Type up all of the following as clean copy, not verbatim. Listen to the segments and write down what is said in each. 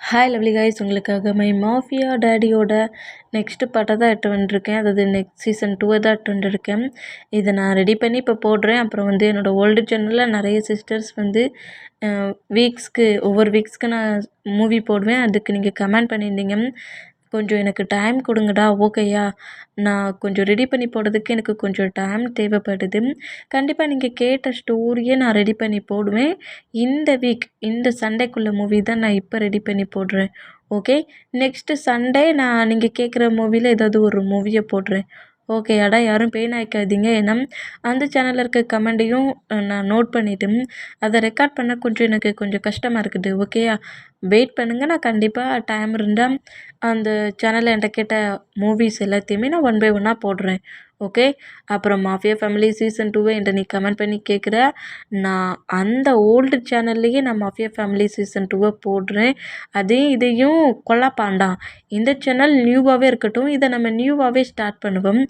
Hi lovely guys, உங்களுக்காக my mafia டேடியோட next பாட்டை தான் எட்டு வந்துருக்கேன். அதாவது நெக்ஸ்ட் சீசன் 2 தான் எட்டு வந்துருக்கேன். இதை நான் ரெடி பண்ணி இப்போ போடுறேன். அப்புறம் வந்து என்னோடய ஓல்டு சேனலில் நிறைய சிஸ்டர்ஸ் வந்து ஒவ்வொரு வீக்ஸ்க்கு நான் மூவி போடுவேன். அதுக்கு நீங்கள் கமெண்ட் பண்ணியிருந்தீங்க, கொஞ்சம் எனக்கு டைம் கொடுங்கடா. ஓகேயா, நான் கொஞ்சம் ரெடி பண்ணி போடுறதுக்கு எனக்கு கொஞ்சம் டைம் தேவைப்படுது. கண்டிப்பாக நீங்கள் கேட்ட ஸ்டோரியை நான் ரெடி பண்ணி போடுவேன். இந்த சண்டேக்குள்ளே மூவி தான் நான் இப்போ ரெடி பண்ணி போடுறேன். ஓகே, நெக்ஸ்ட்டு சண்டே நான் நீங்கள் கேட்குற மூவியில் ஏதாவது ஒரு மூவியை போடுறேன். ஓகேயாடா, யாரும் பெயின் ஆகிக்காதீங்க. ஏன்னா அந்த சேனலில் இருக்க கமெண்டையும் நான் நோட் பண்ணிவிட்டு அதை ரெக்கார்ட் பண்ண எனக்கு கொஞ்சம் கஷ்டமாக இருக்குது. ஓகேயா, வெயிட் பண்ணுங்கள். நான் கண்டிப்பாக டைம் இருந்தால் அந்த சேனலில் என்கிட்ட கேட்ட மூவிஸ் எல்லாத்தையுமே நான் ஒன் பை ஒன்னாக போடுறேன். ஓகே, அப்புறம் மாஃபியா ஃபேமிலி சீசன் 2 என்கிட்ட நீ கமெண்ட் பண்ணி கேட்குற, நான் அந்த ஓல்டு சேனல்லையே நான் மாஃபியா ஃபேமிலி சீசன் 2 போடுறேன். இதையும் கொல்லாப்பாண்டா, இந்த சேனல் நியூவாகவே இருக்கட்டும். இதை நம்ம நியூவாகவே ஸ்டார்ட் பண்ணுவோம்.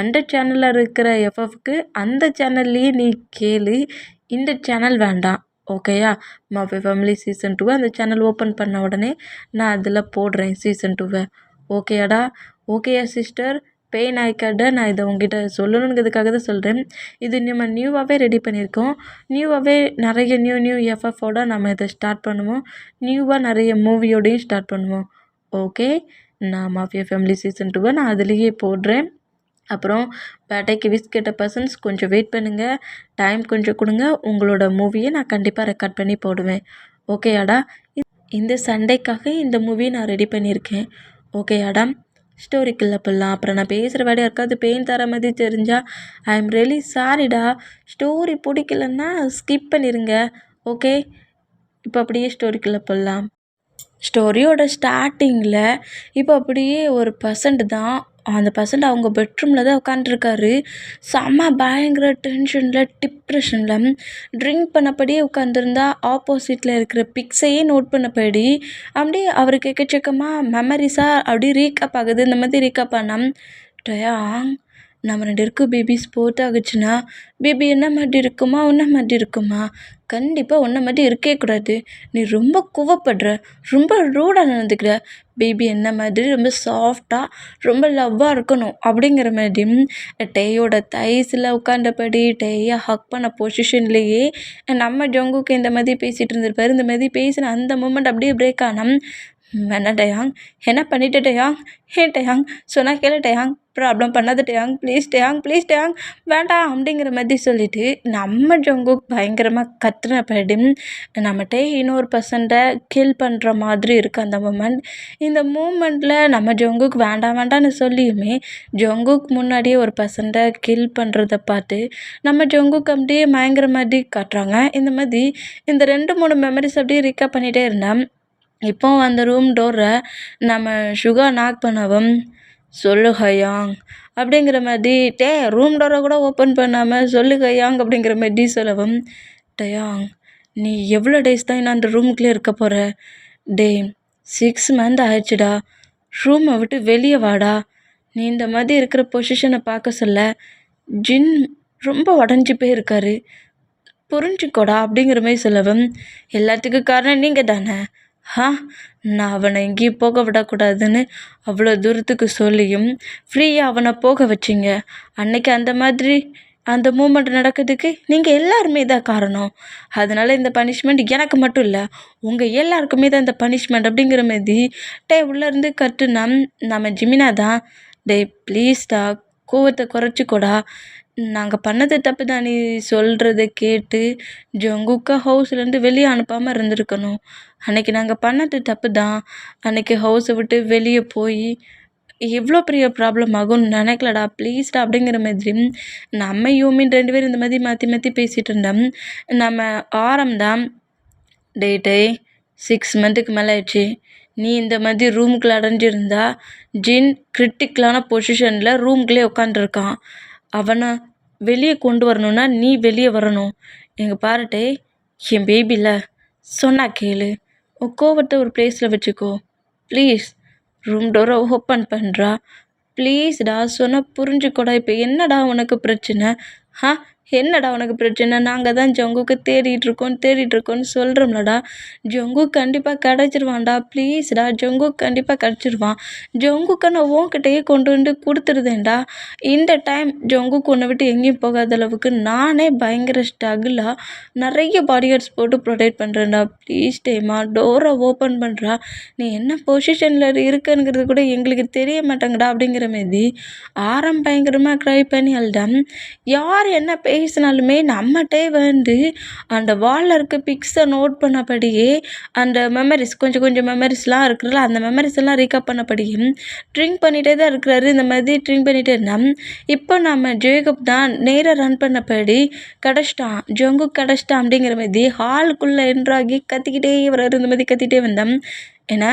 அந்த சேனலில் இருக்கிற எஃப்எஃப்க்கு அந்த சேனல்லையே நீ கேளு, இந்த சேனல் வேண்டாம். ஓகேயா, மாஃபியா ஃபேமிலி சீசன் 2 அந்த சேனல் ஓப்பன் பண்ண உடனே நான் அதில் போடுறேன் சீசன் 2. ஓகேயாடா. ஓகேயா சிஸ்டர், பெயின் ஆயிக்காட. நான் இதை உங்ககிட்ட சொல்லணுங்கிறதுக்காக தான் சொல்கிறேன். இது நம்ம நியூவாகவே ரெடி பண்ணியிருக்கோம். நியூவாகவே நிறைய நியூ எஃப்எஃபோட நம்ம இதை ஸ்டார்ட் பண்ணுவோம். நியூவாக நிறைய மூவியோடையும் ஸ்டார்ட் பண்ணுவோம். ஓகே, நான் மாஃபியா ஃபேமிலி சீசன் 2 நான் அதுலேயே போடுறேன். அப்புறம் பேட்டைக்கு விஸ் கேட்ட பர்சன்ஸ் கொஞ்சம் வெயிட் பண்ணுங்கள், டைம் கொஞ்சம் கொடுங்க. உங்களோட மூவியை நான் கண்டிப்பாக ரெக்கார்ட் பண்ணி போடுவேன். ஓகேயாடா, இந்த சண்டேக்காக இந்த மூவியை நான் ரெடி பண்ணியிருக்கேன். ஓகேயாடா, ஸ்டோரிக்குள்ளே போடலாம். அப்புறம் நான் பேசுகிற வேலையாக இருக்காது பெயின் தர மாதிரி தெரிஞ்சால் ஐ எம் ரியலி சாரிடா. ஸ்டோரி பிடிக்கலன்னா ஸ்கிப் பண்ணிடுங்க. ஓகே, இப்போ அப்படியே ஸ்டோரிக்குள்ளே போடலாம். ஸ்டோரியோட ஸ்டார்டிங்கில் இப்போ அப்படியே ஒரு பர்சன்ட் தான், அந்த பர்சன்ட் அவங்க பெட்ரூமில் தான் உட்காண்ட்ருக்காரு. செம்ம பயங்கர டென்ஷனில் டிப்ரெஷனில் ட்ரிங்க் பண்ணப்படியே உட்காந்துருந்தா ஆப்போசிட்டில் இருக்கிற பிக்ஸையே நோட் பண்ணப்படி அப்படியே அவருக்கு எக்கச்சக்கமாக மெமரிஸாக அப்படியே ரீகப் ஆகுது. இந்த மாதிரி ரீகப் ஆனால் டயாங், நம்ம 2 பேருக்கு பேபி ஸ்போர்ட் ஆகுச்சுன்னா பேபி என்ன மாதிரி இருக்குமா உன்ன மாதிரி இருக்குமா? கண்டிப்பாக உன்ன மாதிரி இருக்கவே கூடாது. நீ ரொம்ப கோவப்படுற, ரொம்ப ரூடாக நடந்துக்கிற. பேபி என்ன மாதிரி ரொம்ப சாஃப்டாக ரொம்ப லவ்வாக இருக்கணும் அப்படிங்கிற மாதிரி டேயோட தைஸில் உட்காண்டபடி டேயை ஹக் பண்ண பொசிஷன்லேயே நம்ம ஜங்குக்கு இந்த மாதிரி பேசிகிட்டு இருந்திருப்பாரு. இந்த மாதிரி பேசின அந்த மூமெண்ட் அப்படியே பிரேக் ஆனால் என்ன டயாங், என்ன பண்ணிட்டு டயாங், ஏன் டயாங் சொன்னால் கேளு டயாங், ப்ராப்ளம் பண்ணாத டயாங், ப்ளீஸ் டயாங் வேண்டாம் அப்படிங்கிற மாதிரி சொல்லிவிட்டு நம்ம ஜங்குக் பயங்கரமாக கத்துனபடி நம்மகிட்ட இன்னொரு பர்சன்ட்டை கில் பண்ணுற மாதிரி இருக்குது அந்த மூமெண்ட். இந்த மூமெண்ட்டில் நம்ம ஜங்குக் வேண்டான்னு சொல்லியுமே ஜங்குக் முன்னாடியே ஒரு பர்சன்ட்டை கில் பண்ணுறத பார்த்து நம்ம ஜங்குக் அப்படியே மயங்கிற மாதிரி காட்டுறாங்க. இந்த மாதிரி இந்த 2-3 மெமரிஸ் அப்படியே ரீகப் பண்ணிகிட்டே இருந்தேன். இப்போ அந்த ரூம் டோரை நம்ம சுகா நாக் பண்ணவும், சொல்லு ஹயாங் அப்படிங்கிற மாதிரி ரூம் டோரை கூட ஓப்பன் பண்ணாமல் சொல்லு ஹயாங் அப்படிங்கிற மாதிரி சொல்லவும், டயாங் நீ எவ்வளோ டேஸ் தான் நான் அந்த ரூமுக்குள்ளே இருக்க போகிற? 6 மந்த் ஆயிடுச்சுடா. ரூமை விட்டு வெளியே வாடா. நீ இந்த மாதிரி இருக்கிற பொசிஷனை பார்க்க சொல்ல ஜின் ரொம்ப உடஞ்சி போயிருக்காரு, புரிஞ்சுக்கோடா அப்படிங்கிற மாதிரி சொல்லவும், எல்லாத்துக்கும் காரணம் நீங்கள் தானே. நான் அவனை எங்கேயும் போக விடக்கூடாதுன்னு அவ்வளோ தூரத்துக்கு சொல்லியும் ஃப்ரீயாக அவனை போக வச்சிங்க. அன்னைக்கு அந்த மாதிரி அந்த மூமெண்ட் நடக்கிறதுக்கு நீங்கள் எல்லாருமே தான் காரணம். அதனால் இந்த பனிஷ்மெண்ட் எனக்கு மட்டும் இல்லை, உங்கள் எல்லாருக்குமே தான் இந்த பனிஷ்மெண்ட் அப்படிங்கிற மாதிரி உள்ளேருந்து கட்டுனா நம்ம ஜிமினா தான், ப்ளீஸ்டா கோவத்தை குறைச்சிக்கோடா. நாங்கள் பண்ணது தப்பு தான். நீ சொல்கிறத கேட்டு ஜங்குக்கா ஹவுஸ்லேருந்து வெளியே அனுப்பாமல் இருந்திருக்கணும். அன்றைக்கி நாங்கள் பண்ணது தப்பு தான். அன்றைக்கி ஹவுஸை விட்டு வெளியே போய் எவ்வளோ பெரிய ப்ராப்ளம் ஆகும்னு நினைக்கலடா, ப்ளீஸ்டா அப்படிங்கிற மாதிரி நம்ம யூமின் 2 பேரும் இந்த மாதிரி மாற்றி பேசிகிட்டு இருந்தோம். நம்ம ஆரம் தான், டே 6 மந்த்துக்கு மேலே ஆயிடுச்சு, நீ இந்த மாதிரி ரூமுக்குள்ளே அடைஞ்சிருந்தா ஜின் கிரிட்டிக்கலான பொசிஷனில் ரூம்குள்ளே உட்காந்துருக்கான். அவனை வெளியே கொண்டு வரணுன்னா நீ வெளியே வரணும். எங்கள் பாருட்டே, என் பேபியில் சொன்னா கேளு, உன் கோவத்தை ஒரு பிளேஸில் வச்சுக்கோ ப்ளீஸ். ரூம் டோரை ஓப்பன் பண்ணுறா ப்ளீஸ்டா, சொன்னால் புரிஞ்சுக்கூடா. இப்போ என்னடா உனக்கு பிரச்சனை? என்னடா உனக்கு பிரச்சனை? நாங்கள் தான் ஜங்குக்கு தேடிட்டு இருக்கோன்னு சொல்கிறோம்லடா. ஜங்குக் கண்டிப்பாக கிடச்சிருவான்டா. ப்ளீஸ்டா, ஜங்குக் கண்டிப்பாக கிடச்சிருவான். ஜங்குக்கை நான் உன்கிட்டயே கொண்டு வந்து கொடுத்துருதேன்டா. இந்த டைம் ஜங்குக் உன்னை விட்டு எங்கேயும் போகாத அளவுக்கு நானே பயங்கர ஸ்ட்ரகிளாக நிறைய பாடிகார்ட்ஸ் போட்டு ப்ரொடெக்ட் பண்ணுறேன்டா. ப்ளீஸ் டேமா, டோரை ஓப்பன் பண்ணுறா. நீ என்ன பொசிஷனில் இருக்கங்கிறது கூட எங்களுக்கு தெரிய மாட்டேங்கடா அப்படிங்கிற மாரி பயங்கரமாக ட்ரை பண்ணி அழுதான். யார் என்ன பேசினாலுமே நம்மகிட்டே வந்து அந்த வாலில் இருக்க பிக்ஸை நோட் பண்ணபடியே அந்த மெமரிஸ் கொஞ்சம் கொஞ்சம் மெமரிஸ்லாம் இருக்குல்ல, அந்த மெமரிஸ் எல்லாம் ரீகப் பண்ணபடியும் ட்ரிங்க் பண்ணிகிட்டே தான் இருக்கிறாரு. இந்த மாதிரி ட்ரிங்க் பண்ணிகிட்டே இருந்தான். இப்போ நம்ம ஜேக்கப் தான் நேராக ரன் பண்ணபடி கிடச்சிட்டான், ஜங்குக் கிடச்சிட்டான் அப்படிங்கிற மாதிரி ஹாலுக்குள்ளே என்ட்ராகி கத்திக்கிட்டே வர்றாரு. இந்த மாதிரி கத்திக்கிட்டே வந்தான். ஏன்னா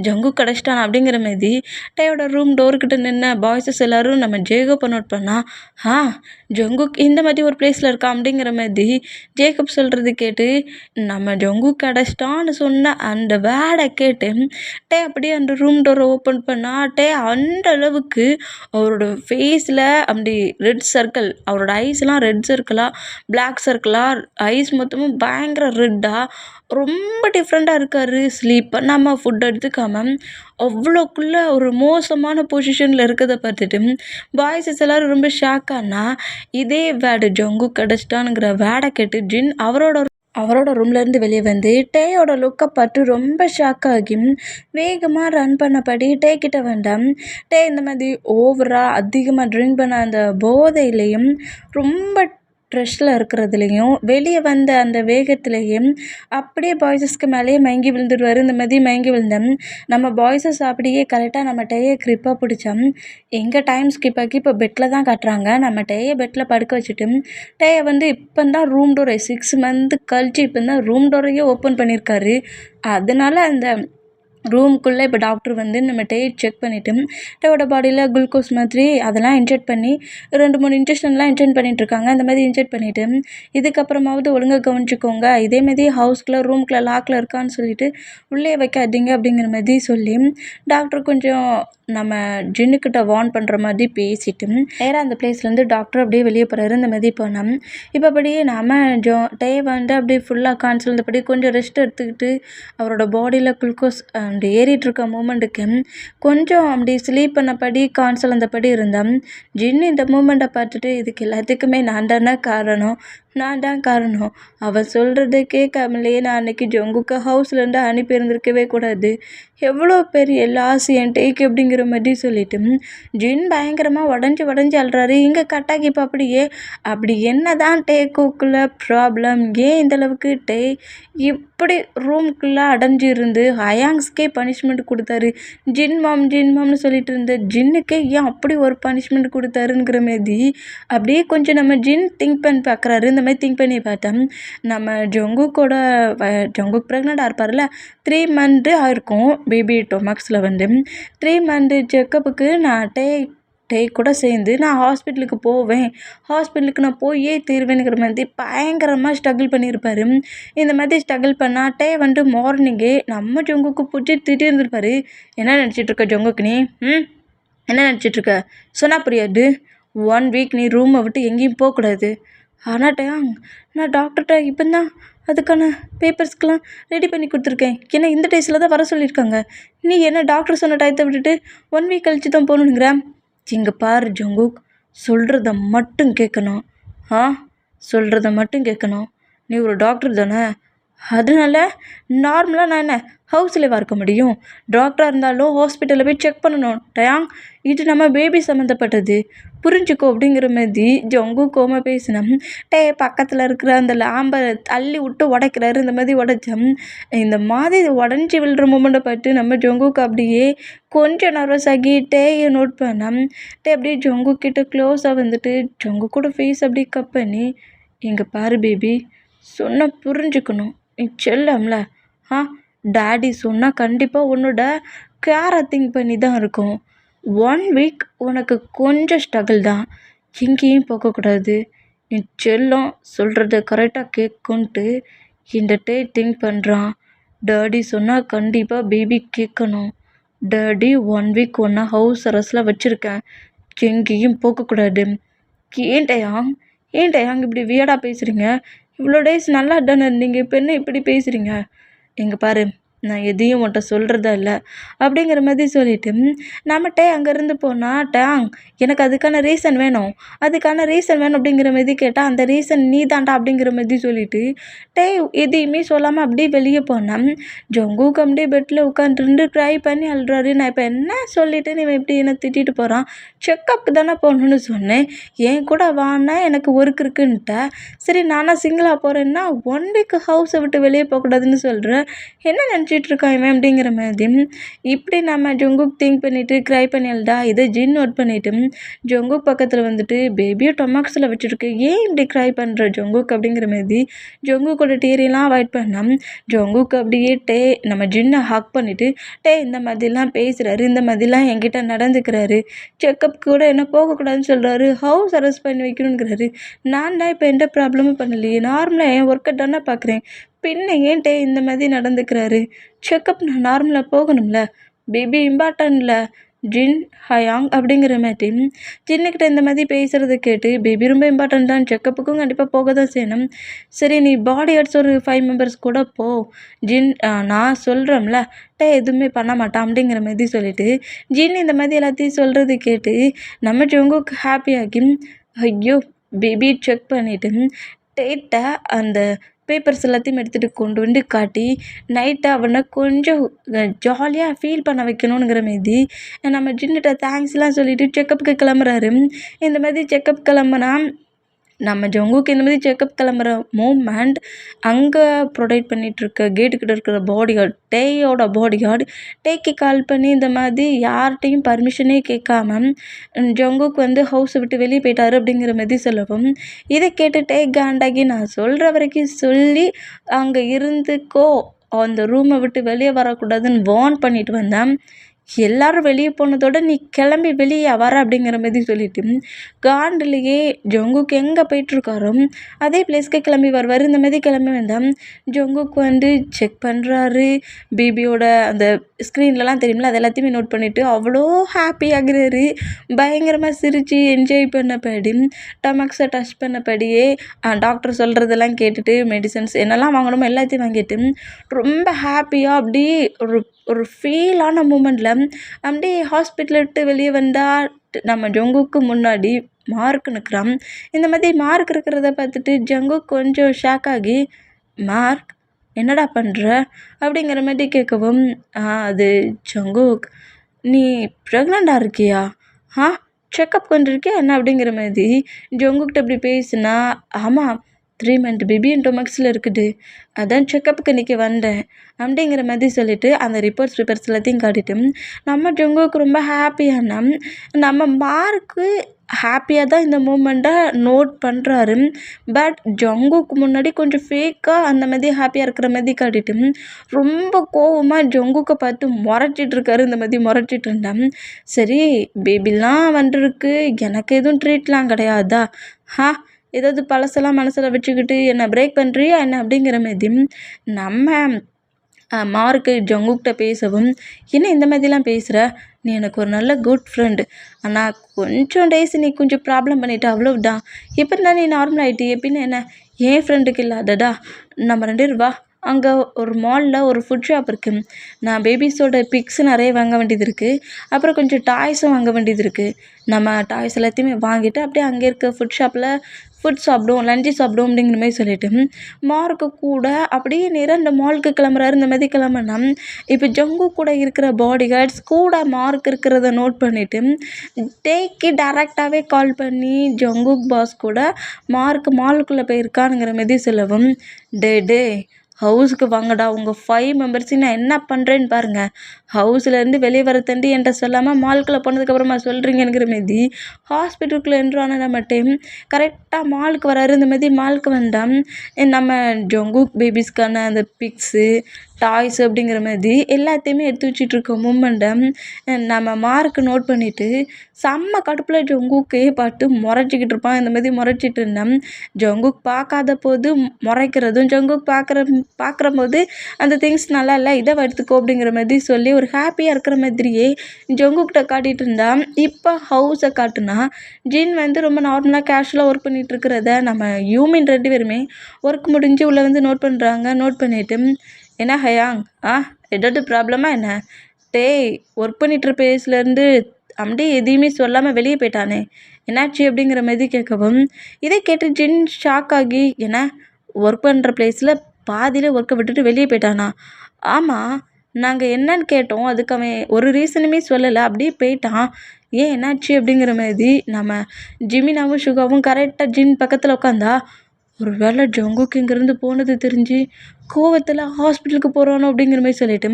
ஜங்குக் கிடச்சிட்டான் அப்படிங்கிற மாதிரி டேயோட ரூம் டோர்கிட்ட நின்ன பாய்ஸஸ் எல்லோரும் நம்ம ஜேக்கப்பை நோட் பண்ணால் ஜங்குக் இந்த மாதிரி ஒரு பிளேஸில் இருக்கான் அப்படிங்கிற மாதிரி ஜேக்கப் சொல்கிறது கேட்டு நம்ம ஜங்குக் கிடச்சிட்டான்னு சொன்ன அந்த வேர்டை கேட்டு அப்படியே அந்த ரூம் டோரை ஓப்பன் பண்ணால் அந்த அளவுக்கு அவரோட ஃபேஸில் அப்படி ரெட் சர்க்கிள், அவரோட ஐஸ்லாம் ரெட் சர்க்கிளாக பிளாக் சர்க்கிளாக ஐஸ் மொத்தமும் பயங்கர ரெட்டாக ரொம்ப டிஃப்ரெண்ட்டாக இருக்கார். ஸ்லீப் பண்ணாமல் ஃபுட் எடுத்துக்காமல் அவ்வளோக்குள்ளே ஒரு மோசமான பொசிஷனில் இருக்கிறத பார்த்துட்டு பாய்ஸஸ் எல்லோரும் ரொம்ப ஷாக்கானா இதே வேர்டு ஜங்குக் கிடச்சிட்டானுங்கிற வேர்டை கேட்டு ஜின் அவரோட ரூம்லேருந்து வெளியே வந்து டேயோட லுக்கை பார்த்து ரொம்ப ஷாக் ஆகி வேகமாக ரன் பண்ணபடி டே கிட்ட வேண்டாம். இந்த மாதிரி ஓவராக அதிகமாக ட்ரிங்க் பண்ண அந்த போதையிலையும் ரொம்ப ட்ரெஷ்ஷில் இருக்கிறதுலையும் வெளியே வந்த அந்த வேகத்துலேயும் அப்படியே பாய்ஸஸ்க்கு மேலேயே மயங்கி விழுந்துடுவார். இந்த மாதிரி மயங்கி விழுந்தேன் நம்ம பாய்ஸஸ் அப்படியே கரெக்டாக நம்ம டேயை க்ரிப்பாக பிடிச்சோம். எங்கே டைம் ஸ்கிப் ஆகி இப்போ பெட்டில் தான் காட்டுறாங்க. நம்ம டேயை பெட்டில் படுக்க வச்சுட்டு டேயை வந்து இப்போ தான் ரூம் டோரை 6 மந்த் கழிச்சு இப்போ தான் ரூம் டோரையே ஓப்பன் பண்ணியிருக்காரு. அதனால அந்த ரூம்குள்ளே இப்போ டாக்டர் வந்து நம்ம செக் பண்ணிவிட்டு டேயோட பாடியில் குளுக்கோஸ் மாதிரி அதெல்லாம் இன்ஜெக்ட் பண்ணி 2-3 இன்ஜெக்ஷன்லாம் இன்ஜெக்ட் பண்ணிகிட்ருக்காங்க. அந்த மாதிரி இன்ஜெக்ட் பண்ணிவிட்டு இதுக்கப்புறமாவது ஒழுங்காக கவனிச்சிக்கோங்க, இதே மாதிரி ஹவுஸ்குள்ளே ரூம்குள்ளே லாக்கில் இருக்கான்னு சொல்லிட்டு உள்ளே வைக்காதீங்க அப்படிங்கிற மாதிரி சொல்லி டாக்டர் கொஞ்சம் நம்ம ஜின்னுக்கிட்ட வார்ன் பண்ணுற மாதிரி பேசிட்டு நேராக அந்த பிளேஸ்லேருந்து டாக்டர் அப்படியே வெளியே போகிறாரு. இந்த மாதிரி போனோம். இப்போ அப்படியே நம்ம வந்து அப்படியே ஃபுல்லாக கான்சில் கொஞ்சம் ரெஸ்ட் எடுத்துக்கிட்டு அவரோட பாடியில் குளுக்கோஸ் அப்படி ஏறிட்டு இருக்க மூமெண்ட்டுக்கு கொஞ்சம் அப்படி ஸ்லீப் பண்ணபடி கான்சல் அந்தபடி இருந்தேன். ஜின்னு இந்த மூமெண்ட்டை பார்த்துட்டு இதுக்கு எல்லாத்துக்குமே நான் தான் காரணம், அவன் சொல்கிறத கேட்காமலே நான் அன்றைக்கி ஜங்குக்கை ஹவுஸ்லேருந்து அனுப்பியிருந்திருக்கவே கூடாது. எவ்வளோ பெரிய லாஸ் என் டேக்கு அப்படிங்கிற மாதிரி சொல்லிட்டு ஜின் பயங்கரமாக உடஞ்சி அழுறாரு. இங்கே கட்டாக்கி இப்போ அப்படி என்ன தான் டேக்குள்ளே ப்ராப்ளம், ஏன் இந்தளவுக்கு இப்படி ரூம்குள்ளே அடைஞ்சி இருந்து ஹயாங்ஸ்க்கே பனிஷ்மெண்ட் கொடுத்தாரு. ஜின் மாம்னு சொல்லிட்டு இருந்த ஜின்னுக்கே ஏன் அப்படி ஒரு பனிஷ்மெண்ட் கொடுத்தாருங்கிற மாதிரி அப்படியே கொஞ்சம் நம்ம ஜின் திங்க் பண்ணி பார்க்குறாரு. இந்த மாதிரி திங்க் பண்ணி பார்த்தேன். நம்ம ஜங்குக் ப்ரெக்னெண்ட்டாக இருப்பார்ல, 3 மந்த்து ஆயிருக்கும் பேபி டொமக்ஸில் வந்து 3 மந்த்து செக்கப்புக்கு நான் டே கூட சேர்ந்து நான் ஹாஸ்பிட்டலுக்கு நான் போயே தீர்வேனுங்கிற மாதிரி பயங்கரமாக ஸ்ட்ரகிள் பண்ணியிருப்பார். இந்த மாதிரி ஸ்ட்ரகிள் பண்ணால் வந்து மார்னிங்கே நம்ம ஜங்குக்கு பிடிச்சி திட்டிருந்துருப்பார். என்ன நினச்சிட்ருக்க ஜங்குக்கு நீ? என்ன நினச்சிட்ருக்க? சொன்னால் புரியாது. 1 வீக் நீ ரூமை விட்டு எங்கேயும் போகக்கூடாது. ஆனால் நான் டாக்டர்கிட்ட இப்போ தான் அதுக்கான பேப்பர்ஸ்க்கெலாம் ரெடி பண்ணி கொடுத்துருக்கேன். ஏன்னா இந்த டேஸில் தான் வர சொல்லியிருக்காங்க. நீ என்ன டாக்டர் சொன்ன டயத்தை விட்டுட்டு 1 வீக் கழிச்சு தான் போகணுங்கிற? இங்கே பாரு ஜங்குக், சொல்கிறத மட்டும் கேட்கணும். சொல்கிறத மட்டும் கேட்கணும். நீ ஒரு டாக்டர் தானே, அதனால நார்மலாக நான் என்ன ஹவுஸ்லேயே இருக்க முடியும்? டாக்டராக இருந்தாலும் ஹாஸ்பிட்டலில் போய் செக் பண்ணணும். இது நம்ம பேபி சம்மந்தப்பட்டது, புரிஞ்சுக்கோ அப்படிங்கிற மாதிரி ஜங்குக்கோமா பேசினேன். பக்கத்தில் இருக்கிற அந்த லேம்பை தள்ளி விட்டு உடைக்கிறாரு. இந்த மாதிரி உடைச்சேன். இந்த மாதிரி உடஞ்சி விழுற மூமெண்ட்டை பார்த்து நம்ம ஜங்குக்கு அப்படியே கொஞ்சம் நர்வஸ் ஆகி டேயை நோட் பண்ணேன். அப்படியே ஜங்குக்கிட்ட க்ளோஸாக வந்துட்டு ஜங்குக்கூட ஃபேஸ் அப்படியே கப் பண்ணி, இங்கே பாரு பேபி, சொன்ன புரிஞ்சுக்கணும், நீ செல்லம்ல, டாடி சொன்னால் கண்டிப்பாக உன்னோட கேரை திங்க் பண்ணி தான் இருக்கும். 1 வீக் உனக்கு கொஞ்சம் ஸ்ட்ரகிள் தான், எங்கேயும் போகக்கூடாது. நீ செல்லம், சொல்கிறத கரெக்டாக கேட்குன்ட்டு இந்த திங்க் பண்ணுறான். டாடி சொன்னால் கண்டிப்பாக பேபி கேட்கணும். டாடி 1 வீக் ஒன்றா ஹவுஸ் அரெஸ்ட்டில் வச்சுருக்கேன், எங்கேயும் போகக்கூடாது. ஏன்டையா ஏன் டேயாங் இப்படி வியர்டாக பேசுகிறீங்க? இவ்வளோ டேஸ் நல்லா தானே இருந்தீங்க, இப்போ என்ன இப்படி பேசுகிறீங்க? இங்கே பாரு, நான் எதையும் உன்ட்ட சொல்கிறதா இல்லை அப்படிங்கிற மாதிரி சொல்லிட்டு நம்மகிட்ட அங்கேருந்து போனால் டேங் எனக்கு அதுக்கான ரீசன் வேணும், அதுக்கான ரீசன் வேணும் அப்படிங்கிற மாதிரி கேட்டால் அந்த ரீசன் நீ தாண்டா அப்படிங்கிற மாதிரி சொல்லிட்டு எதையுமே சொல்லாமல் அப்படியே வெளியே போனேன். ஜங்குக்கு அப்படியே பெட்டில் உட்காந்துருந்து ட்ரை பண்ணி அழுறாரு. நான் இப்போ என்ன சொல்லிட்டு நீ இப்படி என்னை திட்டிட்டு போகிறான்? செக்கப் தானே போகணுன்னு சொன்னேன், ஏன் கூட வானா எனக்கு ஒர்க் இருக்குன்ட்ட. சரி நானா சிங்கிளாக போகிறேன்னா 1 வீக் ஹவுஸை விட்டு வெளியே போகக்கூடாதுன்னு சொல்கிறேன். என்ன நினச்சிட்டு இருக்கான் இவன் அப்படிங்கிற மாதிரி இப்படி நம்ம ஜங்குக் திங்க் பண்ணிட்டு க்ரை பண்ணி அழுதா. இதை ஜின் நோட் பண்ணிட்டு ஜங்குக் பக்கத்தில் வந்துட்டு பேபியை டொமாக்ஸில் வச்சுருக்கு, ஏன் இப்படி க்ரை பண்ணுற ஜங்குக் அப்படிங்கிற மாதிரி ஜங்குக்கோட டீரெல்லாம் அவாய்ட் பண்ணான். ஜங்குக் அப்படியே நம்ம ஜின்னை ஹக் பண்ணிவிட்டு இந்த மாதிரிலாம் பேசுகிறாரு, இந்த மாதிரிலாம் என்கிட்ட நடந்துக்கிறாரு, செக்கப் கூட என்ன போகக்கூடாதுன்னு சொல்கிறாரு, ஹவுஸ் அரெஸ்ட் பண்ணி வைக்கணுங்கிறாரு. நான் தான் இப்போ எந்த ப்ராப்ளமும் பண்ணலையே, நார்மலாக என் ஒர்க்கை தானே பார்க்குறேன், பின்ன ஏன்ட்டே இந்த மாதிரி நடந்துக்கிறாரு? செக்கப் நான் நார்மலாக போகணும்ல, பேபி இம்பார்ட்டன்ட்ல. ஜின் ஹயாங் அப்படிங்கிற மாதிரி ஜின்னுக்கிட்ட இந்த மாதிரி பேசுகிறத கேட்டு பேபி ரொம்ப இம்பார்ட்டன்ட் தான், செக்கப்புக்கும் கண்டிப்பாக போக தான் செய்யணும். சரி நீ பாடி கார்ட்ஸ் ஒரு 5 மெம்பர்ஸ் கூட போ, ஜின் நான் சொல்கிறோம்ல எதுவுமே பண்ண மாட்டான் அப்படிங்கிற மாதிரி சொல்லிட்டு ஜின் இந்த மாதிரி எல்லாத்தையும் சொல்கிறது கேட்டு நம்ம ஜங்குக்கு ஹாப்பியாகி ஐயோ பேபி செக் பண்ணிவிட்டு டேட்டை அந்த பேப்பர்ஸ் எல்லாத்தையும் எடுத்துகிட்டு கொண்டு வந்து காட்டி நைட்டு அவனை கொஞ்சம் ஜாலியாக ஃபீல் பண்ண வைக்கணுங்கிற மாரி நம்ம ஜின்னுகிட்ட தேங்க்ஸ்லாம் சொல்லிவிட்டு செக்கப்புக்கு கிளம்புறாரு. இந்த மாதிரி செக்கப் கிளம்புனா நம்ம ஜங்குக்கு இந்த மாதிரி செக்கப் கிளம்புற மூமெண்ட் அங்கே ப்ரொடைட் பண்ணிகிட்ருக்க கேட்டுக்கிட்ட இருக்கிற பாடி கார்டு டேயோட பாடி கார்டு டேக்கு கால் பண்ணி இந்த மாதிரி யார்கிட்டையும் பர்மிஷனே கேட்காம ஜங்குக்கு வந்து ஹவுஸை விட்டு வெளியே போயிட்டாரு அப்படிங்கிற மாதிரி சொல்லவும் இதை கேட்டு டே காண்டாகி நான் சொல்கிற வரைக்கும் சொல்லி அங்கே இருந்துக்கோ, அந்த ரூமை விட்டு வெளியே வரக்கூடாதுன்னு வார்ன் பண்ணிட்டு வந்தேன். எல்லாரும் வெளியே போனதோட நீ கிளம்பி வெளியே வர அப்படிங்கிற மாதிரி சொல்லிட்டு காண்டிலேயே ஜங்குக்கு எங்கே போயிட்டுருக்காரோ அதே பிளேஸ்க்கு கிளம்பி வருவார். இந்த மாதிரி கிளம்பி வந்தால் ஜங்குக்கு வந்து செக் பண்ணுறாரு, பேபியோட அந்த ஸ்க்ரீன்லலாம் தெரியுமில்ல அது எல்லாத்தையுமே நோட் பண்ணிவிட்டு அவ்வளோ ஹாப்பி ஆகுறாரு. பயங்கரமாக சிரித்து என்ஜாய் பண்ணபடி டமக்ஸை டச் பண்ணபடியே டாக்டர் சொல்கிறதெல்லாம் கேட்டுட்டு மெடிசன்ஸ் என்னெல்லாம் வாங்கணுமோ எல்லாத்தையும் வாங்கிட்டு ரொம்ப ஹாப்பியாக அப்படி ஒரு ஃபீலான மூமெண்ட்டில் அப்படியே ஹாஸ்பிட்டல் விட்டு வெளியே வந்தால் நம்ம ஜங்குக்கு முன்னாடி மார்க் நிற்கிறான். இந்த மாதிரி மார்க் இருக்கிறத பார்த்துட்டு ஜங்குக் கொஞ்சம் ஷாக் ஆகி மார்க் என்னடா பண்ணுற அப்படிங்கிற மாதிரி கேட்கவும் அது ஜங்குக் நீ ப்ரெக்னெண்ட்டாக இருக்கியா, செக்கப் கொண்டிருக்கியா என்ன அப்படிங்கிற மாதிரி ஜங்குக்கிட்ட இப்படி பேசுனா ஆமாம் 3 மந்த் பேபி என் டொமக்ஸில் இருக்குது, அதான் செக்கப்புக்கு இன்றைக்கி வந்தேன் அப்படிங்கிற மாதிரி சொல்லிவிட்டு அந்த ரிப்போர்ட்ஸ் பேப்பர்ஸ் எல்லாத்தையும் காட்டிட்டு நம்ம ஜங்குக்கு ரொம்ப ஹாப்பியான நம்ம மார்க்கு ஹாப்பியாக தான் இந்த மூமெண்ட்டை நோட் பண்ணுறாரு. பட் ஜங்குக்கு முன்னாடி கொஞ்சம் ஃபேக்காக அந்த மாதிரி ஹாப்பியாக இருக்கிற மாதிரி காட்டிட்டு ரொம்ப கோவமாக ஜங்குக்கை பார்த்து முறைச்சிட்ருக்காரு. இந்த மாதிரி முறைச்சிட்டு இருந்தேன். சரி பேபிலாம் வந்துருக்கு, எனக்கு எதுவும் ட்ரீட்லாம் கிடையாதா, ஏதாவது பழசெல்லாம் மனசில் வச்சுக்கிட்டு என்னை பிரேக் பண்ணுறியா என்ன அப்படிங்கிற மாதிரி நம்ம மார்க்கு ஜங்குக்கிட்ட பேசவும் என்ன இந்த மாதிரிலாம் பேசுகிற, நீ எனக்கு ஒரு நல்ல குட் ஃப்ரெண்டு, ஆனால் கொஞ்சம் டேஸ் நீ கொஞ்சம் ப்ராப்ளம் பண்ணிவிட்ட அவ்வளோதான், இப்போ தான் நீ நார்மல் ஆகிட்டு, எப்படின்னு என்ன என் ஃப்ரெண்டுக்கு இல்லாதடா, நம்ம 2 பேர் வா, அங்கே ஒரு மாலில் ஒரு ஃபுட் ஷாப் இருக்குது, நான் பேபிஸோட பிக்ஸ் நிறைய வாங்க வேண்டியது இருக்குது, அப்புறம் கொஞ்சம் டாய்ஸும் வாங்க வேண்டியது இருக்குது, நம்ம டாய்ஸ் எல்லாத்தையுமே வாங்கிட்டு அப்படியே அங்கே இருக்க ஃபுட் ஷாப்பில் ஃபுட் சாப்பிடுவோம், லஞ்சு சாப்பிடுவோம் அப்படிங்கிற மாதிரி சொல்லிவிட்டு மார்க்கு கூட அப்படியே நேராக இந்த மாலுக்கு கிளம்புறாரு. இந்த மாதிரி கிளம்புனா இப்போ ஜங்கு கூட இருக்கிற பாடி கார்ட்ஸ் கூட மார்க் இருக்கிறத நோட் பண்ணிவிட்டு டேக்கு டேரெக்டாகவே கால் பண்ணி ஜங்குக் பாஸ் கூட மார்க் மாலுக்குள்ளே போயிருக்கானுங்கிற மாதிரி சொல்லவும் டே ஹவுஸுக்கு வாங்கடா, உங்கள் 5 மெம்பர்ஸையும் நான் என்ன பண்ணுறேன்னு பாருங்கள், ஹவுஸ்லேருந்து வெளியே வர தண்டி என்கிட்ட சொல்லாமல் மாலுக்குள்ளே போனதுக்கப்புறமா சொல்கிறீங்கிற மாரி ஹாஸ்பிட்டலுக்குள்ளே என்றான நம்ம டைம் கரெக்டாக மாலுக்கு வராரு. இந்த மாதிரி மாலுக்கு வந்தால் நம்ம ஜங்குக் பேபிஸ்க்கான அந்த பிக்ஸு டாய்ஸ் அப்படிங்கிற மாதிரி எல்லாத்தையுமே எடுத்து வச்சிட்ருக்க மூமெண்ட்டை நம்ம மார்க் நோட் பண்ணிவிட்டு செம்ம கடுப்பில் ஜங்குக்கே பார்த்து முறைச்சிக்கிட்டு இருப்பான். இந்த மாதிரி முறைச்சிட்டு இருந்தேன். ஜங்குக் பார்க்காத போது முறைக்கிறதும், ஜங்குக் பார்க்குற போது அந்த திங்ஸ் நல்லா இல்லை, இதை எடுத்துக்கோ அப்படிங்கிற மாதிரி சொல்லி ஒரு ஹாப்பியாக இருக்கிற மாதிரியே ஜங்குக்கிட்ட காட்டிகிட்டு இருந்தான். இப்போ ஹவுஸை காட்டுனா ஜின் வந்து ரொம்ப நார்மலாக கேஷுவலாக ஒர்க் பண்ணிகிட்டு இருக்கிறத நம்ம யூமின் 2 பேருமே ஒர்க் முடிஞ்சு உள்ளே வந்து நோட் பண்ணுறாங்க. நோட் பண்ணிவிட்டு, என்ன ஹயாங், ஏதாவது ப்ராப்ளமா என்ன? டேய், ஒர்க் பண்ணிட்டு பிளேஸ்லேருந்து அப்படியே எதையுமே சொல்லாமல் வெளியே போயிட்டானே, என்னாச்சு அப்படிங்கிற மாதிரி கேட்கவும், இதை கேட்டு ஜின் ஷாக் ஆகி, என்ன ஒர்க் பண்ணுற பிளேஸில் பாதியில் ஒர்க்கை விட்டுட்டு வெளியே போயிட்டானா? ஆமாம், நாங்கள் என்னன்னு கேட்டோம், அதுக்கு அவன் ஒரு ரீசனுமே சொல்லலை, அப்படியே போயிட்டான். ஏன், என்னாச்சு அப்படிங்கிற மாதிரி நம்ம ஜிமினாவும் சுகாவும் கரெக்டாக ஜின் பக்கத்தில் உட்காந்தா, ஒரு வேளை ஜங்குக்கு இங்கேருந்து போனது தெரிஞ்சு கோவத்தில் ஹாஸ்பிட்டலுக்கு போகிறானோ அப்படிங்கிற மாதிரி சொல்லிட்டு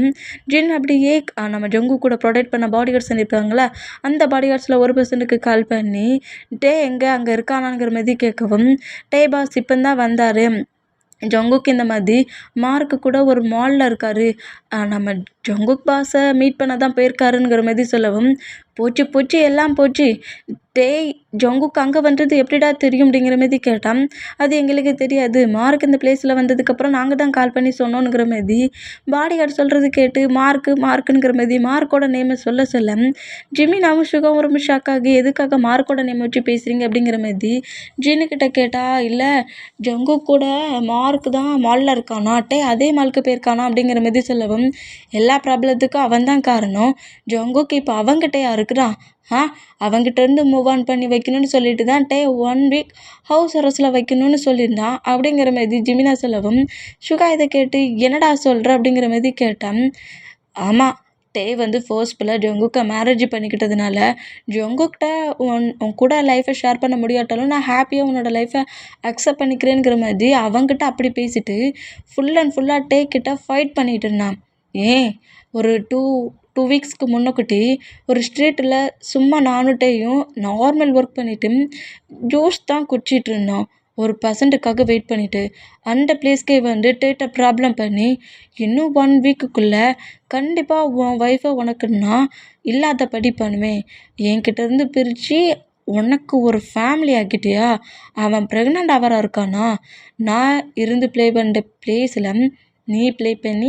ஜின் அப்படியே நம்ம ஜங்கு கூட ப்ரொடெக்ட் பண்ண பாடி கார்ட்ஸ் இருப்பாங்களே, அந்த பாடி கார்ட்ஸில் ஒரு பர்சனுக்கு கால் பண்ணி டே எங்கே அங்கே இருக்கானாங்கிற மாதிரி கேட்கவும், டே பாஸ் இப்போ தான் வந்தார், ஜங்குக் இந்த மாதிரி மார்க்கு கூட ஒரு மாலில் இருக்கார், நம்ம ஜங்குக் பாஸை மீட் பண்ண தான் போயிருக்காருங்கிற மாதிரி சொல்லவும், போச்சு போச்சு எல்லாம் போச்சு, டேய் ஜங்குக்கு அங்கே வந்தது எப்படிடா தெரியும் அப்படிங்கிற மாதிரி கேட்டான். அது எங்களுக்கு தெரியாது, மார்க் இந்த பிளேஸில் வந்ததுக்கப்புறம் நாங்கள் தான் கால் பண்ணி சொன்னோங்கிற மாதிரி பாடி கார்டு சொல்கிறது கேட்டு மார்க்குங்கிற மாதிரி மார்க்கோட நேமை சொல்ல ஜிமினாவும் சுகாவும் ரொம்ப ஷாக் ஆகி, எதுக்காக மார்க்கோட நேம் வச்சு பேசுகிறீங்க அப்படிங்கிற மாதிரி ஜின்னுக்கிட்ட கேட்டா, இல்லை ஜங்கு கூட மார்க் தான் மாலில் இருக்கானா, அதே மாலுக்கு போயிருக்கானா அப்படிங்கிற மாதிரி சொல்லவும், எல்லா ப்ராப்ளத்துக்கும் அவன் தான் காரணம், ஜங்குக்கு இப்போ அவங்ககிட்டயா இருக்கிறான், அவங்ககிட்ட இருந்து மூவ் ஆன் பண்ணி வைக்கணும்னு சொல்லிட்டு தான் 1 வீக் ஹவுஸ் அரெஸ்ட்டில் வைக்கணும்னு சொல்லியிருந்தான் அப்படிங்கிற மாதிரி ஜிமினா சொல்லவும், சுகா இதை கேட்டு என்னடா சொல்கிற அப்படிங்கிற மாதிரி கேட்டான். ஆமாம், வந்து ஃபோர்ஸ்ஃபுல்லாக ஜங்குக்கை மேரேஜ் பண்ணிக்கிட்டதுனால ஜங்குக்கிட்ட உன் கூட லைஃப்பை ஷேர் பண்ண முடியாட்டாலும் நான் ஹாப்பியாக உன்னோட லைஃப்பை அக்செப்ட் பண்ணிக்கிறேங்கிற மாதிரி அவங்ககிட்ட அப்படி பேசிட்டு ஃபுல் அண்ட் ஃபுல்லாக கிட்ட ஃபைட் பண்ணிகிட்டு இருந்தான். ஏன் ஒரு டூ வீக்ஸ்க்கு முன்னக்கூட்டி ஒரு ஸ்ட்ரீட்டில் சும்மா நானுட்டையும் நார்மல் ஒர்க் பண்ணிவிட்டு ஜூஸ் தான் குடிச்சிட்டு இருந்தோம், ஒரு பர்சன்ட்டுக்காக வெயிட் பண்ணிவிட்டு அந்த பிளேஸ்க்கே வந்து டேட்டை ப்ராப்ளம் பண்ணி இன்னும் 1 வீக்குக்குள்ளே கண்டிப்பாக உன் ஒய்ஃபை உனக்கு நான் இல்லாதபடி பண்ணுவேன், என்கிட்டேருந்து பிரித்து உனக்கு ஒரு ஃபேமிலி ஆக்கிட்டியா, அவன் ப்ரெக்னென்ட் ஆவராக இருக்கானா, நான் இருந்து ப்ளே பண்ணுற பிளேஸில் நீ ப்ளே பண்ணி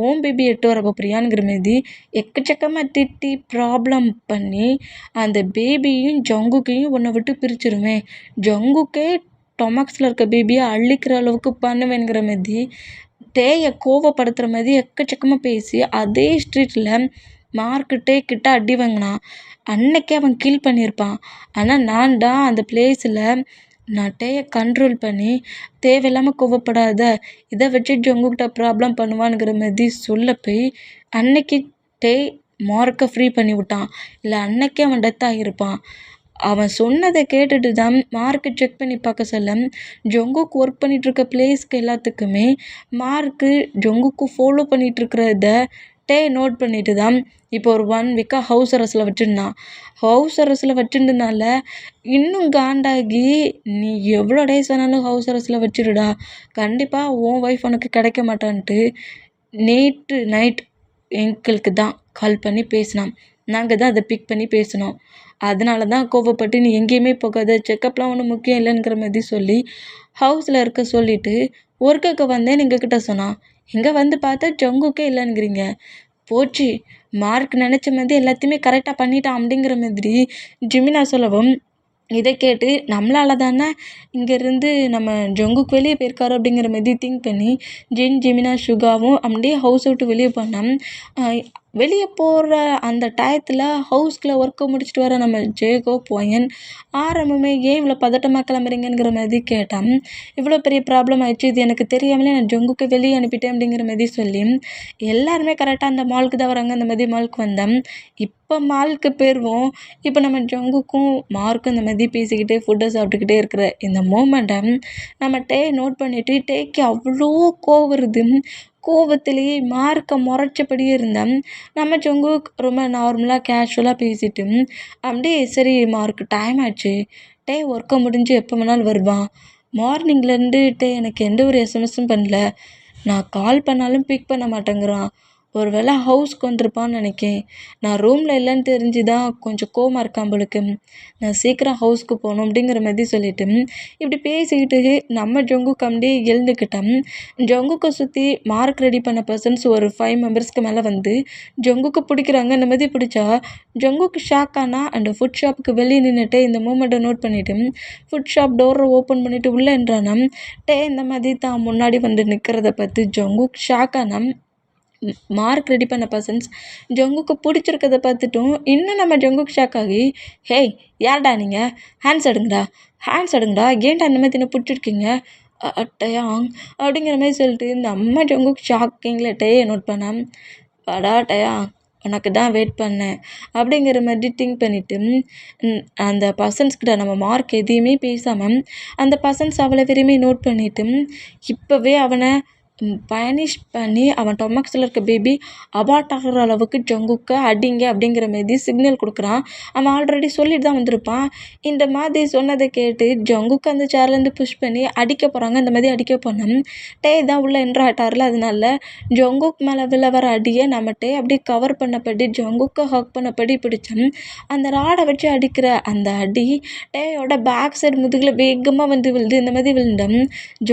ஓம் பேபி எட்டு வர போறியாங்கிற மாதிரி எக்கச்சக்கமாக திட்டி ப்ராப்ளம் பண்ணி அந்த பேபியும் ஜங்குக்கையும் உன்னை விட்டு பிரிச்சிருவேன், ஜங்குக்கே டொமக்ஸில் இருக்க பேபியை அள்ளிக்கிற அளவுக்கு பண்ணுவேங்கிற மாதிரி கோவப்படுத்துகிற மாதிரி எக்கச்சக்கமாக பேசி அதே ஸ்ட்ரீட்டில் மார்க்கிட்டே கிட்ட அடி வாங்கினான். அன்னைக்கே அவன் கில் பண்ணியிருப்பான். ஆனால் நான் தான் அந்த பிளேஸில் நான் கண்ட்ரோல் பண்ணி தேவையில்லாமல் கோவப்படாத, இதை வச்சு ஜங்குக்கிட்ட ப்ராப்ளம் பண்ணுவானுங்கிற மாதிரி சொல்ல போய் அன்னைக்கு மார்க்கை ஃப்ரீ பண்ணி விட்டான். இல்லை அன்னைக்கே அவன் டெத் ஆகியிருப்பான். அவன் சொன்னதை கேட்டுட்டு தான் மார்க்கு செக் பண்ணி பார்க்க சொல்ல ஜங்குக்கு ஒர்க் பண்ணிகிட்ருக்க பிளேஸ்க்கு எல்லாத்துக்குமே மார்க்கு ஜங்குக்கு ஃபாலோ பண்ணிகிட்ருக்கிறத நோட் பண்ணிட்டு தான் இப்போ ஒரு 1 வீக்காக ஹவுஸ் அரெஸ்ட்டில் வச்சுருந்தான். ஹவுஸ் அரெஸ்ட்டில் வச்சுருந்தனால இன்னும் காண்டாகி, நீ எவ்வளோ டேஸ் வேணாலும் ஹவுஸ் அரெஸ்ட்டில் வச்சுருடா, கண்டிப்பாக உன் ஒய்ஃப் உனக்கு கிடைக்க மாட்டான்ட்டு நேற்று நைட் எங்களுக்கு தான் கால் பண்ணி பேசினான். நாங்கள் தான் அதை பிக் பண்ணி பேசினோம். அதனால தான் கோவப்பட்டு நீ எங்கேயுமே போகாத, செக்கப்லாம் ஒன்றும் முக்கியம் இல்லைங்கிற மாதிரி சொல்லி ஹவுஸில் இருக்க சொல்லிவிட்டு ஒர்க்குக்கு வந்தேன் எங்ககிட்ட சொன்னான். இங்கே வந்து பார்த்தா ஜங்குக்கே இல்லைங்கிறீங்க, போச்சு மார்க் நினச்ச மாதிரி எல்லாத்தையுமே கரெக்டாக பண்ணிட்டான் அப்படிங்கிற மாதிரி ஜிமினா சொல்லவும், இதை கேட்டு நம்மளால தானே இங்கேருந்து நம்ம ஜங்குக்கு வெளியே போயிருக்காரு அப்படிங்கிற மாதிரி திங்க் பண்ணி ஜிமினா சுகாவும் அப்படியே ஹவுஸ் விட்டு வெளியே போனான். வெளியே போகிற அந்த டயத்தில் ஹவுஸ்குள்ளே ஒர்க்கை முடிச்சுட்டு வர நம்ம ஜேகோ போயன் ஆரம்பமே ஏன் இவ்வளோ பதட்டமாக கிளம்புறீங்கிற மாதிரி கேட்டான். இவ்வளோ பெரிய ப்ராப்ளம் ஆயிடுச்சு, இது எனக்கு தெரியாமலே நான் ஜங்குக்கு வெளியே அனுப்பிட்டேன் அப்படிங்கிற மாதிரி சொல்லி எல்லாருமே கரெக்டாக அந்த மாலுக்கு தான் வராங்க, அந்த மாதிரி மாலுக்கு வந்தேன். இப்போ மாலுக்கு போயிடுவோம். இப்போ நம்ம ஜங்குக்கும் மார்க்கும் இந்த மாதிரி பேசிக்கிட்டே ஃபுட்டை சாப்பிட்டுக்கிட்டே இருக்கிற இந்த மூமெண்ட்டை நம்ம நோட் பண்ணிவிட்டு டேக்கு அவ்வளோ கோவம் வருது. கோவத்திலேயே மார்க்கை முறைச்சபடியே இருந்தேன். நம்ம ஜங்கு ரொம்ப நார்மலாக கேஷுவலாக பேசிட்டு அப்படியே சரி மார்க் டைம் ஆச்சு, ஒர்க்கை முடிஞ்சு எப்போ வேணாலும் வருவான், மார்னிங்லேருந்து எனக்கு எந்த ஒரு எஸ்எம்எஸும் பண்ணல, நான் கால் பண்ணாலும் பிக் பண்ண மாட்டேங்கிறான். ஒரு வேளை ஹவுஸ்க்கு வந்திருப்பான்னு நினைக்கேன். நான் ரூமில் இல்லைன்னு தெரிஞ்சு தான் கொஞ்சம் கோவமாக இருக்கான் போலுக்கு. நான் சீக்கிரம் ஹவுஸ்க்கு போகணும் அப்படிங்கிற மாதிரி சொல்லிட்டு இப்படி பேசிக்கிட்டு நம்ம ஜங்குக்கு அப்படியே எழுந்துக்கிட்டேன். ஜங்குக்கை சுற்றி மார்க் ரெடி பண்ண பர்சன்ஸ் ஒரு 5 மெம்பர்ஸ்க்கு மேலே வந்து ஜங்குக்கு பிடிக்கிறாங்க. இந்த மாதிரி பிடிச்சா ஜங்குக்கு ஷாக் ஆனா அண்ட் ஃபுட் ஷாப்புக்கு வெளியே நின்றுட்டு இந்த மூமெண்ட்டை நோட் பண்ணிவிட்டு ஃபுட் ஷாப் டோரை ஓப்பன் பண்ணிவிட்டு உள்ளே என்றானா இந்த மாதிரி தான் முன்னாடி வந்து நிற்கிறத பார்த்து ஜங்குக் ஷாக் ஆனா மார்க் ரெடி பண்ண பர்சன்ஸ் ஜங்குக்கு பிடிச்சிருக்கத பார்த்துட்டும் இன்னும் நம்ம ஜங்குக்கு ஷாக் ஆகி ஹேய் யார்டா நீங்கள் ஹேண்ட்ஸ் எடுங்கடா ஏன்டா அந்த மாதிரி என்ன பிடிச்சிருக்கீங்க டயாங் அப்படிங்கிற மாதிரி சொல்லிட்டு நம்ம ஜங்குக்கு ஷாக்கிங்கில் நோட் பண்ணேன். வாடா டயாங் உனக்கு தான் வெயிட் பண்ணேன் அப்படிங்கிற மாதிரி திங்க் பண்ணிவிட்டு அந்த பர்சன்ஸ்கிட்ட நம்ம மார்க் எதையுமே பேசாமல் அந்த பர்சன்ஸ் அவ்வளோ விரும்பி நோட் பண்ணிவிட்டு இப்போவே அவனை பனிஷ் பண்ணி அவன் டொமக்ஸில் இருக்க பேபி அபார்ட் ஆகிற அளவுக்கு ஜங்குக்கை அடிங்க அப்படிங்கிற மாதிரி சிக்னல் கொடுக்குறான். அவன் ஆல்ரெடி சொல்லிட்டு தான் வந்திருப்பான். இந்த மாதிரி சொன்னதை கேட்டு ஜங்குக்கு அந்த சேர்லேருந்து புஷ் பண்ணி அடிக்க போகிறாங்க. இந்த மாதிரி அடிக்க போனோம் தான் உள்ளே என்ட்ராட்டார்ல. அதனால ஜங்குக் மேலே விழ வர அடியை நம்ம அப்படியே கவர் பண்ணப்படி ஜங்குக்கை ஹக் பண்ணப்படி பிடிச்சோம். அந்த ராடை வச்சு அடிக்கிற அந்த அடி டேயோட பேக் சைடு முதுகில் வேகமாக வந்து விழுது. இந்த மாதிரி விழுந்தோம்.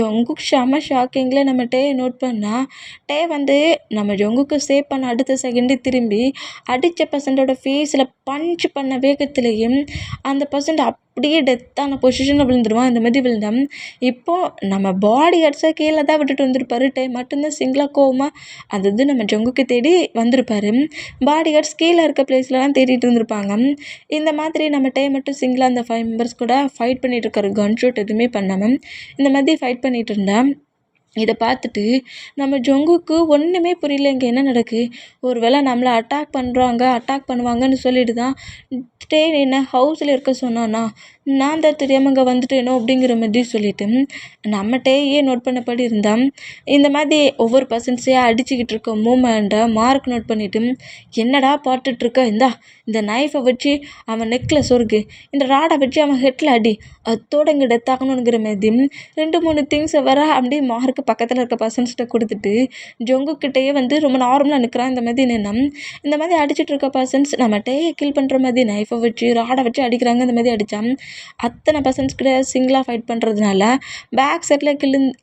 ஜங்குக் செம ஷாக்கிங்கில் நம்ம நோட் பண்ணால் வந்து நம்ம ஜங்குக்கு சேவ் பண்ண அடுத்த செகண்டே திரும்பி அடித்த பர்சன்டோட ஃபேஸில் பஞ்ச் பண்ண வேகத்துலேயும் அந்த பர்சன்ட் அப்படியே டெத்தான பொசிஷனில் விழுந்துருவான். இந்த மாதிரி விழுந்தான். இப்போது நம்ம பாடி கார்ட்ஸை கீழே தான் விட்டுட்டு வந்திருப்பாரு. மட்டும்தான் சிங்கிளாக கோவமாக அதாவது நம்ம ஜங்குக்கு தேடி வந்திருப்பாரு. பாடி கார்ட்ஸ் கீழே இருக்க பிளேஸ்லலாம் தேடிட்டு இருந்திருப்பாங்க. இந்த மாதிரி நம்ம மட்டும் சிங்கிளாக அந்த 5 மெம்பர்ஸ் கூட ஃபைட் பண்ணிகிட்டு இருக்காரு. கன் ஷூட் எதுவுமே பண்ணாமல் இந்த மாதிரி ஃபைட் பண்ணிகிட்டு இருந்தேன். இதை பார்த்துட்டு நம்ம ஜங்குக்கு ஒன்றுமே புரியல. இங்கே என்ன நடக்குது? ஒரு வேளை நம்மளை அட்டாக் பண்ணுவாங்கன்னு சொல்லிட்டு தான் என்ன ஹவுஸில் இருக்க சொன்னானா? நான் தான் தெரியாமல் இங்கே வந்துட்டேனோ அப்படிங்கிற மாதிரி சொல்லிட்டு நம்ம நோட் பண்ணபடி இருந்தான். இந்த மாதிரி ஒவ்வொரு பர்சன்ஸையாக அடிச்சுக்கிட்டு இருக்க மூமெண்ட்டை மார்க் நோட் பண்ணிவிட்டு என்னடா பார்த்துட்ருக்க, இந்த நைஃபை வச்சு அவன் நெக்கில் சொருகு, இந்த ராடை வச்சு அவன் ஹெட்டில் அடி, அதோட இங்கே டெத் ஆகணுங்கிற மாதிரி 2-3 திங்ஸை வர அப்படியே மார்க்கு பக்கத்தில் இருக்க பர்சன்ஸ்கிட்ட கொடுத்துட்டு ஜங்குக்கிட்டேயே வந்து ரொம்ப நார்மலாக நிற்கிறான். இந்த மாதிரி நின்னா இந்த மாதிரி அடிச்சுட்டு இருக்க பர்சன்ஸ் நம்ம கில் பண்ணுற மாதிரி நைஃபை வச்சு ராடை வச்சு அடிக்கிறாங்க. இந்த மாதிரி அடித்தான் அத்தனை பர்சன்ஸ் கிட்ட சிங்கிளாக ஃபைட் பண்ணுறதுனால பேக் சைடில்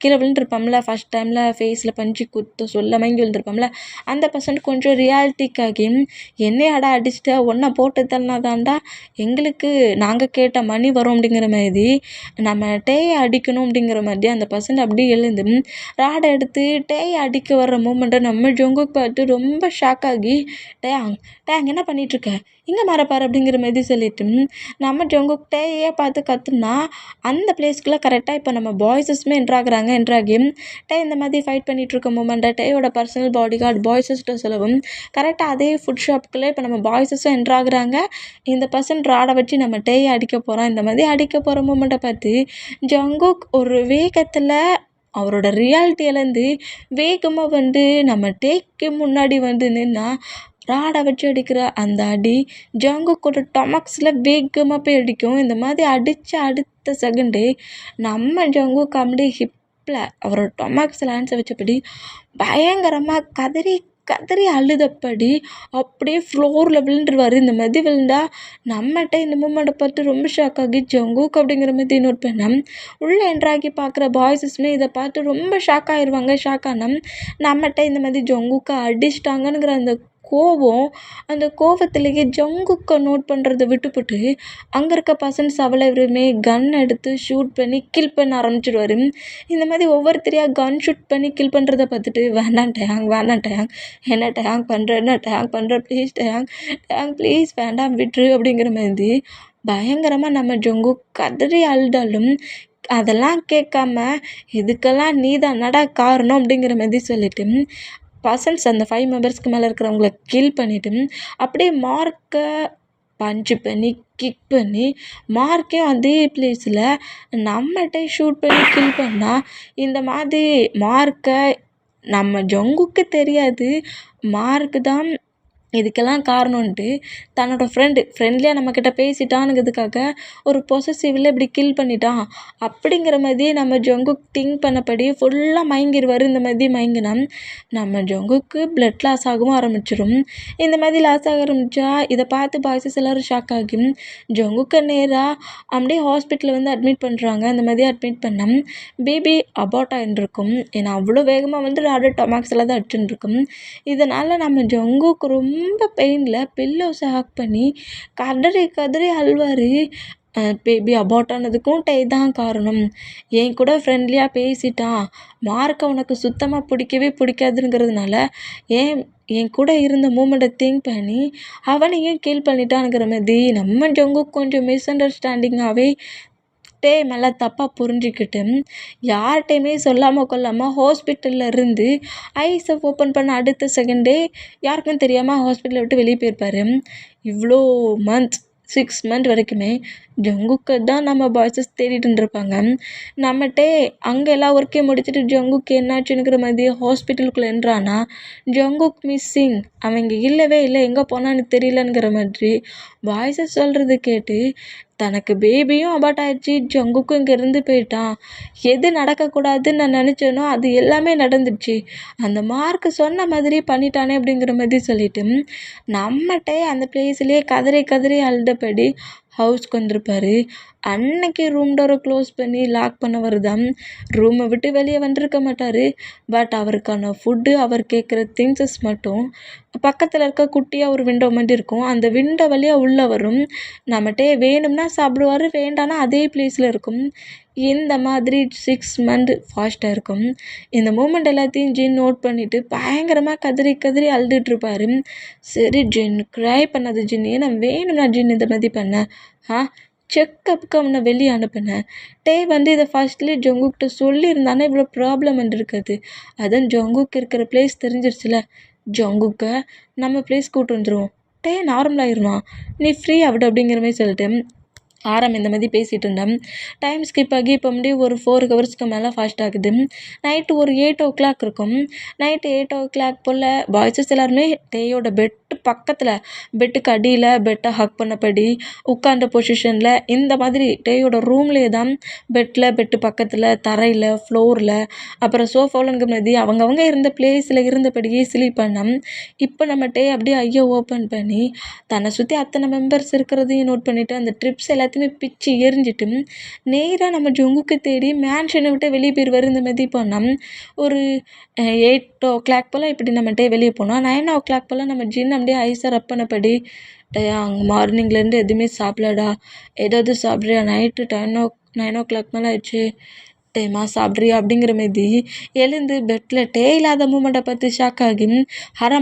கீழே விழுந்துருப்பாம்ல. ஃபஸ்ட் டைமில் ஃபேஸில் பஞ்சு குத்து சொல்ல மங்கி விழுந்திருப்பாம்ல. அந்த பர்சன்ட் கொஞ்சம் ரியாலிட்டிக்காகி என்னையாடா அடிச்சுட்டு ஒன்றை போட்டு தள்ளினாதாண்டா எங்களுக்கு நாங்கள் கேட்ட மணி வரும் அப்படிங்கிற மாதிரி நம்ம அடிக்கணும் அப்படிங்கிற மாதிரி அந்த பர்சன்ட் அப்படியே எழுந்து ராடை எடுத்து அடிக்க வர்ற மூமெண்ட்டை நம்ம ஜங்குக்கு பார்த்து ரொம்ப ஷாக் ஆகி டேங் என்ன பண்ணிகிட்ருக்க, இங்கே மறப்பார் அப்படிங்கிற மாதிரி சொல்லிட்டு நம்ம ஜங்குக் பார்த்து கற்றுனா அந்த பிளேஸ்க்குள்ளே கரெக்டாக இப்போ நம்ம பாய்ஸஸ்மே என்ட்ராகிறாங்க. என்ட்ராகி இந்த மாதிரி ஃபைட் பண்ணிகிட்ருக்க மூமெண்ட்டை டேயோட பர்சனல் பாடி கார்டு பாய்ஸஸ்கிட்ட சொல்லவும் கரெக்டாக அதே ஃபுட் ஷாப்புக்குள்ளே இப்போ நம்ம பாய்ஸஸும் என்ட்ராகிறாங்க. இந்த பர்சன் ராடை வச்சு நம்ம அடிக்க போகிறோம். இந்த மாதிரி அடிக்க போகிற மூமெண்ட்டை பார்த்து ஜங்குக் ஒரு வேகத்தில் அவரோட ரியாலிட்டியிலேருந்து வேகமாக வந்து நம்ம முன்னாடி வந்து நின்னா ராடை வச்சு அடிக்கிற அந்த அடி ஜங்குக்கோட டொமக்ஸில் வேகமாக போய் அடிக்கும். இந்த மாதிரி அடித்த அடுத்த செகண்டே நம்ம ஜங்குக் அப்படியே ஹிப்பில் அவரோட டொமக்ஸில் ஹேண்ட்ஸை வச்சபடி பயங்கரமாக கதறி அழுதப்படி அப்படியே ஃப்ளோரில் விழுந்துருவார். இந்த மாதிரி விழுந்தா நம்மகிட்ட இந்த மூமெண்ட்டை பார்த்து ரொம்ப ஷாக் ஆகி ஜங்குக் அப்படிங்கிற மாதிரி நோட் பண்ணேன். உள்ளே என்ட்ராகி பார்க்குற பாய்ஸஸ்மே இதை பார்த்து ரொம்ப ஷாக் ஆயிடுவாங்க. ஷாக் ஆனால் நம்மகிட்ட இந்த மாதிரி ஜங்குக்கை அடிச்சிட்டாங்கங்கிற அந்த கோவத்திலேயே ஜங்குக்கை நோட் பண்ணுறதை விட்டுப்புட்டு அங்கே இருக்க பர்சன்ஸ் அவ்வளவுமே கன் எடுத்து ஷூட் பண்ணி கில் பண்ண ஆரம்பிச்சிடுவார். இந்த மாதிரி ஒவ்வொருத்தரையாக கன் ஷூட் பண்ணி கில் பண்ணுறதை பார்த்துட்டு வேண்டாம் டயாங் என்ன டயாங் பண்ணுற ப்ளீஸ் டயாங் ப்ளீஸ் வேண்டாம் விட்டுரு அப்படிங்கிற மாதிரி பயங்கரமாக நம்ம ஜங்குக் கதறி அழுதாலும் அதெல்லாம் கேட்காம இதுக்கெல்லாம் நீ தானடா காரணம் அப்படிங்கிற மாதிரி சொல்லிட்டு பர்சன்ஸ் அந்த 5 மெம்பர்ஸ்க்கு மேலே இருக்கிறவங்கள கில் பண்ணிவிட்டு அப்படியே மார்க்கை பஞ்சு பண்ணி கிக் பண்ணி மார்க்கே அதே பிளேஸில் நம்மகிட்ட ஷூட் பண்ணி கில் பண்ணால் இந்த மாதிரி மார்க்கை நம்ம ஜங்குக்கு தெரியாது. மார்க்கு தான் இதுக்கெல்லாம் காரணம்ன்ட்டு தன்னோட ஃப்ரெண்ட்லியாக நம்மக்கிட்ட பேசிட்டானுங்கிறதுக்காக ஒரு பொசசிவ்ல இப்படி கில் பண்ணிட்டான் அப்படிங்கிற மாதிரி நம்ம ஜங்குக் திங்க் பண்ணபடி ஃபுல்லாக மயங்கிடுவார். இந்த மாதிரி மயங்கினா நம்ம ஜங்குக்கு பிளட் லாஸ் ஆகவும் ஆரம்பிச்சிடும். இந்த மாதிரி லாஸ் ஆக ஆரம்பித்தா இதை பார்த்து பாய்ஸஸ் எல்லோரும் ஷாக் ஆகி ஜங்குக்கை நேராக அப்படியே ஹாஸ்பிட்டலில் வந்து அட்மிட் பண்ணுறாங்க. அந்த மாதிரி அட்மிட் பண்ண பேபி அபார்ட் ஆகிருக்கும். ஏன்னா அவ்வளோ வேகமாக வந்து ராடர் டொமாக்ஸில் தான் அடிச்சுட்டு இருக்கும். இதனால் நம்ம ஜங்குக்கு ரொம்ப பெயினில் பில்லோஸை ஹக் பண்ணி கதறி கதறி அழுவார். பேபி அபார்ட் ஆனதுக்கும் டே தான் காரணம். என் கூட ஃப்ரெண்ட்லியாக பேசிட்டான், மார்க்கை உனக்கு சுத்தமாக பிடிக்கவே பிடிக்காதுங்கிறதுனால என் கூட இருந்த மூமெண்ட்டை திங்க் பண்ணி அவனையும் கீல் பண்ணிட்டானுங்கிற மாதிரி நம்ம ஜங்குக்கு கொஞ்சம் மிஸ் அண்டர்ஸ்டாண்டிங்காகவே டே மேலே தப்பாக புரிஞ்சுக்கிட்டு யார்கிட்டையுமே சொல்லாமல் கொள்ளாமல் ஹாஸ்பிட்டலில் இருந்து ஐஸை ஓப்பன் பண்ண அடுத்த செகண்டே யாருக்கும் தெரியாமல் ஹாஸ்பிட்டலை விட்டு வெளியே போயிருப்பார். இவ்வளோ மந்த்ஸ் 6 மந்த் வரைக்குமே ஜங்குக்கை தான் நம்ம பாய்ஸஸ் தேடிட்டு இருந்திருப்பாங்க. நம்மகிட்டே அங்கே எல்லா ஒர்க்கையும் முடிச்சுட்டு ஜங்குக்கு என்னாச்சுங்கிற மாதிரி ஹாஸ்பிட்டலுக்குள்ளே என்றானா ஜங்குக் மிஸ்ஸிங், அவங்க இல்லவே இல்லை, எங்கே போனான்னு தெரியலங்கிற மாதிரி பாய்ஸஸ் சொல்கிறது கேட்டு தனக்கு பேபியும் அபார்ட் ஆயிடுச்சு, ஜங்குக்கும் இங்கேருந்து போயிட்டான், எது நடக்கக்கூடாதுன்னு நான் நினச்சேனோ அது எல்லாமே நடந்துடுச்சு, அந்த மார்க்கு சொன்ன மாதிரி பண்ணிட்டானே அப்படிங்கிற மாதிரி சொல்லிட்டு நம்மகிட்டே அந்த பிளேஸ்லேயே கதறி கதறி அழுதபடி ஹவுஸ்க்கு வந்திருப்பார். அன்னைக்கு ரூம் டோரை க்ளோஸ் பண்ணி லாக் பண்ணவர் தான் ரூமை விட்டு வெளியே வந்திருக்க மாட்டார். பட் அவருக்கான ஃபுட்டு, அவர் கேட்குற திங்ஸஸ் மட்டும் பக்கத்தில் இருக்க குட்டியாக ஒரு விண்டோ மாதிரி இருக்கும். அந்த விண்டோ வழியாக உள்ளே வரும். நம்மகிட்டே வேணும்னா சாப்பிடுவார், வேண்டானா அதே பிளேஸில் இருக்கும். இந்த மாதிரி 6 மந்த் ஃபாஸ்ட்டாக இருக்கும். இந்த மூமெண்ட் எல்லாத்தையும் ஜின் நோட் பண்ணிவிட்டு பயங்கரமாக கதறி கதறி அழுதுட்ருப்பார். சரி ஜின், க்ரை பண்ணாது ஜின், ஏன்னா வேணும்னா ஜின் இந்த மாதிரி பண்ண செக்கப்புக்கு அவனை வெளியே அனுப்பினேன். டே வந்து இதை ஃபர்ஸ்ட்லேயே ஜங்குக்கிட்ட சொல்லியிருந்தானே இவ்வளோ ப்ராப்ளம் வந்துருக்காது. அதான் ஜங்குக்கு இருக்கிற பிளேஸ் தெரிஞ்சிருச்சுல, ஜங்குக்கை நம்ம பிளேஸ் கூட்டு வந்துடுவோம், டே நார்மலாகிடுவான், நீ ஃப்ரீ ஆகிடு அப்படிங்கிற மாதிரி சொல்லிட்டு இந்த மாதிரி பேசிகிட்டு இருந்தேன். டைம் ஸ்கிப் ஆகி இப்போ முடியும் ஒரு 4 ஹவர்ஸ்க்கு மேலே ஃபாஸ்ட் ஆகுது. நைட்டு ஒரு 8 o'clock இருக்கும். நைட்டு 8 o'clock போல் பாய்ஸஸ் எல்லாருமே டேயோட பெட்டு பக்கத்தில், பெட்டுக்கு அடியில் பெட்டை ஹக் பண்ணபடி உட்கார்ந்த பொசிஷனில் இந்த மாதிரி டேயோட ரூம்லேயே தான் பெட்டு பக்கத்தில், தரையில், ஃப்ளோரில், அப்புறம் சோஃபாவிலங்க மாதிரி அவங்கவுங்க இருந்த பிளேஸில் இருந்தபடியே ஸ்லீப் பண்ணோம். இப்போ நம்ம டே அப்படியே ஐயோ ஓப்பன் பண்ணி தன்னை சுற்றி அத்தனை மெம்பர்ஸ் இருக்கிறதையும் நோட் பண்ணிவிட்டு அந்த ட்ரிப்ஸ் எல்லாத்தையுமே பிச்சு எரிஞ்சிட்டு நேராக நம்ம ஜங்குக்கு தேடி மேன்ஷனை விட்டு வெளியே போயிடுவார். இந்த மாதிரி போனோம். ஒரு 8 o'clock போல் இப்படி நம்ம டே வெளியே போனோம். 9 o'clock போல் நம்ம ஜின் அப்படியே ஐஸை ரப் பண்ணபடி அங்கே மார்னிங்லேருந்து எதுவுமே சாப்பிடலடா, ஏதாவது சாப்பிட்றியா, நைட்டு 9 o'clock மேலே ஆயிடுச்சு, டேமா சாப்பிட்றியா அப்படிங்கிற மாதிரி எழுந்து பெட்டில் டே இல்லாத மூமெண்ட்டை பார்த்து ஷாக் ஆகி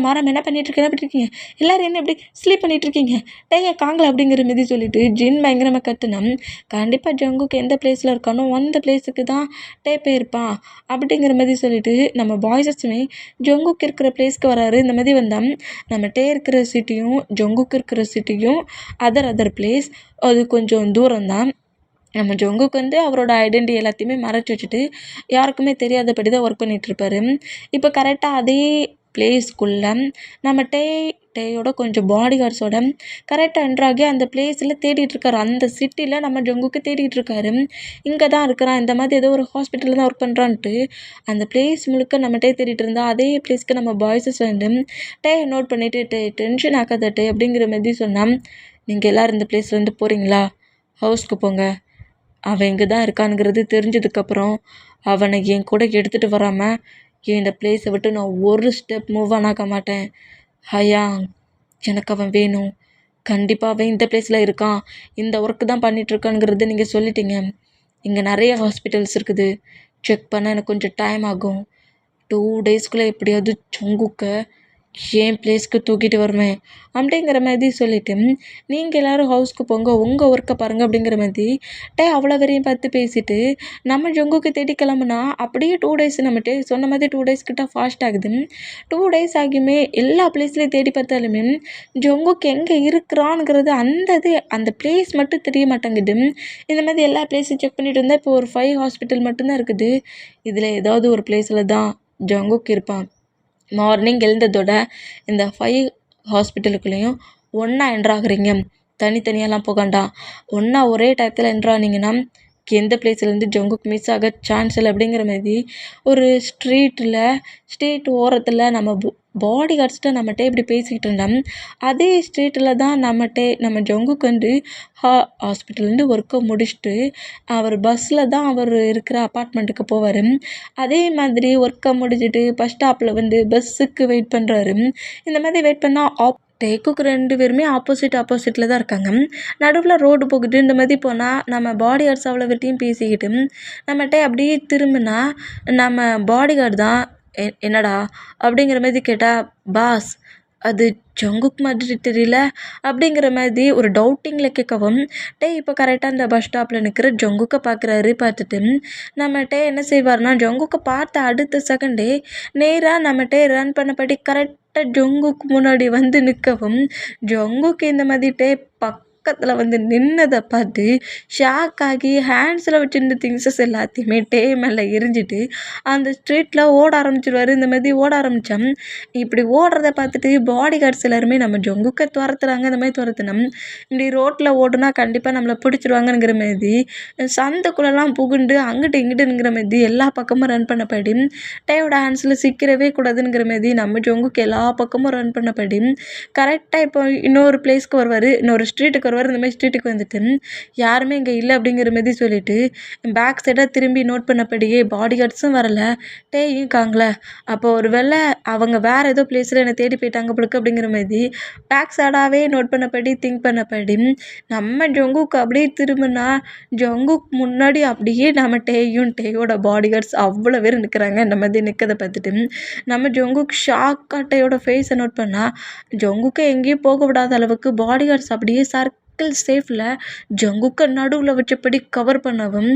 மாரம் என்ன பண்ணிகிட்ருக்கீங்க, எல்லோரும் என்ன எப்படி ஸ்லீப் பண்ணிகிட்ருக்கீங்க, டேயை காங்கல அப்படிங்கிற மாதிரி சொல்லிட்டு ஜின் பயங்கரமாக கற்றுனோம். கண்டிப்பாக ஜங்குக்கு எந்த பிளேஸில் இருக்கானோ அந்த பிளேஸுக்கு தான் டே போயிருப்பான் அப்படிங்கிற மாதிரி சொல்லிட்டு நம்ம பாய்ஸஸுமே ஜங்குக்கு இருக்கிற பிளேஸ்க்கு வராரு. இந்த மாதிரி வந்தால் நம்ம டே இருக்கிற சிட்டியும் ஜங்குக்கு இருக்கிற சிட்டியும் அதர் பிளேஸ், அது கொஞ்சம் தூரம்தான். நம்ம ஜங்குக்கு வந்து அவரோட ஐடென்டிட்டி எல்லாத்தையுமே மறைச்சி வச்சுட்டு யாருக்குமே தெரியாதபடி தான் ஒர்க் பண்ணிகிட்ருப்பாரு. இப்போ கரெக்டாக அதே பிளேஸ்க்குள்ளே நம்ம டேயோட கொஞ்சம் பாடி கார்ட்ஸோட கரெக்டாக என்ட்ராகி அந்த பிளேஸில் தேடிட்டுருக்காரு. அந்த சிட்டியில் நம்ம ஜங்குக்கு தேடிட்டுருக்காரு. இங்கே தான் இருக்கிறான், இந்த மாதிரி ஏதோ ஒரு ஹாஸ்பிட்டலில் தான் ஒர்க் பண்ணுறான்ட்டு அந்த பிளேஸ் முழுக்க நம்ம தேடிட்டு இருந்தா அதே பிளேஸ்க்கு நம்ம பாய்ஸஸ் வந்து டேயை நோட் பண்ணிவிட்டு டென்ஷன் ஆக்காத டே அப்படிங்கிற மாதிரி சொன்னால், நீங்கள் எல்லோரும் இந்த பிளேஸ்லேருந்து போகிறீங்களா, ஹவுஸ்க்கு போங்க, அவன் இங்கே தான் இருக்கானுங்கிறது தெரிஞ்சதுக்கப்புறம் அவனை என் கூட எடுத்துகிட்டு வராமல் இந்த பிளேஸை விட்டு நான் ஒரு ஸ்டெப் மூவ் ஆக மாட்டேன். ஹயாங், எனக்கு அவன் வேணும், கண்டிப்பாக அவன் இந்த பிளேஸில் இருக்கான், இந்த ஒர்க்கு தான் பண்ணிகிட்ருக்கானுங்கிறது நீங்கள் சொல்லிட்டீங்க. இங்கே நிறைய ஹாஸ்பிட்டல்ஸ் இருக்குது, செக் பண்ண எனக்கு கொஞ்சம் டைம் ஆகும். 2 daysக்குள்ளே எப்படியாவது ஜங்குக்கை என் பிளேஸ்க்கு தூக்கிட்டு வருவேன் அப்படிங்கிற மாதிரி சொல்லிவிட்டு நீங்கள் எல்லோரும் ஹவுஸ்க்கு போங்க, உங்கள் ஒர்க்கை பாருங்கள் அப்படிங்கிற மாதிரி அவ்வளோ வரையும் பார்த்து பேசிவிட்டு நம்ம ஜங்குக்கு தேடி கிளம்புனா அப்படியே 2 days நம்மகிட்ட சொன்ன மாதிரி 2 days கிட்ட ஃபாஸ்ட் ஆகுது. 2 days ஆகியுமே எல்லா பிளேஸ்லேயும் தேடி பார்த்தாலுமே ஜங்குக்கு எங்கே இருக்கிறான்ங்கிறது அந்த பிளேஸ் மட்டும் தெரிய மாட்டேங்குது. இந்த மாதிரி எல்லா பிளேஸையும் செக் பண்ணிட்டு இருந்தால் இப்போ ஒரு 5 ஹாஸ்பிட்டல் மட்டும்தான் இருக்குது. இதில் ஏதாவது ஒரு பிளேஸில் தான் ஜங்குக்கு இருப்பான். மார்னிங் எழுந்ததோட இந்த 5 ஹாஸ்பிட்டலுக்குள்ளேயும் ஒன்றா என்ட்ரு ஆகுறீங்க. தனித்தனியாலாம் போகாண்டாம். ஒன்றா ஒரே டயத்தில் என்ட்ரு ஆனீங்கன்னா எந்த பிளேஸ்லேருந்து ஜங்குக் மிஸ் ஆக சான்ஸ் இல்லை அப்படிங்கிற மாதிரி ஒரு ஸ்ட்ரீட் ஓரத்தில் நம்ம பாடி கார்ட்ஸ்கிட்ட நம்மகிட்ட இப்படி பேசிக்கிட்டு இருந்தோம். அதே ஸ்ட்ரீட்டில் தான் நம்ம ஜங்குக் வந்து ஹாஸ்பிட்டல்லேருந்து ஒர்க்கை முடிச்சுட்டு அவர் பஸ்ஸில் தான் அவர் இருக்கிற அப்பார்ட்மெண்ட்டுக்கு போவார். அதே மாதிரி ஒர்க்கை முடிச்சுட்டு பஸ் ஸ்டாப்பில் வந்து பஸ்ஸுக்கு வெயிட் பண்ணுறாரு. இந்த மாதிரி வெயிட் பண்ணால் டேக்குக்கு 2 பேருமே ஆப்போசிட்டில் தான் இருக்காங்க. நடுவில் ரோடு போகுது. இந்த மாதிரி போனால் நம்ம பாடி கார்ட்ஸ் அவ்வளோ வெட்டியும் பேசிக்கிட்டு நம்மகிட்ட அப்படியே திரும்பினா நம்ம பாடி கார்டு தான் என்னடா அப்படிங்கிற மாதிரி கேட்டால் பாஸ் அது ஜங்குக் மாதிரி தெரியல அப்படிங்கிற மாதிரி ஒரு டவுட்டிங்கில் கேட்கவும் இப்போ கரெக்டாக அந்த பஸ் ஸ்டாப்பில் நிற்கிற ஜங்குக்கை பார்த்துட்டு நம்மகிட்ட என்ன செய்வார்னா ஜங்குக்கை பார்த்த அடுத்த செகண்டே நேராக நம்மகிட்ட ரன் பண்ணபடி கரெக்டாக ஜங்குக்கு முன்னாடி வந்து நிற்கவும் ஜங்குக்கு இந்த மாதிரி பக்கத்தில் வந்து நின்னதை பார்த்து ஷாக் ஆகி ஹேண்ட்ஸில் வச்சுருந்த திங்ஸஸ் எல்லாத்தையுமே மேலே எரிஞ்சிட்டு அந்த ஸ்ட்ரீட்டில் ஓட ஆரம்பிச்சிடுவார். இந்த மாதிரி ஓட ஆரம்பித்தோம். இப்படி ஓடுறத பார்த்துட்டு பாடி கார்ட்ஸ் எல்லாருமே நம்ம ஜங்குக்கை துரத்துறாங்க. இந்த மாதிரி துரத்துனோம். இப்படி ரோட்டில் ஓடுனா கண்டிப்பாக நம்மளை பிடிச்சிருவாங்கங்கிற மாதிரி சந்தைக்குள்ளெல்லாம் புகுண்டு அங்கிட்டு இங்கிட்டுங்கிற மாதிரி எல்லா பக்கமும் ரன் பண்ணப்படி டேயோட ஹேண்ட்ஸில் சிக்கிறவே கூடாதுங்கிற மாதிரி நம்ம ஜங்குக்கு எல்லா பக்கமும் ரன் பண்ணப்படி கரெக்டாக இப்போ இன்னொரு பிளேஸ்க்கு வருவார். இன்னொரு ஸ்ட்ரீட்டுக்கு வருவார். இந்த மாதிரி ஸ்ட்ரீட்டுக்கு வந்துட்டு யாருமே இங்கே இல்லை அப்படிங்கிற மாதிரி சொல்லிட்டு பேக் சைடாக திரும்பி நோட் பண்ணபடியே பாடி கார்ட்ஸும் வரலை, டேயும் காங்கல. அப்போ ஒரு வேளை அவங்க வேறு ஏதோ பிளேஸில் என்னை தேடி போயிட்டாங்க பிடிக்கு அப்படிங்கிற மாதிரி பேக் சைடாகவே நோட் பண்ணபடி திங்க் பண்ணபடி நம்ம ஜங்குக்கு அப்படியே திரும்பினா ஜங்குக் முன்னாடி அப்படியே நம்ம டேயோட பாடி கார்ட்ஸ் அவ்வளோ பேர் நிற்கிறாங்க. இந்த மாதிரி நிற்கிறத பார்த்துட்டு நம்ம ஜங்குக் ஷாக்காக டேயோட ஃபேஸை நோட் பண்ணால் ஜங்குக்கை எங்கேயும் போக விடாத அளவுக்கு பாடி கார்ட்ஸ் அப்படியே சேஃபில் ஜங்குக்கை நடுவில் வச்சபடி கவர் பண்ணவும்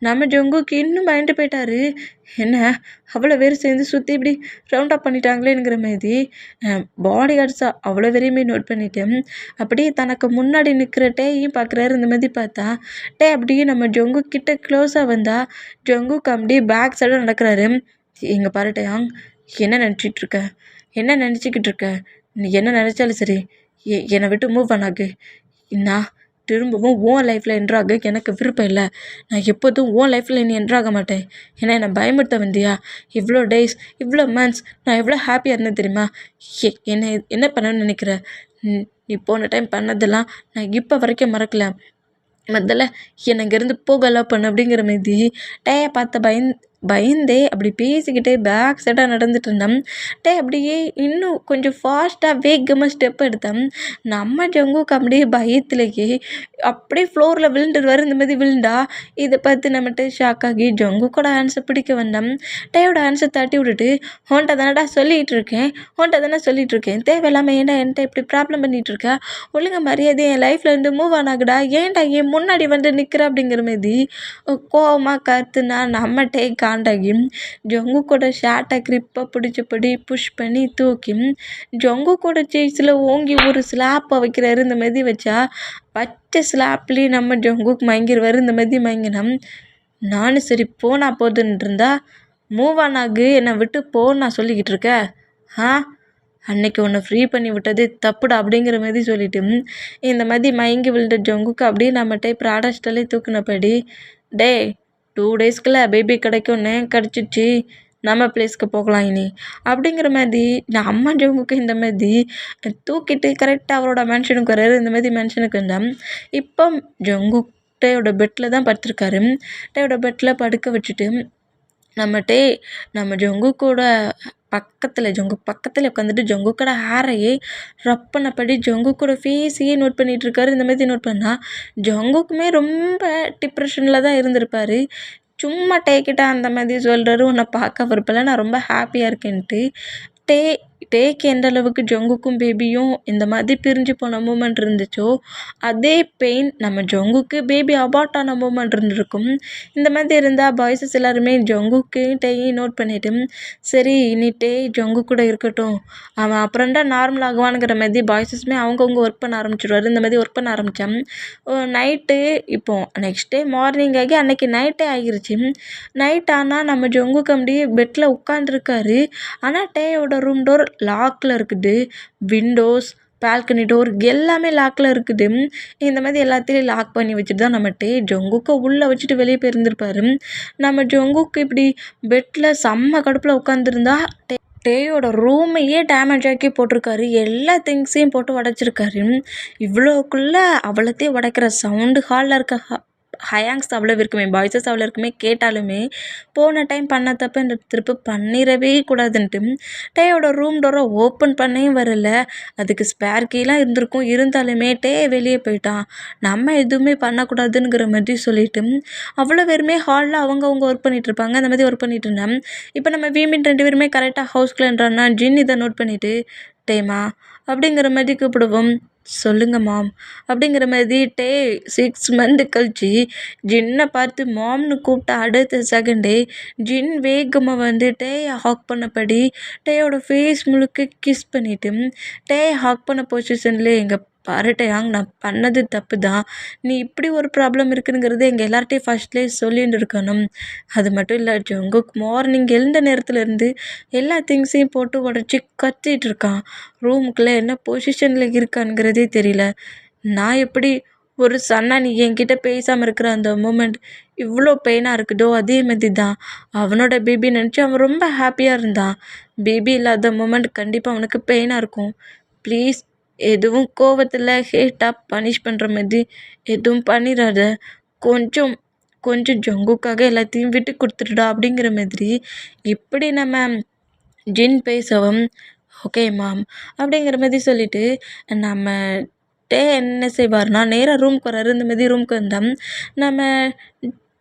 நம்ம ஜங்குக்கு இன்னும் பயந்து போயிட்டாரு. என்ன அவ்வளோ பேர் சேர்ந்து சுற்றி இப்படி ரவுண்ட் அப் பண்ணிட்டாங்களேங்கிற மாதிரி பாடி கார்ட்ஸை அவ்வளோ பேரையுமே நோட் பண்ணிட்டேன். அப்படியே தனக்கு முன்னாடி நிற்கிற டேயும் பார்க்குறாரு. இந்த மாதிரி பார்த்தா அப்படியே நம்ம ஜங்குக் கிட்ட க்ளோஸாக வந்தால் ஜங்குக் அப்படியே பேக் சைடாக நடக்கிறாரு. இங்கே பாரு டேயாங், என்ன நினச்சிக்கிட்டு இருக்க? நீ என்ன நினச்சாலும் சரி என்னை விட்டு மூவ் பண்ணாக்கு. நான் திரும்பவும் உன் லைஃப்பில் என்ட்ராக எனக்கு விருப்பம் இல்லை. நான் எப்போதும் உன் லைஃப்பில் நீ என்ட்ராக மாட்டேன். ஏன்னா என்னை பயமுறுத்த வந்தியா? இவ்வளோ டேஸ், இவ்வளோ மந்த்ஸ் நான் எவ்வளோ ஹாப்பியாக இருந்தேன் தெரியுமா? என்ன பண்ணணும்னு நினைக்கிற? நீ போன டைம் பண்ணதெல்லாம் நான் இப்போ வரைக்கும் மறக்கல. முதல்ல என்னை இங்கேருந்து போகலாம் பண்ணு அப்படிங்கிற மாதிரி பார்த்து பயந்தே அப்படி பேசிக்கிட்டே பேக் சைடாக நடந்துட்டு இருந்தோம். அப்படியே இன்னும் கொஞ்சம் ஃபாஸ்ட்டாக வேகமாக ஸ்டெப் எடுத்தோம். நம்ம ஜங்குக்கு அப்படியே பயத்துலேயே அப்படியே ஃப்ளோரில் விழுந்துடுவார். இந்த மாதிரி விழுந்தா இதை பார்த்து நம்மகிட்ட ஷாக் ஆகி ஜங்குக்கோட ஹேண்ட்ஸை பிடிக்க வந்தோம். டேயோட ஹேண்ட்ஸை தட்டி விட்டுட்டு உன்ட்ட தானே சொல்லிகிட்டு இருக்கேன் தேவையில்லாமல் ஏன்டா என்கிட்ட இப்படி ப்ராப்ளம் பண்ணிகிட்டு இருக்கா? ஒழுங்கு மரியாதை என் லைஃப்லேருந்து மூவ் ஆன் ஆகுடா, ஏன்டா ஏன் முன்னாடி வந்து நிற்கிற அப்படிங்கிற மாதிரி கோவமாக கற்றுனா நம்ம காண்டாகி ஜங்குக்கோட ஷார்ட்டை கிரிப்பாக பிடிச்சபடி புஷ் பண்ணி தூக்கி ஜங்குக்கோட சேஸில் ஓங்கி ஒரு ஸ்லாப்பை வைக்கிறாரு. இந்த மாதிரி வச்சா பச்சை ஸ்லாப்லேயே நம்ம ஜங்குக் மயங்கிடுவார். இந்த மாதிரி மயங்கினோம். நானும் சரி போனா போதுன்னு இருந்தா மூவ் ஆன் ஆகு, என்னை விட்டு போன்னு நான் சொல்லிக்கிட்டு இருக்கேன். அன்னைக்கு உன்னை ஃப்ரீ பண்ணி விட்டது தப்புடா அப்படிங்கிற மாதிரி சொல்லிட்டு இந்த மாதிரி மயங்கி விழுந்த ஜங்குக்கு அப்படியே நம்மகிட்ட ப்ராடக்ட்ஸ்டலே தூக்குனபடி 2 டேஸ்க்குள்ளே பேபி கிடைக்கும்னு கிடச்சிச்சு, நம்ம பிளேஸ்க்கு போகலாம் இனி அப்படிங்கிற மாதிரி நம்ம ஜங்குக்கு இந்த மாதிரி தூக்கிட்டு கரெக்டாக அவரோட மென்ஷனுக்கு வர்றாரு. இந்த மாதிரி மென்ஷனுக்கு வந்தால் இப்போ ஜங்குக் டேயோட பெட்டில் தான் படுத்திருக்காரு. டேயோட பெட்டில் படுக்க வச்சுட்டு நம்ம ஜங்குக்கோட பக்கத்தில் உட்காந்துட்டு ஜங்குக்கோட ஹேரையே ரப் பண்ணபடி ஜங்குக்கோட ஃபேஸையே நோட் பண்ணிகிட்டு இருக்காரு. இந்த மாதிரி நோட் பண்ணால் ஜங்குக்குமே ரொம்ப டிப்ரெஷனில் தான் இருந்திருப்பார். சும்மா டேக்கிட்ட அந்த மாதிரி சொல்கிறாரு, உன்னை பார்க்க விருப்பல, நான் ரொம்ப ஹாப்பியாக இருக்கேன்ட்டு. டேக்கு எந்த அளவுக்கு ஜங்குக்கும் பேபியும் இந்த மாதிரி பிரிஞ்சு போன மூமெண்ட் இருந்துச்சோ அதே பெயின் நம்ம ஜங்குக்கு பேபி அபார்ட் ஆன மூமெண்ட் இருந்திருக்கும். இந்த மாதிரி இருந்தால் பாய்ஸஸ் எல்லாருமே ஜங்குக்கு டேயும் நோட் பண்ணிவிட்டு சரி இனி ஜங்கு கூட இருக்கட்டும், அவன் அப்புறம்டா நார்மல் ஆகுவானுங்கிற மாதிரி பாய்ஸஸ்மே அவங்கவுங்க ஒர்க் பண்ண ஆரம்பிச்சிடுவார். இந்த மாதிரி ஒர்க் பண்ண ஆரம்பித்தான். நைட்டு இப்போது நெக்ஸ்ட் டே மார்னிங் ஆகி அன்றைக்கி நைட்டே ஆகிருச்சு. நைட் ஆனால் நம்ம ஜங்குக்கு அப்படியே பெட்டில் உட்காந்துருக்காரு. ஆனால் டேயோட ரூம் டோர் லாக்கில் இருக்குது. விண்டோஸ் பால்கனி டோர் எல்லாமே லாக்கில் இருக்குது. இந்த மாதிரி எல்லாத்தையும் லாக் பண்ணி வச்சுட்டு தான் நம்ம ஜங்குக்கை உள்ளே வச்சுட்டு வெளியே போயிருந்திருப்பாரு. நம்ம ஜங்குக்கு இப்படி பெட்டில் செம்ம கடுப்பில் உட்காந்துருந்தா டேயோட ரூமையே டேமேஜ் ஆக்கி போட்டிருக்காரு. எல்லா திங்ஸையும் போட்டு உடச்சிருக்காரு. இவ்வளோக்குள்ளே அவ்வளோத்தையும் உடைக்கிற சவுண்டு ஹாலில் இருக்க ஹயாங்ஸ் அவ்வளோ இருக்குமே, பாய்ஸஸ் அவ்வளோ இருக்குமே கேட்டாலுமே போன டைம் பண்ண தப்பு இந்த திருப்பி பண்ணிடவே கூடாதுன்ட்டு டேயோட ரூம் டோரை ஓப்பன் பண்ணவும் வரல. அதுக்கு ஸ்பேர் கீலாம் இருந்திருக்கும், இருந்தாலுமே வெளியே போயிட்டான். நம்ம எதுவுமே பண்ணக்கூடாதுங்கிற மாதிரி சொல்லிட்டு அவ்வளோ பேருமே ஹாலில் அவங்கவுங்க ஒர்க் பண்ணிகிட்டு இருப்பாங்க. அந்த மாதிரி ஒர்க் பண்ணிட்டு இருந்தேன். இப்போ நம்ம வீமின் 2 பேருமே கரெக்டாக ஹவுஸ்குள்ளேன்றான்னா ஜின் இதை நோட் பண்ணிவிட்டு டேமா அப்படிங்கிற மாதிரி கூப்பிடுவோம். சொல்லுங்க மாம் அப்படிங்கிற மாதிரி 6 மந்த் கழிச்சு ஜின்னை பார்த்து மாம்னு கூப்பிட்ட அடுத்த செகண்டே ஜின் வேகமாக வந்து டேயை ஹாக் பண்ணபடி டேயோட ஃபேஸ் முழுக்க கிஸ் பண்ணிவிட்டு ஹாக் பண்ண பொசிஷன்லேயே எங்கள் பாருட்டையாங் நான் பண்ணது தப்பு தான், நீ இப்படி ஒரு ப்ராப்ளம் இருக்குங்கிறது எங்கள் எல்லார்ட்டையும் ஃபர்ஸ்ட்லேயே சொல்லிட்டு இருக்கணும். அது மட்டும் இல்லை ஜங்குக் மார்னிங் எழுந்த நேரத்துலேருந்து எல்லா திங்ஸையும் போட்டு உடச்சி கத்திட்டு இருக்கான். ரூமுக்குள்ளே என்ன பொசிஷனில் இருக்கானுங்கிறதே தெரியல. நான் எப்படி ஒரு சன்னா நீ என்கிட்ட பேசாமல் இருக்கிற அந்த மூமெண்ட் இவ்வளோ பெயினாக இருக்குதோ அதே மாதிரி தான் அவனோட பேபி நினச்சி அவன் ரொம்ப ஹாப்பியாக இருந்தான். பேபி இல்லாத மூமெண்ட் கண்டிப்பாக அவனுக்கு பெயினாக இருக்கும். ப்ளீஸ் எதுவும் கோவத்தில் ஹேட்டாக பனிஷ் பண்ணுற மாதிரி எதுவும் பண்ணிடாத, கொஞ்சம் கொஞ்சம் ஜங்குக்காக எல்லாத்தையும் விட்டு கொடுத்துடுடா அப்படிங்கிற மாதிரி இப்படி நம்ம ஜின் பேசவும் ஓகே மாம் அப்படிங்கிற மாதிரி சொல்லிவிட்டு நம்ம என்ன செய்வார்னா நேராக ரூம்க்கு வர்றாரு. இந்த மாதிரி ரூம்க்கு வந்தோம் நம்ம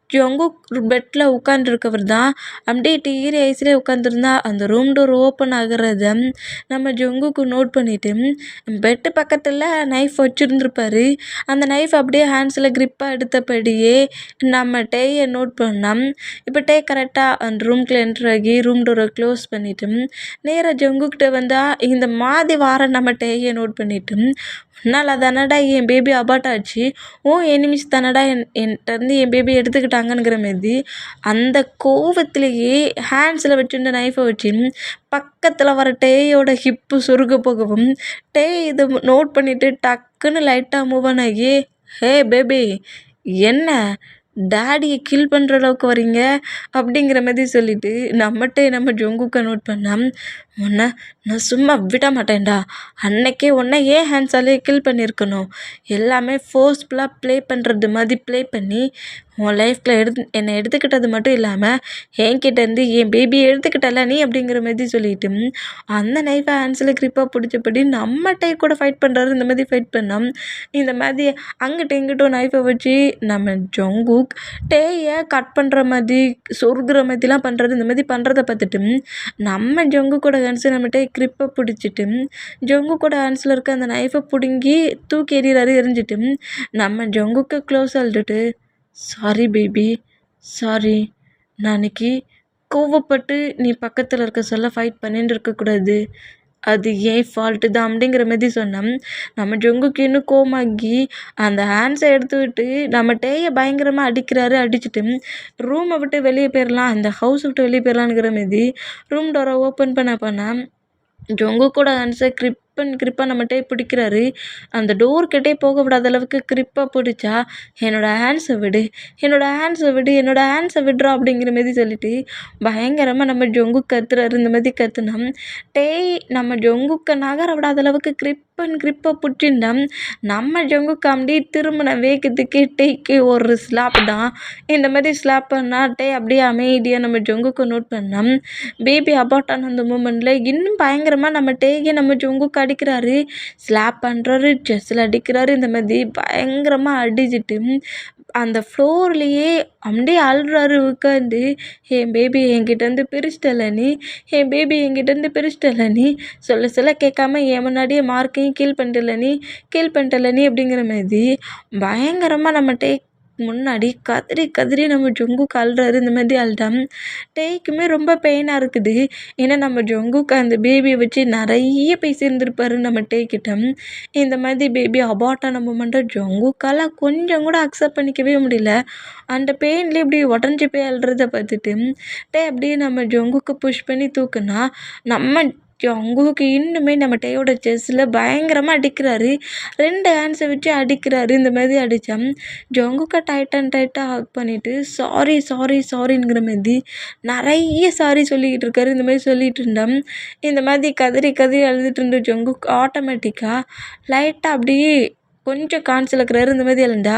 ஜங்குக் பெட்டில் உட்காந்துருக்கவர் தான் அப்படியே டீரி ஐஸ்லேயே உட்காந்துருந்தா அந்த ரூம் டோர் ஓப்பன் ஆகிறத நம்ம ஜங்குக்கு நோட் பண்ணிவிட்டு பெட்டு பக்கத்தில் நைஃப் வச்சுருந்துருப்பாரு. அந்த நைஃப் அப்படியே ஹேண்ட்ஸில் க்ரிப்பாக எடுத்தபடியே நம்ம டேயை நோட் பண்ணோம். இப்போ கரெக்டாக அந்த ரூம்குள்ளே என்ட்ரு ஆகி ரூம் டோரை க்ளோஸ் பண்ணிவிட்டு நேராக ஜங்குக்கிட்ட வந்தால் இந்த மாதிரி வார நம்ம டேயை நோட் பண்ணிவிட்டு உன்னால் தானடா என் பேபி அபார்ட் ஆச்சு, எனிமிஸ் தானடா என்கிட்டருந்து என் பேபி எடுத்துக்கிட்டாங்கங்கிற மாதிரி அந்த கோவத்திலேயே ஹேண்ட்ஸில் வச்சுருந்த நைஃபை வச்சு பக்கத்தில் வர டேயோட ஹிப்பு சொருக போகவும் இதை நோட் பண்ணிவிட்டு டக்குன்னு லைட்டாக மூவ் ஆகி ஹே பேபி என்ன டேடியை கில் பண்ணுற அளவுக்கு வரீங்க அப்படிங்கிற மாதிரி சொல்லிவிட்டு நம்ம ஜங்குக்கை நோட் பண்ணால் உன்னை நான் சும்மா விட மாட்டேன்டா, அன்னைக்கே உன்னை ஏன் ஹேண்ட்ஸாலே கில் பண்ணியிருக்கணும், எல்லாமே ஃபோர்ஸ்ஃபுல்லாக ப்ளே பண்ணுறது மாதிரி ப்ளே பண்ணி உன் லைஃப்பில் என்னை எடுத்துக்கிட்டது மட்டும் இல்லாமல் என்கிட்டேருந்து என் பேபியை எடுத்துக்கிட்டல நீ அப்படிங்கிற மாதிரி சொல்லிட்டு அந்த நைஃபை ஹேண்ட்ஸில் க்ரிப்பாக பிடிச்சபடி நம்ம கூட ஃபைட் பண்ணுறாரு. இந்த மாதிரி ஃபைட் பண்ணோம். இந்த மாதிரி அங்கிட்ட இங்கிட்டும் நைஃபை வச்சு நம்ம ஜங்குக் டேயை கட் பண்ணுற மாதிரி சொருகிற மாதிரிலாம் பண்ணுறது. இந்த மாதிரி பண்ணுறதை பார்த்துட்டு நம்ம ஜங்குக்கோட ஹேண்ட்ஸை நம்மகிட்ட க்ரிப்பை பிடிச்சிட்டு ஜங்குக்கோட ஹேண்ட்ஸில் இருக்க அந்த நைஃபை பிடுங்கி தூக்கி எறிகிறாரு. எரிஞ்சிட்டு நம்ம ஜங்குக்கை க்ளோஸ் ஆகிட்டு சாரி பேபி சாரி, நான் அன்றைக்கி கோவப்பட்டு நீ பக்கத்தில் இருக்க சொல்ல ஃபைட் பண்ணிட்டு இருக்கக்கூடாது, அது ஏன் ஃபால்ட்டு தான் அப்படிங்கிற மாதிரி சொன்னோம். நம்ம ஜங்குக்கு இன்னும் கோமாகி அந்த ஹேண்ட்ஸை எடுத்துக்கிட்டு நம்ம டேயை பயங்கரமாக அடிக்கிறாரு. அடிச்சுட்டு ரூமை விட்டு வெளியே போயிடலாம், அந்த ஹவுஸ் விட்டு வெளியே போயிடலான்ங்கிற மாதிரி ரூம் டோரை ஓப்பன் பண்ண ஜங்குக்கோட ஹேண்ட்ஸை க்ரிப்பாக நம்மகிட்டே பிடிக்கிறாரு. அந்த டோர்கிட்டே போக விடாத அளவுக்கு க்ரிப்பாக பிடிச்சா என்னோடய ஹேண்ட்ஸை விடு, என்னோடய ஹேண்ட்ஸை விடு, என்னோடய ஹேண்ட்ஸை விடுறா அப்படிங்கிற மாதிரி சொல்லிட்டு பயங்கரமாக நம்ம ஜங்குக் கத்துறாரு. இந்த மாதிரி கத்துனா நம்ம ஜங்குக்கை நகர விடாத அளவுக்கு க்ரிப்பாக பிடிச்சிருந்தோம். நம்ம ஜங்குக்கு அப்படியே திரும்பின வேகத்துக்கு டேக்கு ஒரு ஸ்லாப் தான். இந்த மாதிரி ஸ்லாப் பண்ணால் அப்படியே அமைதியாக நம்ம ஜங்குக்கு நோட் பண்ணோம். பேபி அபார்ட் ஆன அந்த மூமெண்ட்டில் இன்னும் பயங்கரமாக நம்ம நம்ம ஜங்குக்கு அடிக்கிறாரு, ஸ்லாப் பண்ணுறாரு, செஸ்ஸில் அடிக்கிறாரு. இந்த மாதிரி பயங்கரமாக அடிச்சுட்டு அந்த ஃப்ளோர்லேயே அப்படியே அழுறாரு உட்காந்து என் பேபி என்கிட்டேருந்து பிரிச்சிட்டல நீ, என் பேபி என்கிட்டேருந்து பிரிச்சிட்டல நீ, சொல்ல கேட்காம என் முன்னாடியே மார்க்கையும் கீல் பண்ணிட்டல நீ அப்படிங்கிற மாதிரி பயங்கரமாக நம்ம முன்னாடி கதறி நம்ம ஜங்குக்கு அழுறாரு. இந்த மாதிரி அழுதான் டேக்குமே ரொம்ப பெயினாக இருக்குது. ஏன்னா நம்ம ஜங்குக்கு அந்த பேபியை வச்சு நிறைய பேசியிருந்துருப்பாரு நம்ம கிட்ட. இந்த மாதிரி பேபி அபார்ட் ஆன மூமெண்ட்டை ஜங்குக்கால் கொஞ்சம் கூட அக்செப்ட் பண்ணிக்கவே முடியல. அந்த பெயின்லேயே இப்படி உடஞ்சி போய் அழுறத பார்த்துட்டு அப்படியே நம்ம ஜங்குக்கு புஷ் பண்ணி தூக்குனா நம்ம ஜங்குக்கு இன்னுமே நம்ம டேயோட செஸ்ஸில் பயங்கரமாக அடிக்கிறாரு. 2 ஹேண்ட்ஸை வச்சு அடிக்கிறாரு. இந்த மாதிரி அடித்தா ஜங்குக்கை டைட்டாக ஹக் பண்ணிவிட்டு சாரி சாரி சாரிங்கிற மாதிரி நிறைய சாரி சொல்லிக்கிட்டு இருக்காரு. இந்த மாதிரி சொல்லிகிட்டு இருந்தான். இந்த மாதிரி கதறி கதறி அழுதுட்டு இருந்த ஜங்குக் ஆட்டோமேட்டிக்காக லைட்டாக அப்படியே கொஞ்சம் கான்சில் இருக்கிறாரு. இந்த மாதிரி எழுந்தா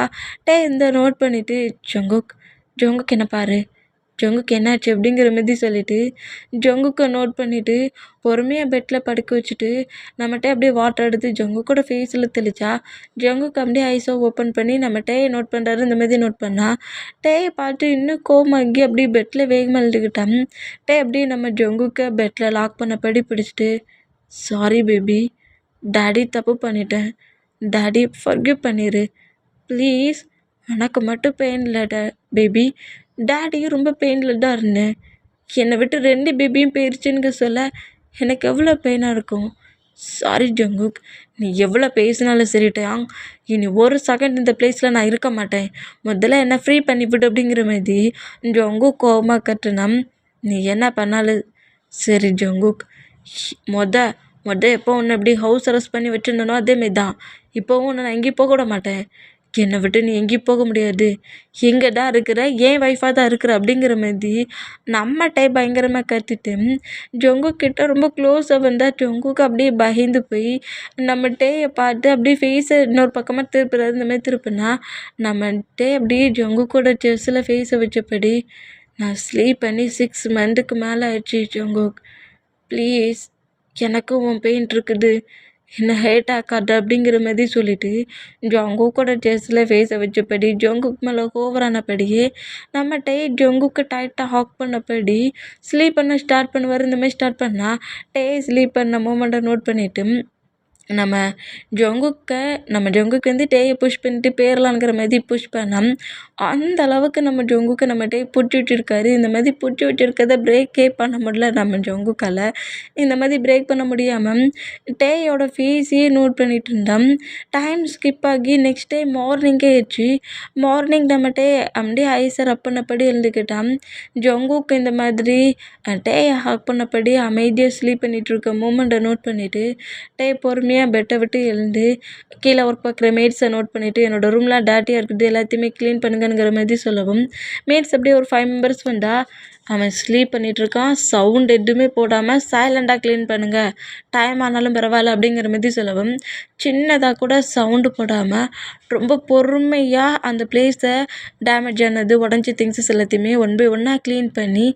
இந்த நோட் பண்ணிவிட்டு ஜங்குக் என்ன பாரு, ஜங்குக்கு என்னாச்சு அப்படிங்கிற மாதிரி சொல்லிவிட்டு ஜங்குக்கை நோட் பண்ணிவிட்டு பொறுமையாக பெட்டில் படுக்க வச்சுட்டு நம்மகிட்ட அப்படியே வாட்டர் எடுத்து ஜங்குக்கோட ஃபேஸில் தெளிச்சா ஜங்குக்கு அப்படியே ஐஸை ஓப்பன் பண்ணி நம்ம டேயை நோட் பண்ணுறாரு. இந்த மாதிரி நோட் பண்ணால் டேயை பார்த்து இன்னும் கோமாகி அப்படியே பெட்டில் வேகமாக எழுதுக்கிட்டான். அப்படியே நம்ம ஜங்குக்கை பெட்டில் லாக் பண்ணபடி பிடிச்சிட்டு சாரி பேபி, டாடி தப்பு பண்ணிட்டேன், டாடி ஃபர்கிவ் பண்ணிடு ப்ளீஸ், எனக்கு மட்டும் பெயின் இல்லை பேபி, டாடியும் ரொம்ப பெயினில் தான் இருந்தேன், என்னை விட்டு 2 பேபியும் போயிடுச்சுன்னு சொல்ல எனக்கு எவ்வளோ பெயினாக இருக்கும். சாரி ஜங்குக், நீ எவ்வளோ பேசினாலும் சரிட்டாங்க, இனி ஒரு செகண்ட் இந்த பிளேஸில் நான் இருக்க மாட்டேன், முதல்ல என்னை ஃப்ரீ பண்ணிவிட்டு அப்படிங்கிற மாதிரி ஜங்குக் கோவமாக கட்டுனாம். நீ என்ன பண்ணாலும் சரி ஜங்குக், மொத எப்போ ஒன்று எப்படி ஹவுஸ் அரெஸ்ட் பண்ணி வச்சுருந்தனோ அதேமாரி தான் இப்போவும் ஒன்று நான் எங்கேயும் போக விட மாட்டேன், என்னை விட்டு நீ எங்கேயும் போக முடியாது, எங்கே தான் இருக்கிற, ஏன் ஒய்ஃபாக தான் இருக்கிற அப்படிங்கிற மாதிரி நம்ம பயங்கரமாக கத்திட்டு ஜங்குக் கிட்ட ரொம்ப க்ளோஸாக வந்தால் ஜங்குக்கு அப்படியே பயந்து போய் நம்ம டேயை பார்த்து அப்படியே ஃபேஸை இன்னொரு பக்கமாக திருப்புறாரு. இந்த மாதிரி திருப்புனா நம்ம அப்படியே ஜங்குக்கோட செஸ்ஸில் ஃபேஸை வச்சபடி நான் ஸ்லீப் பண்ணி 6 மந்த்துக்கு மேலே ஆயிடுச்சு ஜங்குக், ப்ளீஸ் எனக்கும் உன் பெயின் இருக்குது, என்ன ஹேட் ஆக்காது அப்படிங்கிற மாதிரி சொல்லிட்டு ஜங்குக்கோட செஸ்ஸில் ஃபேஸை வச்சபடி ஜங்குக் மேலே ஓவரானபடியே நம்ம ஜங்குக்கு டைட்டாக ஹாக் பண்ணபடி ஸ்லீப் பண்ண ஸ்டார்ட் பண்ணுவார். இந்த மாதிரி ஸ்டார்ட் பண்ணால் ஸ்லீப் பண்ண மூமெண்ட்டை நோட் பண்ணிவிட்டு நம்ம ஜங்குக்கு வந்து டேயை புஷ் பண்ணிட்டு பேரலாங்கிற மாதிரி புஷ் பண்ணோம். அந்த அளவுக்கு நம்ம ஜங்குக்கு நம்ம பிடிச்சி வச்சுருக்காரு. இந்த மாதிரி பிடிச்சி வச்சுருக்கத பிரேக்கே பண்ண முடியல நம்ம ஜங்குக்கால். இந்த மாதிரி பிரேக் பண்ண முடியாமல் டேயோட ஃபேஸையே நோட் பண்ணிகிட்டு இருந்தோம். டைம் ஸ்கிப் ஆகி நெக்ஸ்ட் டே மார்னிங்கே ஆயிடுச்சு. மார்னிங் நம்ம அப்படியே ஐஸை ரப் பண்ணபடி எழுந்துக்கிட்டான். ஜங்குக்கு இந்த மாதிரி டேயை ஹாக் பண்ணபடி அமைதியாக ஸ்லீப் பண்ணிகிட்டு இருக்க மூமெண்ட்டை நோட் பண்ணிவிட்டு பொறுமையாக பெட்டை விட்டு எழுந்து கீழே ஒர்க் பார்க்குற மேட்ஸை நோட் பண்ணிவிட்டு என்னோடய ரூம்லாம் டேட்டியாக இருக்குது, எல்லாத்தையுமே க்ளீன் பண்ணுங்கிற மாதிரி சொல்லவும் மேட்ஸ் அப்படியே ஒரு 5 மெம்பர்ஸ் வந்தால் அவன் ஸ்லீப் பண்ணிகிட்ருக்கான், சவுண்ட் எதுவுமே போடாமல் சைலண்டாக க்ளீன் பண்ணுங்கள், டைம் ஆனாலும் பரவாயில்ல அப்படிங்கிற மாதிரி சொல்லவும் சின்னதாக கூட சவுண்டு போடாமல் ரொம்ப பொறுமையாக அந்த பிளேஸை டேமேஜ் ஆனது உடஞ்சி திங்ஸஸ் எல்லாத்தையுமே 1 by 1 க்ளீன் பண்ணி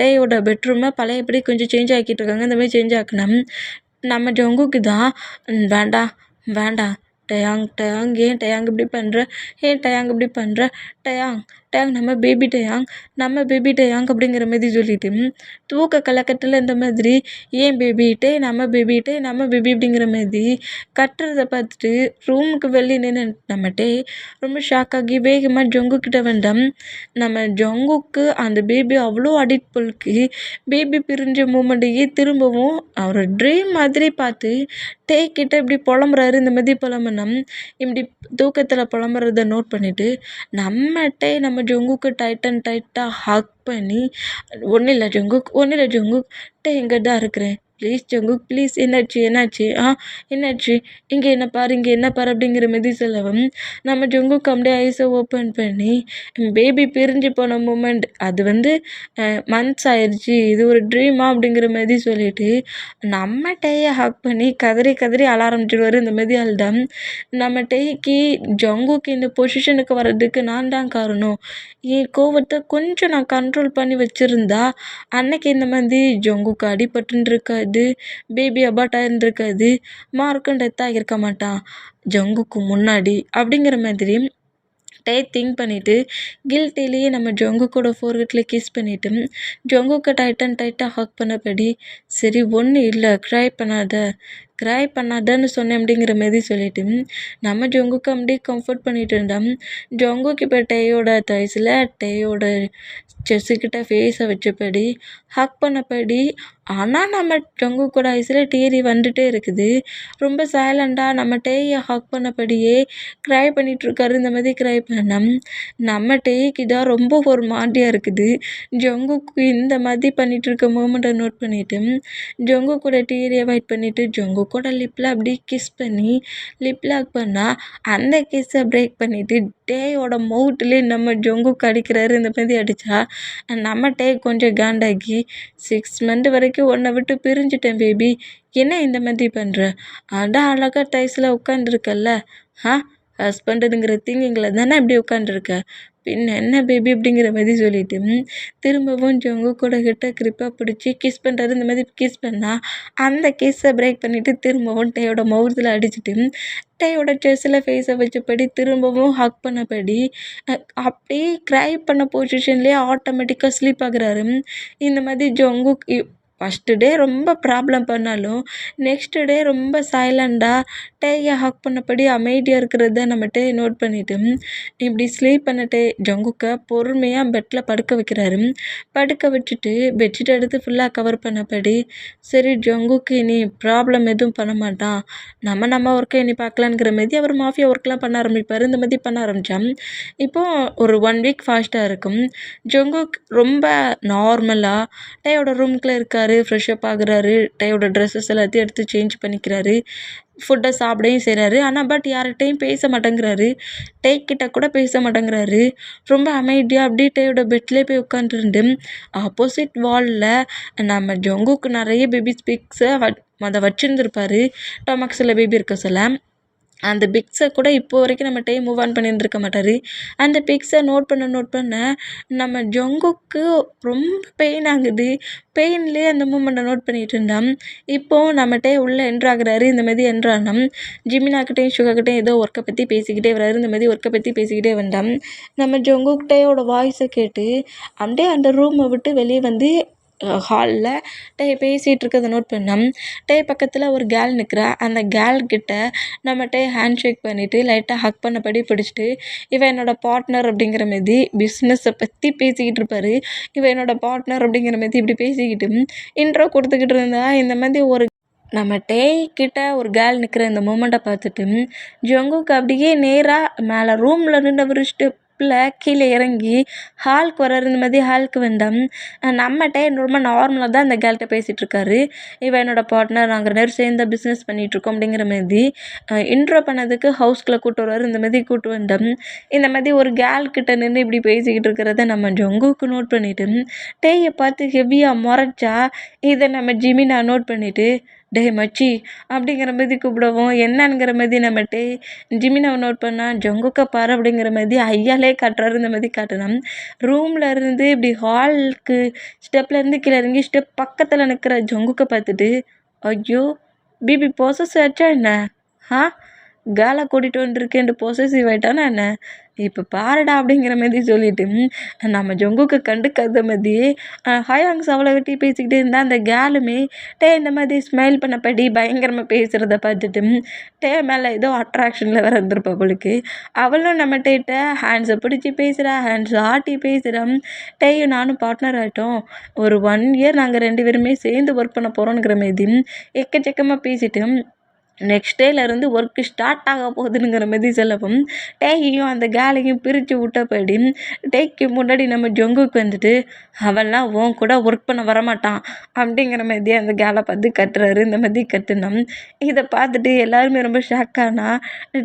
டேயோட பெட்ரூமை பழையபடி கொஞ்சம் சேஞ்ச் ஆக்கிட்டு இருக்காங்க. இந்த மாதிரி சேஞ்ச் ஆக்கினோம். நம்ம ஜங்குக்கு தான் வேண்டாம் டயாங் ஏன் டயாங் இப்படி பண்ணுற, இப்படி பண்ணுற, டயாங் நம்ம பேபி டயாங் அப்படிங்கிற மாதிரி சொல்லிட்டு தூக்க கலக்கத்தில் இந்த மாதிரி ஏன் பேபி நம்ம பேபி அப்படிங்கிற மாதிரி கட்டுறதை பார்த்துட்டு ரூமுக்கு வெளியே நின்று நம்ம ரொம்ப ஷாக் ஆகி வேகமாக ஜங்குக்கிட்ட வந்தோம். நம்ம ஜங்குக்கு அந்த பேபி அவ்வளோ அடிக்ட் போலுக்கு பேபி பிரிஞ்ச மூமெண்ட்டையே திரும்பவும் அவர் ட்ரீம் மாதிரி பார்த்து கிட்ட இப்படி புலம்புறாரு. இந்த மாதிரி புலம்புனோம். இப்படி தூக்கத்தில் புலம்புறத நோட் பண்ணிவிட்டு நம்ம ஜங்குக்கு டைட்டாக ஹக் பண்ணி ஒன்றும் இல்லை ஜங்குக் இங்கே தான் இருக்கிறேன், ப்ளீஸ் ஜங்குக் ப்ளீஸ், என்னாச்சு என்னாச்சு, இங்கே என்ன பாரு அப்படிங்கிற மாதிரி சொல்லவும் நம்ம ஜங்குக் அப்படியே ஐஸை ஓப்பன் பண்ணி பேபி பிரிஞ்சு போன மூமெண்ட் அது வந்து மந்த்ஸ் ஆயிடுச்சு, இது ஒரு ட்ரீமா அப்படிங்கிற மாதிரி சொல்லிட்டு நம்ம ஹக் பண்ணி கதறி அழ ஆரம்பிச்சிடுவார். இந்த மாதிரி அழுதான் நம்ம ஜங்குக்கு இந்த பொசிஷனுக்கு வர்றதுக்கு நான் தான் காரணம், என் கோவத்தை கொஞ்சம் நான் கண்ட்ரோல் பண்ணி வச்சுருந்தா அன்னைக்கு இந்த மாதிரி ஜங்குக்கு அடிபட்டுன்னு இருக்காது, பேபி அபார்ட் ஆயிருந்துருக்காது, மார்க்கும் டெத் ஆகியிருக்க மாட்டான் ஜங்குக்கு முன்னாடி அப்படிங்கிற மாதிரி திங்க் பண்ணிவிட்டு கில்ட்டிலேயே நம்ம ஜங்குக்கோட ஃபோர்ஹெட்டில் கிஸ் பண்ணிவிட்டு ஜங்குக்கை டைட்டாக ஹக் பண்ணபடி சரி ஒன்றும் இல்லை க்ரை பண்ணாதன்னு சொன்னேன் அப்படிங்கிற மாதிரி சொல்லிவிட்டு நம்ம ஜங்குக்கு அப்படியே கம்ஃபர்ட் பண்ணிகிட்டு இருந்தோம். ஜங்குக்கு இப்போ டேயோட தைஸில் செஸ்ஸுக்கிட்ட ஃபேஸை வச்சபடி ஹக் பண்ணபடி ஆனால் நம்ம ஜங்குக்கோட ஐஸில் டீரி வந்துட்டே இருக்குது. ரொம்ப சைலண்டாக நம்ம டேயை ஹக் பண்ணபடியே க்ரை பண்ணிகிட்ருக்காரு. இந்த மாதிரி க்ரை பண்ண நம்ம டேய்க்கு தான் ரொம்ப ஒரு மாதிரியாக இருக்குது. ஜங்குக்கு இந்த மாதிரி பண்ணிகிட்ருக்க மூமெண்ட்டை நோட் பண்ணிவிட்டு ஜங்குக்கோட டீரியை வெயிட் பண்ணிவிட்டு ஜங்குக்கோட லிப்பில் அப்படியே கிஸ் பண்ணி லிப் லாக் பண்ணால் அந்த கிஸ்ஸை பிரேக் பண்ணிவிட்டு டேயோட மவுட்லேயே நம்ம ஜங்குக்கு அடிக்கிறாரு. இந்த மாதிரி அடித்தா நம்ம டே கொஞ்சம் காண்டாகி 6 மந்த் வரைக்கும் உன்னை விட்டு பிரிஞ்சுட்டேன் பேபி, என்ன இந்த மாதிரி பண்ணுற? அதான் அழகாக டைஸில் உட்காந்துருக்கல்ல, ஹஸ்பண்டுங்கிற திங்கிங்கில் தானே இப்படி உட்காந்துருக்க, பின் என்ன பேபி அப்படிங்கிற மாதிரி சொல்லிட்டு திரும்பவும் ஜங்குக்கோட கிட்ட கிரிப்பாக பிடிச்சி கிஸ் பண்ணுறாரு. இந்த மாதிரி கிஸ் பண்ணால் அந்த கிஸ்ஸை பிரேக் பண்ணிவிட்டு திரும்பவும் டேயோட மவுத்தில் அடிச்சுட்டு டேயோட செஸ்ஸில் ஃபேஸை வச்சபடி திரும்பவும் ஹக் பண்ணபடி அப்படியே க்ரை பண்ண பொசிஷன்லேயே ஆட்டோமேட்டிக்காக ஸ்லீப் ஆகுறாரு. இந்த மாதிரி ஜங்குக் ஃபஸ்ட்டு டே ரொம்ப ப்ராப்ளம் பண்ணாலும் நெக்ஸ்ட்டு டே ரொம்ப சைலண்டாக டேயை ஹக் பண்ணபடி அமைதியாக இருக்கிறத நம்ம டே நோட் பண்ணிவிட்டு இப்படி ஸ்லீப் பண்ணிட்டு ஜங்குக்கை பொறுமையாக பெட்டில் படுக்க வைக்கிறாரு. படுக்க வச்சுட்டு பெட்ஷீட் எடுத்து ஃபுல்லாக கவர் பண்ணபடி சரி ஜங்குக்கு இனி ப்ராப்ளம் எதுவும் பண்ண மாட்டான், நம்ம ஒர்க்கை இனி பார்க்கலாங்கிற மாதிரி அவர் மாஃபியா ஒர்க்லாம் பண்ண ஆரம்பிப்பார். இந்த மாதிரி பண்ண ஆரம்பித்தான். இப்போது ஒரு 1 வீக் ஃபாஸ்ட்டாக இருக்கும். ஜங்குக் ரொம்ப நார்மலாக டேயோட ரூம்குள்ளே இருக்கார். ஃப்ரெஷ்அப் ஆகுறாரு. டேயோட ட்ரெஸ்ஸஸ் எல்லாத்தையும் எடுத்து சேஞ்ச் பண்ணிக்கிறாரு. ஃபுட்டை சாப்பிடையும் செய்கிறாரு. ஆனால் பட் யார்கிட்டையும் பேச மாட்டேங்கிறாரு. டே கிட்ட கூட பேச மாட்டேங்கிறாரு. ரொம்ப அமைதியாக அப்படியே டேயோட பெட்லேயே போய் உட்காந்துருந்து ஆப்போசிட் வாலில் நம்ம ஜங்குக்கு நிறைய பேபி பிக்ஸை அதை வச்சுருந்துருப்பாரு. டொமக்ஸில் பேபி இருக்க சொல்ல அந்த பிக்ஸை கூட இப்போ வரைக்கும் நம்ம டே மூவ் ஆன் பண்ணியிருந்துருக்க மாட்டார். அந்த பிக்ஸை நோட் பண்ண நம்ம ஜங்குக்கு ரொம்ப பெயின் ஆகுது. பெயின்லேயே அந்த மூமெண்ட்டை நோட் பண்ணிகிட்டு இருந்தான். இப்போது நம்ம டே உள்ளே என்ட்ராகிறாரு. இந்த மாதிரி என்ட்ரானா ஜிமினாக்கிட்டையும் சுகாக்கிட்டையும் ஏதோ ஒர்க்கை பற்றி பேசிக்கிட்டே வராரு. இந்த மாதிரி ஒர்க்கை பற்றி பேசிக்கிட்டே வந்தான். நம்ம ஜங்குக் டேயோட வாய்ஸை கேட்டு அப்படியே அந்த ரூமை விட்டு வெளியே வந்து ஹாலில் டே பேசிகிட்டு இருக்கிறத நோட் பண்ணோம். டே பக்கத்தில் ஒரு கேர்ள் நிற்கிறா. அந்த கேர்ள்கிட்ட நம்ம டே ஹேண்ட் ஷேக் பண்ணிவிட்டு லைட்டாக ஹக் பண்ணபடி பிடிச்சிட்டு இவன் என்னோட பார்ட்னர் அப்படிங்கிற மாதிரி பிஸ்னஸை பற்றி பேசிக்கிட்டு இருப்பார். இவன் என்னோட பார்ட்னர் அப்படிங்கிற மாதிரி இப்படி பேசிக்கிட்டு இன்ட்ரோ கொடுத்துக்கிட்டு இருந்தா இந்த மாதிரி ஒரு நம்ம டே கிட்ட ஒரு கேர்ள் நிற்கிற இந்த மூமெண்ட்டை பார்த்துட்டு ஜங்குக்கு அப்படியே நேராக மேலே ரூமில் நின்று ஸ்டெப்பில் கீழே இறங்கி ஹாலுக்கு வர்றாரு. இந்த மாதிரி ஹாலுக்கு வந்தோம். நம்ம டே ரொம்ப நார்மலாக தான் இந்த கேர்ள்கிட்ட பேசிகிட்டு இருக்காரு. இவன் என்னோட பார்ட்னர், நாங்கள் நேரம் சேர்ந்து பிஸ்னஸ் பண்ணிகிட்ருக்கோம் அப்படிங்கிற மாதிரி இன்ட்ரோ பண்ணதுக்கு ஹவுஸ்குள்ளே கூப்பிட்டு வருவார். இந்த மாதிரி கூப்பிட்டு வந்தோம். இந்த மாதிரி ஒரு கேர்ள் கிட்ட நின்று இப்படி பேசிக்கிட்டு இருக்கிறத நம்ம ஜங்குக்கு நோட் பண்ணிவிட்டு டேயை பார்த்து ஹெவியாக முறைச்சா இதை நம்ம ஜிமினா நோட் பண்ணிவிட்டு டே மச்சி அப்படிங்கிற மாதிரி கூப்பிடுவோம். என்னங்கிற மாதிரி நம்ம டே ஜிமினாவை நோட் பண்ணால் ஜங்குக்கை பாரு அப்படிங்கிற மாதிரி ஐயாலே காட்டுறாரு. இந்த மாதிரி காட்டினோம். ரூமில் இருந்து இப்படி ஹாலுக்கு ஸ்டெப்லேருந்து கீழே இறங்கி ஸ்டெப் பக்கத்தில் நிற்கிற ஜங்குக்கை பார்த்துட்டு ஐயோ பிபி பொசஸ் ஆச்சா என்ன, கேலை கூட்டிகிட்டு வந்துருக்கேன்ட்டு பொசசிவ் ஆகிட்டானா என்ன, இப்போ பாருடா அப்படிங்கிற மாதிரி சொல்லிட்டு நம்ம ஜங்குக்கு கண்டுக்காத மாதிரி ஹாயாங்ஸ் அவ்வளோ வெட்டி பேசிக்கிட்டே இருந்தால் அந்த கேலுமே டே இந்த மாதிரி ஸ்மைல் பண்ணப்படி பயங்கரமாக பேசுகிறத பார்த்துட்டு டே மேலே ஏதோ அட்ராக்ஷனில் வேறு இருந்திருப்பா அவளுக்கு. அவளும் நம்ம டேட்ட ஹேண்ட்ஸை பிடிச்சி பேசுகிறா, ஹேண்ட்ஸ் ஆட்டி பேசுகிறான். டேயும் நானும் பார்ட்னர் ஆகிட்டோம், ஒரு 1 இயர் நாங்கள் 2 பேருமே சேர்ந்து ஒர்க் பண்ண போகிறோங்கிற மாதிரி எக்கச்சக்கமாக பேசிட்டு நெக்ஸ்ட் டேலேருந்து ஒர்க்கு ஸ்டார்ட் ஆக போகுதுங்கிற மாதிரி சொல்லவும் டேயையும் அந்த கேலையும் பிரித்து விட்டபடி டேக்கு முன்னாடி நம்ம ஜங்குக்கு வந்துட்டு அவன்லாம் உன் கூட ஒர்க் பண்ண வரமாட்டான் அப்படிங்கிற மாதிரி அந்த கேலை பார்த்து கட்டுறாரு. இந்த மாதிரி கட்டுனோம். இதை பார்த்துட்டு எல்லாருமே ரொம்ப ஷாக்கானா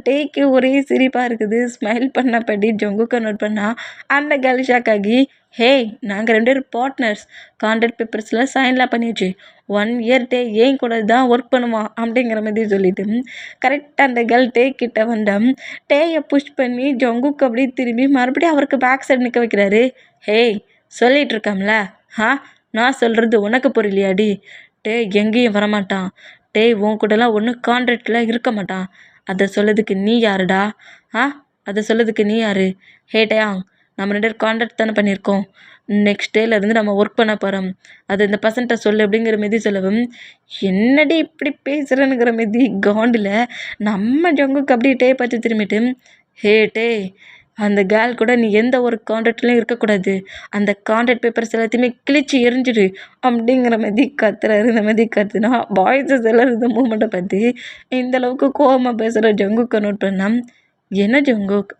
டேக்கு ஒரே சிரிப்பாக இருக்குது. ஸ்மைல் பண்ணபடி ஜங்குக்கு நோட் பண்ணால் அந்த கேல் ஷாக் ஆகி ஹேய் நாங்கள் 2 பேரும் பார்ட்னர்ஸ், கான்ட்ராக்ட் பேப்பர்ஸில் சைன்லாம் பண்ணியாச்சு, 1 இயர் டே ஏன் கூட தான் ஒர்க் பண்ணுவான் அப்படிங்கிற மாதிரி சொல்லிட்டு கரெக்டாக அந்த கேர்ள் டே கிட்ட வந்தோம். டேயை புஷ் பண்ணி ஜங்குக்கு அப்படியே திரும்பி மறுபடியும் அவருக்கு பேக் சைடு நிற்க வைக்கிறாரு. ஹேய் சொல்லிகிட்டு இருக்காம்ல, நான் சொல்கிறது உனக்கு புரியலையாடி, டே எங்கேயும் வரமாட்டான், டே உன் கூடலாம் ஒன்றும் கான்ட்ராக்டில் இருக்க மாட்டான், அதை சொல்லதுக்கு நீ யாருடா, அதை சொல்லதுக்கு நீ யாரு, ஹே டேயாங் நம்ம 2 பேர் கான்ட்ராக்ட் தானே பண்ணியிருக்கோம், நெக்ஸ்ட் டேலேருந்து நம்ம ஒர்க் பண்ண போகிறோம், அது இந்த பர்சன்ட்டை சொல்லு அப்படிங்கிற மாரி சொல்லவும் என்னடி இப்படி பேசுகிறேனுங்கிற மாரி காண்டில் நம்ம ஜங்குக்கு அப்படியே டே பார்த்து திரும்பிட்டு ஹே டே அந்த கேர்ள் கூட நீ எந்த ஒரு கான்ட்ராக்ட்லையும் இருக்கக்கூடாது. அந்த கான்ட்ராக்ட் பேப்பர்ஸ் எல்லாத்தையுமே கிழிச்சு எறிஞ்சிடு அப்படிங்கிற மாதிரி கத்துறாரு. இந்த மாதிரி கத்துனா பாய்ஸஸ் எல்லாரும் இந்த மூமெண்ட்டை பார்த்து இந்த அளவுக்கு கோவமாக பேசுகிற ஜங்குக்கை நோட் பண்ணா, என்ன ஜங்குக்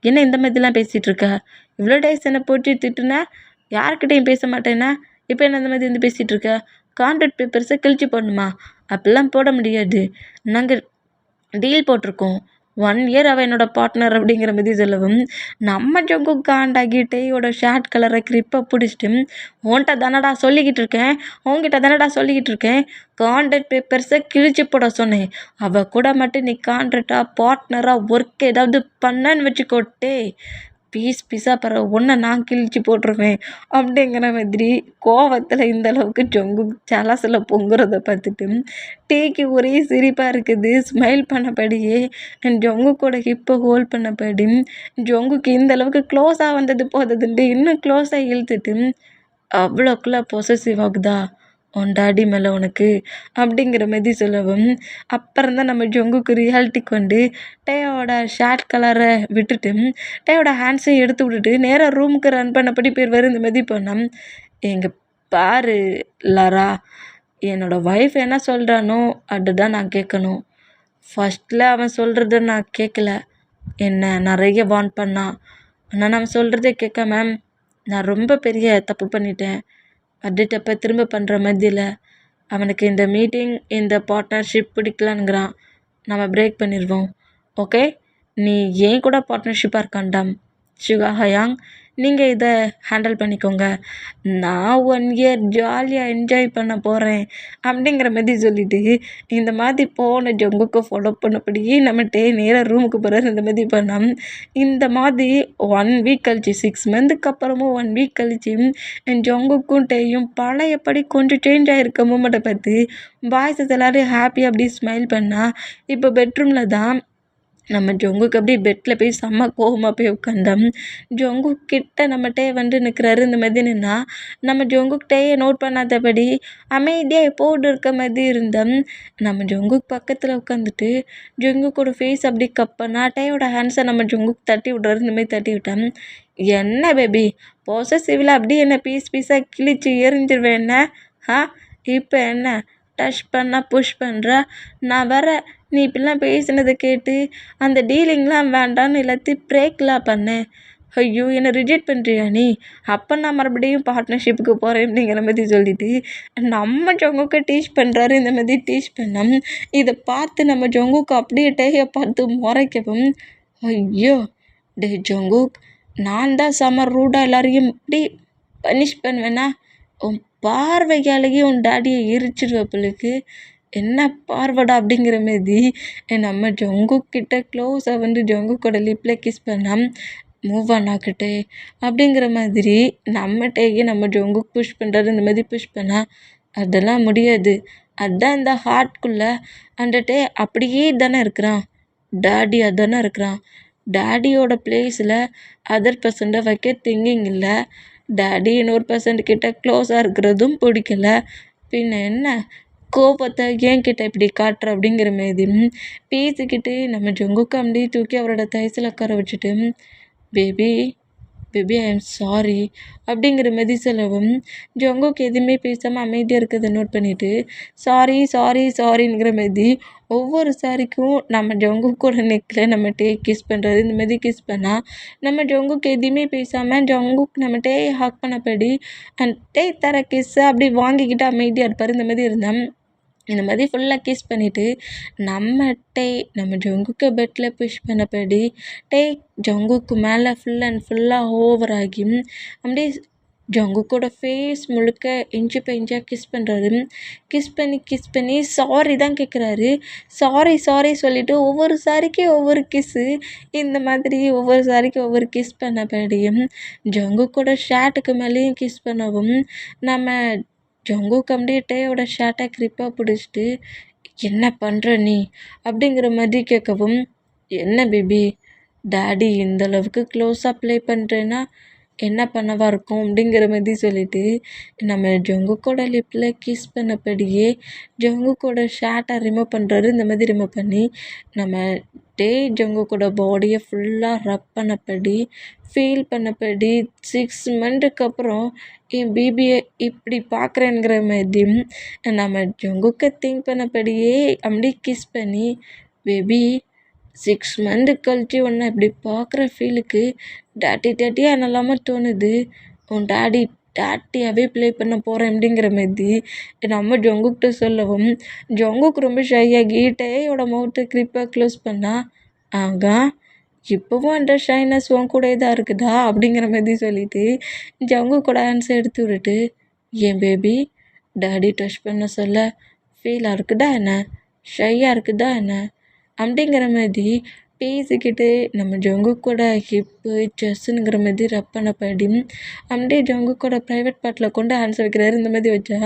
என்ன இந்த மாதிரிலாம் பேசிகிட்டு இருக்க? இவ்வளோ டேஸ் என்னை போட்டு திட்டுனா யார்கிட்டையும் பேச மாட்டேன்னா இப்போ என்ன இந்த மாதிரி வந்து பேசிகிட்டு இருக்க? கான்ட்ராக்ட் பேப்பர்ஸை கிழிச்சு போடணுமா? அப்படிலாம் போட முடியாது. நாங்கள் டீல் போட்டிருக்கோம். 1 இயர் அவள் என்னோட பார்ட்னர் அப்படிங்கிற மாதிரி சொல்லவும், நம்ம ஜங்கு காண்டாகி டேயோட ஷர்ட் கலரை கிரிப்பை பிடிச்சிட்டு, உன்கிட்ட தானடா சொல்லிக்கிட்டு இருக்கேன், உன்கிட்ட தானடா சொல்லிக்கிட்டு இருக்கேன், கான்ட்ராக்ட் பேப்பர்ஸை கிழிச்சு போட சொன்னேன். அவள் கூட மட்டும் நீ கான்ட்ராக்டாக பார்ட்னராக ஒர்க் ஏதாவது பண்ணன்னு வச்சுக்கோட்டே, பீஸாக ஒன்றை நான் கிழிச்சு போட்டுருவேன் அப்படிங்கிற மாதிரி கோவத்தில் இந்த அளவுக்கு ஜொங்கு சலசில் பொங்குறத பார்த்துட்டு டீக்கு ஒரே சிரிப்பாக இருக்குது. ஸ்மைல் பண்ணபடியே ஜொங்கு கூட ஹிப்பை ஹோல்ட் பண்ணபடி ஜொங்குக்கு இந்த அளவுக்கு க்ளோஸாக வந்தது போததுண்டு இன்னும் க்ளோஸாக இழுத்துட்டு, அவ்வளோக்குள்ள பொசசிவ் ஆகுதா உன் டாடி மேலே உனக்கு அப்படிங்கிற மாதிரி சொல்லவும், அப்புறம் தான் நம்ம ஜொங்குக்கு ரியாலிட்டிக்கு வந்து டேயோட ஷர்ட் கலரை விட்டுட்டு டேயோட ஹேண்ட்ஸையும் எடுத்து விட்டுட்டு நேராக ரூமுக்கு ரன் பண்ணபடி போயிடுவார். இந்த மாதிரி போனோம். எங்க பாரு லாரா, என்னோட ஒய்ஃப் என்ன சொல்கிறானோ அதுதான் நான் கேட்கணும். ஃபஸ்ட்டில் அவன் சொல்கிறத நான் கேட்கல, என்ன நிறைய வார்ன் பண்ணான். ஆனால் நான் சொல்கிறதே கேட்காம நான் ரொம்ப பெரிய தப்பு பண்ணிட்டேன். அதே தப்பை திரும்ப பண்ணுற மத்தியில் அவனுக்கு இந்த மீட்டிங் இந்த பார்ட்னர்ஷிப் பிடிக்கலங்கிறான். நம்ம பிரேக் பண்ணிடுவோம். ஓகே, நீ ஏன் கூட பார்ட்னர்ஷிப்பாக இருக்காண்டாம் ஷுகா ஹயாங், நீங்கள் இதை ஹேண்டில் பண்ணிக்கோங்க. நான் 1 இயர் ஜாலியாக என்ஜாய் பண்ண போகிறேன் அப்படிங்கிற மாதிரி சொல்லிவிட்டு இந்த மாதிரி போன ஜங்குக்கு ஃபாலோ பண்ணபடியே நம்மகிட்டே நேராக ரூமுக்கு போகிறார். இந்த மாதிரி பண்ணால் இந்த மாதிரி 1 வீக் கழிச்சு 6 மந்த்துக்கு அப்புறமும் 1 வீக் கழிச்சு ஜங்குக்கும் டேயும் பழையபடி கொஞ்சம் சேஞ்ச் ஆகிருக்க மூமெண்ட்டை பார்த்து பாய்ஸஸ் எல்லோரும் ஹாப்பியாக அப்படி ஸ்மைல் பண்ணால், இப்போ பெட்ரூமில் தான் நம்ம ஜொங்குக்கு அப்படியே பெட்டில் போய் செம்ம கோவமாக போய் உட்காந்தோம். ஜொங்குக்கிட்ட நம்ம டே வந்து நிற்கிறாரு. இந்த மாதிரி நின்னா நம்ம ஜொங்குக் டேயை நோட் பண்ணாதபடி அமைதியாக எப்போது இருக்க மாதிரி இருந்தோம். நம்ம ஜொங்குக் பக்கத்தில் உட்காந்துட்டு ஜொங்குக்கோட ஃபேஸ் அப்படி கப்பனா டேயோட ஹேண்ட்ஸை நம்ம ஜொங்குக் தட்டி விட்றாரு. இந்த மாதிரி தட்டி விட்டோம். என்ன பேபி பொசசிவில் அப்படி என்ன பீஸாக கிழிச்சு எரிஞ்சிருவேன் என்ன? இப்போ என்ன டச் பண்ணால் புஷ் பண்ணுற? நான் வர நீ இப்படிலாம் பேசினதை கேட்டு அந்த டீலிங்லாம் வேண்டான்னு எல்லாத்தையும் பிரேக்லாம் பண்ணேன். ஐயோ என்னை ரிஜெக்ட் பண்ணுறியா நீ? அப்போ நான் மறுபடியும் பார்ட்னர்ஷிப்புக்கு போகிறேன் அப்படிங்கிற மாதிரி சொல்லிவிட்டு நம்ம ஜொங்குக்கு டீச் பண்ணுறாரு. இந்த மாதிரி டீச் பண்ணோம். இதை பார்த்து நம்ம ஜொங்குக்கு அப்படியே டேயை பார்த்து முறைக்கவும், ஐயோ டே ஜொங்குக், நான் தான் செம ரூடாக எல்லாரையும் இப்படி பனிஷ் பண்ணுவேன்னா உன் பார்வையாலேயே உன் டாடியை எரிச்சிடுவேப்பிளுக்கு என்ன பார்வடா அப்படிங்கிற மாரி நம்ம ஜொங்குக்கிட்ட க்ளோஸாக வந்து ஜொங்குக்கோட லிப்பில் கிஸ் பண்ணால் மூவ் ஆன் ஆகட்டே அப்படிங்கிற மாதிரி நம்மகிட்டேயே நம்ம ஜொங்குக்கு புஷ் பண்ணுறாரு. இந்த மாதிரி புஷ் பண்ணால் அதெல்லாம் முடியாது. அதுதான் இந்த ஹார்ட்குள்ளே அந்த டே அப்படியே தானே இருக்கிறான். டாடி அதானே இருக்கிறான். டாடியோட பிளேஸில் அதர் பர்சண்ட்டை வைக்க திங்கிங் இல்லை. டாடி இன்னொரு பர்சன்ட்கிட்ட க்ளோஸாக இருக்கிறதும் பிடிக்கல. பின்ன என்ன கோபத்தை என்கிட்ட இப்படி காட்டுற அப்படிங்கிற மாரி பேசிக்கிட்டு நம்ம ஜொங்குக்கு அப்படியே தூக்கி அவரோட தைசில் உட்கார வச்சுட்டு, பேபி ஐ எம் சாரி அப்படிங்கிற மாதிரி சொல்லவும் ஜொங்குக்கு எதுவுமே பேசாமல் அமைதியாக இருக்கிறத நோட் பண்ணிவிட்டு சாரிங்கிற மாதிரி ஒவ்வொரு சாரிக்கும் நம்ம ஜொங்குக்கோட நெக்கில் நம்ம டே கிஸ் பண்ணுறது. இந்த மாதிரி கிஸ் பண்ணால் நம்ம ஜொங்குக்கு எதுவுமே பேசாமல் ஜொங்குக்கு நம்ம டே ஹக் பண்ணபடி அந்த டே தர கிஸ்ஸை அப்படி வாங்கிக்கிட்டு அமைதியாக இருப்பார். இந்த மாதிரி இருந்தால் இந்த மாதிரி ஃபுல்லாக கிஸ் பண்ணிவிட்டு நம்ம ஜொங்குக்கு பெட்டில் புஷ் பண்ணபடி ஜொங்குக்கு மேலே ஃபுல் அண்ட் ஃபுல்லாக ஓவர் ஆகி அப்படியே ஜொங்குக்கோட ஃபேஸ் முழுக்க இன்ச்சு பை இன்ச்சாக கிஸ் பண்ணுறாரு. கிஸ் பண்ணி சாரி தான் கேட்குறாரு. சாரி சொல்லிவிட்டு ஒவ்வொரு சாரிக்கும் ஒவ்வொரு கிஸ்ஸு. இந்த மாதிரி ஒவ்வொரு சாரிக்கும் ஒவ்வொரு கிஸ் பண்ணபடியும் ஜொங்குக்கோட ஷர்ட்டுக்கு மேலேயும் கிஸ் பண்ணவும் நம்ம ஜொங்குக்கு அப்படியே டேயோட ஷர்ட்டை கிரிப்பாக பிடிச்சிட்டு, என்ன பண்ணுற நீ அப்படிங்கிற மாதிரி கேட்கவும், என்ன பேபி டாடி இந்த அளவுக்கு க்ளோஸாக ப்ளே பண்ணுறேன்னா என்ன பண்ணவா இருக்கும் அப்படிங்கிற மாதிரி சொல்லிட்டு நம்ம ஜங்குக்கோட லிப்பில் கிஸ் பண்ணபடியே ஜங்குக்கோட ஷர்ட்டை ரிமூவ் பண்ணுறாரு. இந்த மாதிரி ரிமூவ் பண்ணி நம்ம ஜங்குக்கோட பாடியை ஃபுல்லாக ரப் பண்ணபடி ஃபீல் பண்ணபடி 6 மந்த்துக்கு அப்புறம் என் பேபியை இப்படி பார்க்குறேங்கிற மாதிரி நம்ம ஜங்குக்கை திங்க் பண்ணபடியே அப்படியே கிஸ் பண்ணி பேபி 6 மந்த்து கழிச்சு உன்னை இப்படி பார்க்குற ஃபீலுக்கு டாட்டியாக என்னெல்லாமோ தோணுது. உன் டாட்டியாகவே ப்ளே பண்ண போகிறேன் அப்படிங்கிற மாதிரி நம்ம ஜங்குக்கிட்ட சொல்லவும் ஜங்குக் ரொம்ப ஷை ஆகி டேயோட மவுத்தை கிரிப்பாக க்ளோஸ் பண்ணா ஆகா இப்போவும் அந்த ஷைனஸ் உன் கூட தான் இருக்குதா அப்படிங்கிற மாதிரி சொல்லிட்டு ஜங்குக்கோட ஹேண்ட்ஸை எடுத்து விட்டுட்டு ஏன் பேபி டாடி டச் பண்ண சொல்ல ஃபீலாக இருக்குதா என்ன, ஷையாக இருக்குதா என்ன அப்படிங்கிற மாதிரி பேசிக்கிட்டு நம்ம ஜங்குக்கோட ஹிப்பு செஸ்ஸுங்கிற மாதிரி ரப் பண்ணபடி அப்படியே ஜங்குக்கோட ப்ரைவேட் பார்ட்டில் கொண்டு ஹேண்ட்ஸ் வைக்கிறாரு. இந்த மாதிரி வச்சா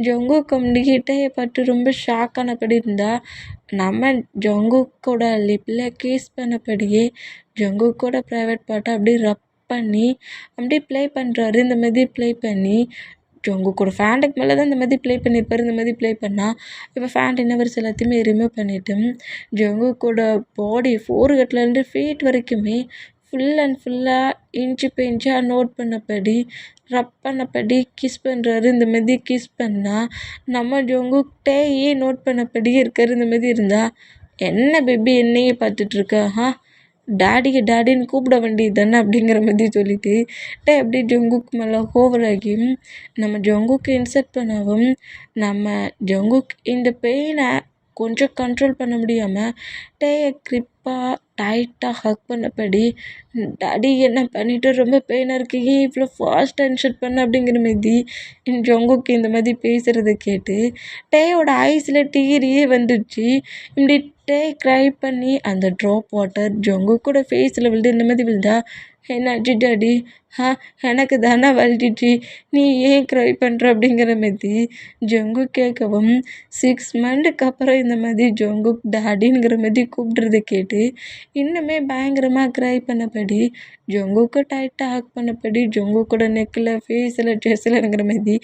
ஜங்குக் அப்படிக்கிட்டே பார்த்து ரொம்ப ஷாக் ஆனபடி இருந்தா நம்ம ஜங்குக்கோட லிப்பில் கிஸ் பண்ணபடியே ஜங்குக்கோட ப்ரைவேட் பார்ட்டை அப்படியே ரப் பண்ணி அப்படியே ப்ளே பண்ணுறாரு. இந்த மாதிரி ப்ளே பண்ணி ஜங்குக்கோட ஃபேண்டுக்கு மேலே தான் இந்த மாதிரி ப்ளே பண்ணியிருப்பாரு. இந்த மாதிரி ப்ளே பண்ணால் இப்போ ஃபேண்ட் இன்னவர்ஸ் எல்லாத்தையுமே ரிமூவ் பண்ணிவிட்டு ஜங்குக்கோட பாடி ஃபோர்ஹெட்லேருந்து ஃபீட் வரைக்குமே ஃபுல் அண்ட் ஃபுல்லாக இன்ச்சு பை இன்ச்சாக நோட் பண்ணபடி ரப் பண்ணபடி கிஸ் பண்ணுறாரு. இந்த மாதிரி கிஸ் பண்ணால் நம்ம ஜங்குக்கிட்டேயே நோட் பண்ணபடியே இருக்காரு. இந்த மாதிரி இருந்தால் என்ன பேபி என்னையே பார்த்துட்ருக்கா டாடின்னு கூப்பிட வேண்டியது தானே அப்படிங்கிற மாதிரி சொல்லிட்டு அப்படியே ஜங்குக் மேலே ஓவராகி நம்ம ஜங்குக்கு இன்சர்ட் பண்ணவும் நம்ம ஜங்குக் இந்த பெயினை கொஞ்சம் கண்ட்ரோல் பண்ண முடியாமல் கிரிப்பாக டைட்டாக ஹக் பண்ணபடி டாடி என்ன பண்ணிட்டு ரொம்ப பெயினாக இருக்கு ஏன் இவ்வளோ ஃபாஸ்ட்டாக இன்சர்ட் பண்ண அப்படிங்கிற மாதிரி ஜங்குக்கு இந்த மாதிரி பேசுகிறத கேட்டு டேயோட ஐஸில் டீரியே வந்துடுச்சு. இப்படி க்ரை பண்ணி அந்த ட்ராப் வாட்டர் ஜங்குக்கோட ஃபேஸில் விழுது. இந்த மாதிரி விழுந்தா என்னாச்சு டாடி எனக்கு தானே வலிச்சிச்சு நீ ஏன் க்ரை பண்ணுற அப்படிங்கிற மாதிரி ஜங்குக் கேட்கவும் 6 மந்த்துக்கு அப்புறம் இந்த மாதிரி ஜங்குக் டாடிங்கிற மாதிரி கூப்பிடுறத கேட்டு இன்னுமே பயங்கரமாக க்ரை பண்ணபடி ஜங்குக்கு டைட்டாக ஹக் பண்ணபடி ஜங்குக்கோட நெக்கில் ஃபேஸில் ட்ரெஸ்ஸில்ங்கிற மாதிரி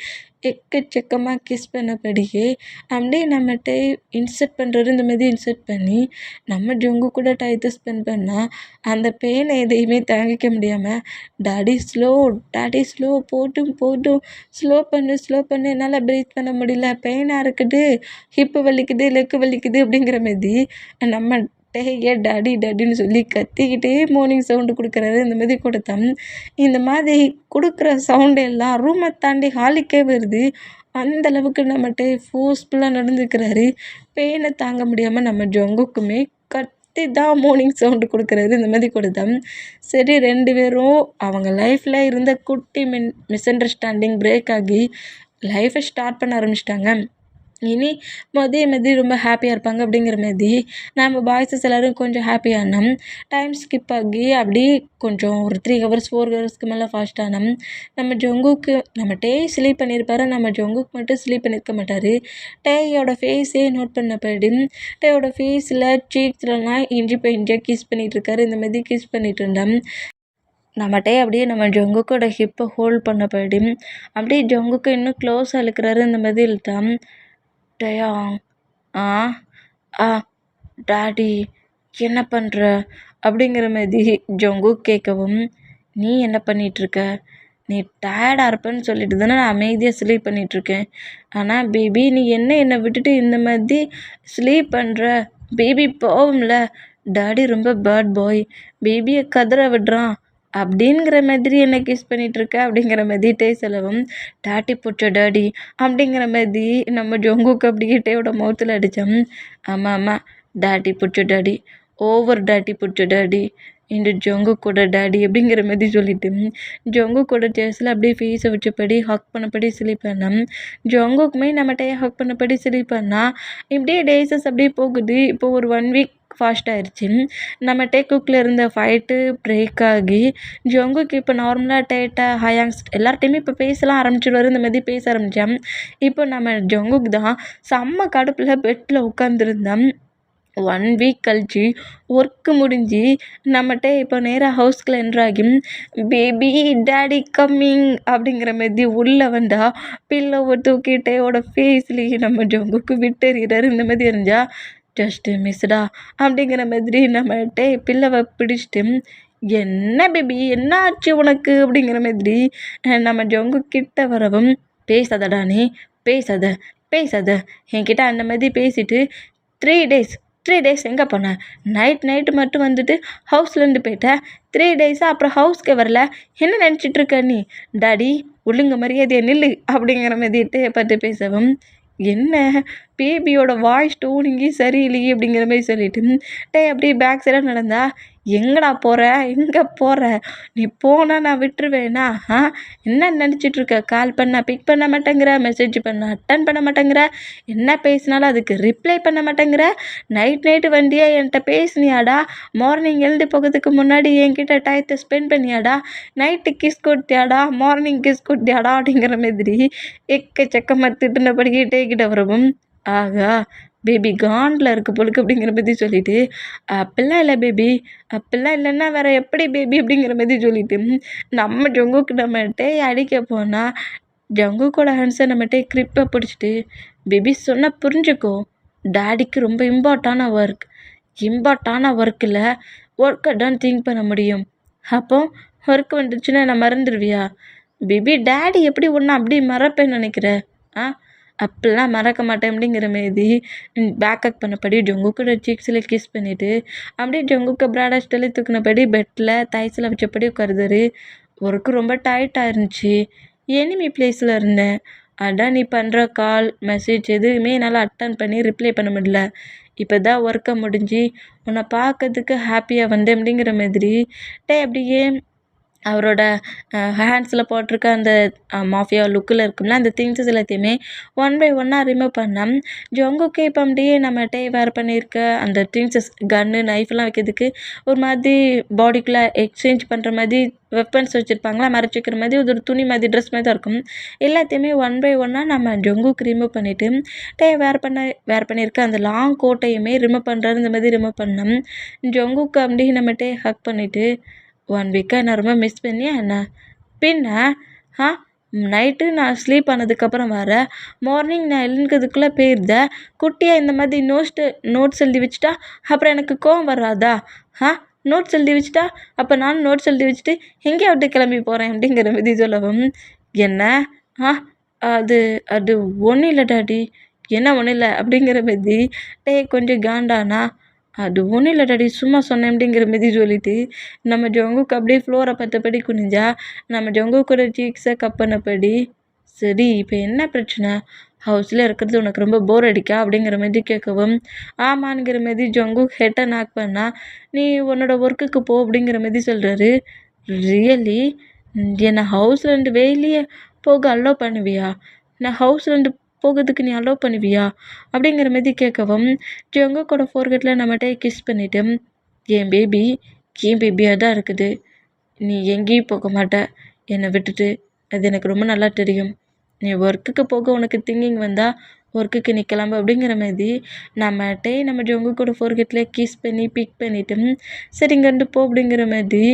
எக்கச்சக்கமாக கிஸ் பண்ணபடியே அப்படியே நம்மகிட்ட இன்சர்ட் பண்ணுறது. இந்த மாதிரி இன்சர்ட் பண்ணி நம்ம ஜங்கு கூட டயத்தை ஸ்பெண்ட் பண்ணால் அந்த பெயினை எதையுமே தாங்கிக்க முடியாமல் டாடி ஸ்லோ போட்டும் ஸ்லோ பண்ணு என்னால் ப்ரீத் பண்ண முடியல பெயினாக இருக்குது ஹிப்பு வலிக்குது லெக்கு வலிக்குது அப்படிங்கிற மாதிரி நம்ம டாடின்னு சொல்லி கத்திக்கிட்டே மார்னிங் சவுண்டு கொடுக்குறாரு. இந்த மாதிரி கொடுத்தோம். இந்த மாதிரி கொடுக்குற சவுண்டு எல்லாம் ரூமை தாண்டி ஹாலுக்கே வருது. அந்தளவுக்கு நம்மகிட்ட ஃபோர்ஸ்ஃபுல்லாக நடந்துக்கிறாரு. பெயினை தாங்க முடியாமல் நம்ம ஜங்குக்குமே கத்தி தான் மார்னிங் சவுண்டு கொடுக்குறாரு. இந்த மாதிரி கொடுத்தோம். சரி 2 பேரும் அவங்க லைஃப்பில் இருந்த குட்டி மிஸ் அண்டர்ஸ்டாண்டிங் பிரேக் ஆகி லைஃப்பை ஸ்டார்ட் பண்ண ஆரம்பிச்சிட்டாங்க. இனி மாதிரி ரொம்ப ஹாப்பியாக இருப்பாங்க அப்படிங்கிற மாதிரி நம்ம பாய்ஸஸ் எல்லோரும் கொஞ்சம் ஹாப்பியானோம். டைம் ஸ்கிப் ஆகி அப்படி கொஞ்சம் ஒரு 3 ஹவர்ஸ் 4 ஹவர்ஸ்க்கு மேலே ஃபாஸ்ட்டானோம். நம்ம ஜங்குக்கு நம்ம ஸ்லீப் பண்ணியிருப்பாரு. நம்ம ஜங்குக்கு மட்டும் ஸ்லீப் பண்ணியிருக்க மாட்டார். டேயோட ஃபேஸே நோட் பண்ணபடி டேயோட ஃபேஸில் சீக்ஸ்லலாம் இஞ்சி பை இஞ்சியாக கிஸ் பண்ணிகிட்டு இருக்காரு. இந்த மாதிரி கிஸ் பண்ணிகிட்டு இருந்தோம். நம்ம அப்படியே நம்ம ஜங்குக்கோட ஹிப்பை ஹோல்ட் பண்ணபடி அப்படியே ஜங்குக்கு இன்னும் க்ளோஸாக இழுக்கிறாரு. இந்த மாதிரி இழுத்தான் டயா டாடி என்ன பண்ணுற அப்படிங்கிற மாதிரி ஜங்குக் கேட்கவும் நீ என்ன பண்ணிகிட்ருக்க நீ டயர்டாக இருப்பேன்னு சொல்லிட்டு தானே நான் அமைதியாக ஸ்லீப் பண்ணிகிட்ருக்கேன். ஆனால் பேபி நீ என்னை விட்டுட்டு இந்த மாதிரி ஸ்லீப் பண்ணுற பேபி போகும்ல டாடி ரொம்ப பேட் பாய் பேபியை கதற விடுறான் அப்படிங்கிற மாதிரி என்ன கிஸ் பண்ணிகிட்ருக்க அப்படிங்கிற மாதிரி சொல்லவும் டாட்டி பிடிச்ச டாடி அப்படிங்கிற மாதிரி நம்ம ஜங்குக்கு அப்படியே டேயோட மவுத்தில் அடித்தோம். ஆமாம் டாட்டி பிடிச்ச டாடி ஓவர் டாட்டி பிடிச்ச டாடி இந்த ஜங்குக்கோட டாடி அப்படிங்கிற மாதிரி சொல்லிட்டு ஜங்குக்கோட சேஸில் அப்படியே ஃபேஸை வச்சபடி ஹக் பண்ணபடி ஸ்லீப் பண்ணோம். ஜங்குக்குமே நம்மகிட்டயே ஹக் பண்ணபடி ஸ்லீப் பண்ணால் இப்படியே டேஸஸ் அப்படியே போகுது. இப்போ ஒரு 1 வீக் ஃபாஸ்ட் ஆயிடுச்சு. நம்ம குக்கில் இருந்த ஃபைட்டு பிரேக் ஆகி ஜங்குக்கு இப்போ நார்மலாக ஹயாங்ஸ் எல்லார்ட்டையுமே இப்போ பேசலாம் ஆரம்பிச்சிடுவார். இந்த மாதிரி பேச ஆரம்பித்தேன். இப்போ நம்ம ஜங்குக்கு தான் செம்ம கடுப்பில் பெட்டில் உட்காந்துருந்தோம். 1 வீக் கழிச்சு ஒர்க்கு முடிஞ்சு நம்மகிட்ட இப்போ நேராக ஹவுஸ்குள்ள என்ட்ராகி பேபி டேடி கம்மிங் அப்படிங்கிற மாதிரி உள்ளே வந்தா பில்லோவை தூக்கிட்டே ஃபேஸ்லேயே நம்ம ஜங்குக்கு விட்டெறிகிறாரு. இந்த மாதிரி இருந்தா ஜஸ்ட் மிஸ்டா அப்படிங்கிற மாதிரி நம்மகிட்ட பில்லவை பிடிச்சிட்டு என்ன பேபி என்ன ஆச்சு உனக்கு அப்படிங்கிற மாதிரி நம்ம ஜங்கு கிட்ட வரவும் பேசாதடா நீ பேசாத பேசாத என்கிட்ட அந்த மாதிரி பேசிட்டு 3 டேஸ் எங்கே போனேன்? நைட்டு மட்டும் வந்துட்டு ஹவுஸ்லேருந்து போயிட்டேன். 3 டேஸாக அப்புறம் ஹவுஸ்க்கு வரல. என்ன நினச்சிட்டு இருக்க நீ? டாடி ஒழுங்கு மரியாதையை நில்லு அப்படிங்கிற மாதிரிட்டு பார்த்து பேசவும் என்ன பேபியோட வாய்ஸ் டோனிங்கே சரியில்லையே அப்படிங்கிற மாதிரி சொல்லிட்டு அப்படியே பேக் சைடாக நடந்தா எங்கடா போகிற எங்கே போகிற நீ போனால் நான் விட்டுருவேனா? என்ன நினச்சிட்ருக்க? கால் பண்ண பிக் பண்ண மாட்டேங்கிற, மெசேஜ் பண்ண அட்டன் பண்ண மாட்டேங்கிற, என்ன பேசினாலும் அதுக்கு ரிப்ளை பண்ண மாட்டேங்கிற, நைட்டு வண்டியா என்கிட்ட பேசுனியாடா? மார்னிங் எழுந்து போகிறதுக்கு முன்னாடி என்கிட்ட டயத்தை ஸ்பெண்ட் பண்ணியாடா? நைட்டு கிஸ் கொடுத்தியாடா? மார்னிங் கிஸ் கொடுத்தியாடா? அப்படிங்கிற மாதிரி எக்கச்சக்கமாக திட்டுனபடிக்கிட்டே கிட்ட வரவும் ஆகா பேபி காண்டில் இருக்கு பொழுக்கு அப்படிங்கிற மாதிரி சொல்லிட்டு அப்படிலாம் இல்லை பேபி, அப்படிலாம் இல்லைன்னா வேற எப்படி பேபி அப்படிங்கிற மாதிரி சொல்லிட்டு நம்ம ஜங்குக்கு நம்மகிட்ட அடிக்க போனால் ஜங்குக்கோட ஹேண்ட்ஸை நம்மகிட்ட கிரிப்பை பிடிச்சிட்டு பேபி சொன்னால் புரிஞ்சுக்கோ, டாடிக்கு ரொம்ப இம்பார்ட்டான ஒர்க்கில் ஒர்க்கை தான் திங்க் பண்ண முடியும். அப்போ ஒர்க் வந்துடுச்சுன்னா நான் மறந்துடுவியா? பேபி டேடி எப்படி ஒன்று அப்படி மறப்பேன்னு நினைக்கிற? அப்படிலாம் மறக்க மாட்டேன் அப்படிங்கிற மாரி பேக்கப் பண்ணபடி ஜங்குக்கோட சீக்ஸில் கிஸ் பண்ணிவிட்டு அப்படியே ஜங்குக்கு பிராடா ஸ்டெல்லி தூக்கினபடி பெட்டில் தைஸில் வச்சபடி உட்காருதாரு. ஒர்க்கு ரொம்ப டைட்டாக இருந்துச்சு. எனிமி பிளேஸில் இருந்தேன். அதான் நீ பண்ணுற கால் மெசேஜ் எதுவுமே என்னால் அட்டன் பண்ணி ரிப்ளை பண்ண முடியல. இப்போ தான் ஒர்க்கை முடிஞ்சு உன்னை பார்க்கறதுக்கு ஹாப்பியாக வந்தேன் அப்படிங்கிற மாதிரி அப்படியே அவரோட ஹேண்ட்ஸில் போட்டிருக்க அந்த மாஃபியா லுக்கில் இருக்கும்ல அந்த திங்ஸஸ் எல்லாத்தையுமே 1 பை 1 ரிமூவ் பண்ணேன். ஜங்குக்கு இப்போ அப்படியே நம்மகிட்ட வேர் பண்ணியிருக்க அந்த திங்ஸஸ் கன்னு நைஃப்லாம் வைக்கிறதுக்கு ஒரு மாதிரி பாடிக்குள்ளே எக்ஸ்சேஞ்ச் பண்ணுற மாதிரி வெப்பன்ஸ் வச்சுருப்பாங்களா மறைச்சி வைக்கிற மாதிரி ஒரு துணி மாதிரி ட்ரெஸ் மாதிரி தான் இருக்கும். எல்லாத்தையுமே 1 பை 1 நம்ம ஜங்குக்கு ரிமூவ் பண்ணிவிட்டு வேர் பண்ணியிருக்க அந்த லாங் கோட்டையுமே ரிமூவ் பண்ணுறாரு. இந்த மாதிரி ரிமூவ் பண்ணோம். ஜங்குக்கு அப்படியே நம்மகிட்ட ஹக் பண்ணிவிட்டு 1 வீக்காக நான் ரொம்ப மிஸ் பண்ணியா என்ன? பின்ன நைட்டு நான் ஸ்லீப் ஆனதுக்கப்புறம் மார்னிங் நான் எழுந்துக்கிறதுக்குள்ளே போயிருந்த குட்டியாக இந்த மாதிரி நோட்ஸ் எழுதி வச்சுட்டா அப்புறம் எனக்கு கோவம் வராதா? நோட்ஸ் எழுதி வச்சுட்டா அப்போ நானும் நோட்ஸ் எழுதி வச்சுட்டு எங்கேயாவது கிளம்பி போகிறேன் அப்படிங்கிற மாதிரி சொல்லவும் என்ன அது அது ஒன்றும் இல்லை டாடி. என்ன ஒன்றும் இல்லை அப்படிங்கிற மாதிரி கொஞ்சம் காண்டானா அது ஒன்றும் இல்லை டாடி சும்மா சொன்னேன் அப்படிங்கிற மாதிரி சொல்லிட்டு நம்ம ஜங்குக்கு அப்படியே ஃப்ளோரை பார்த்தபடி குனிஞ்சா நம்ம ஜங்குக்கோட சீக்ஸை கப் பண்ணபடி சரி இப்போ என்ன பிரச்சனை? ஹவுஸில் இருக்கிறது உனக்கு ரொம்ப போர் அடிக்கா அப்படிங்கிற மாதிரி கேட்கவும் ஆமாங்கிற மாதிரி ஜங்கு ஹெட்டை நாக் பண்ணா நீ உன்னோட ஒர்க்குக்கு போ அப்படிங்கிற மாதிரி சொல்கிறாரு. ரியலி என்னை ஹவுஸ்லேருந்து வெளியே போக அலோவ் பண்ணுவியா? நான் ஹவுஸ்லேருந்து போகிறதுக்கு நீ அலோவ் பண்ணுவியா அப்படிங்கிற மாதிரி கேட்கவும் ஜங்குக்கோட ஃபோர்கெட்டில் நம்மகிட்ட கிஸ் பண்ணிவிட்டு என் பேபியாக தான் இருக்குது. நீ எங்கேயும் போக மாட்ட என்னை விட்டுட்டு. அது எனக்கு ரொம்ப நல்லா தெரியும். நீ ஒர்க்குக்கு போக உனக்கு திங்கிங் வந்தால் ஒர்க்குக்கு நீ கிளம்பு அப்படிங்கிற மாதிரி நம்ம ஜங்குக்கோட ஃபோர்கெட்டில் கிஸ் பண்ணி பிக் பண்ணிவிட்டு சரிங்கண்டு போ அப்படிங்கிற மாதிரி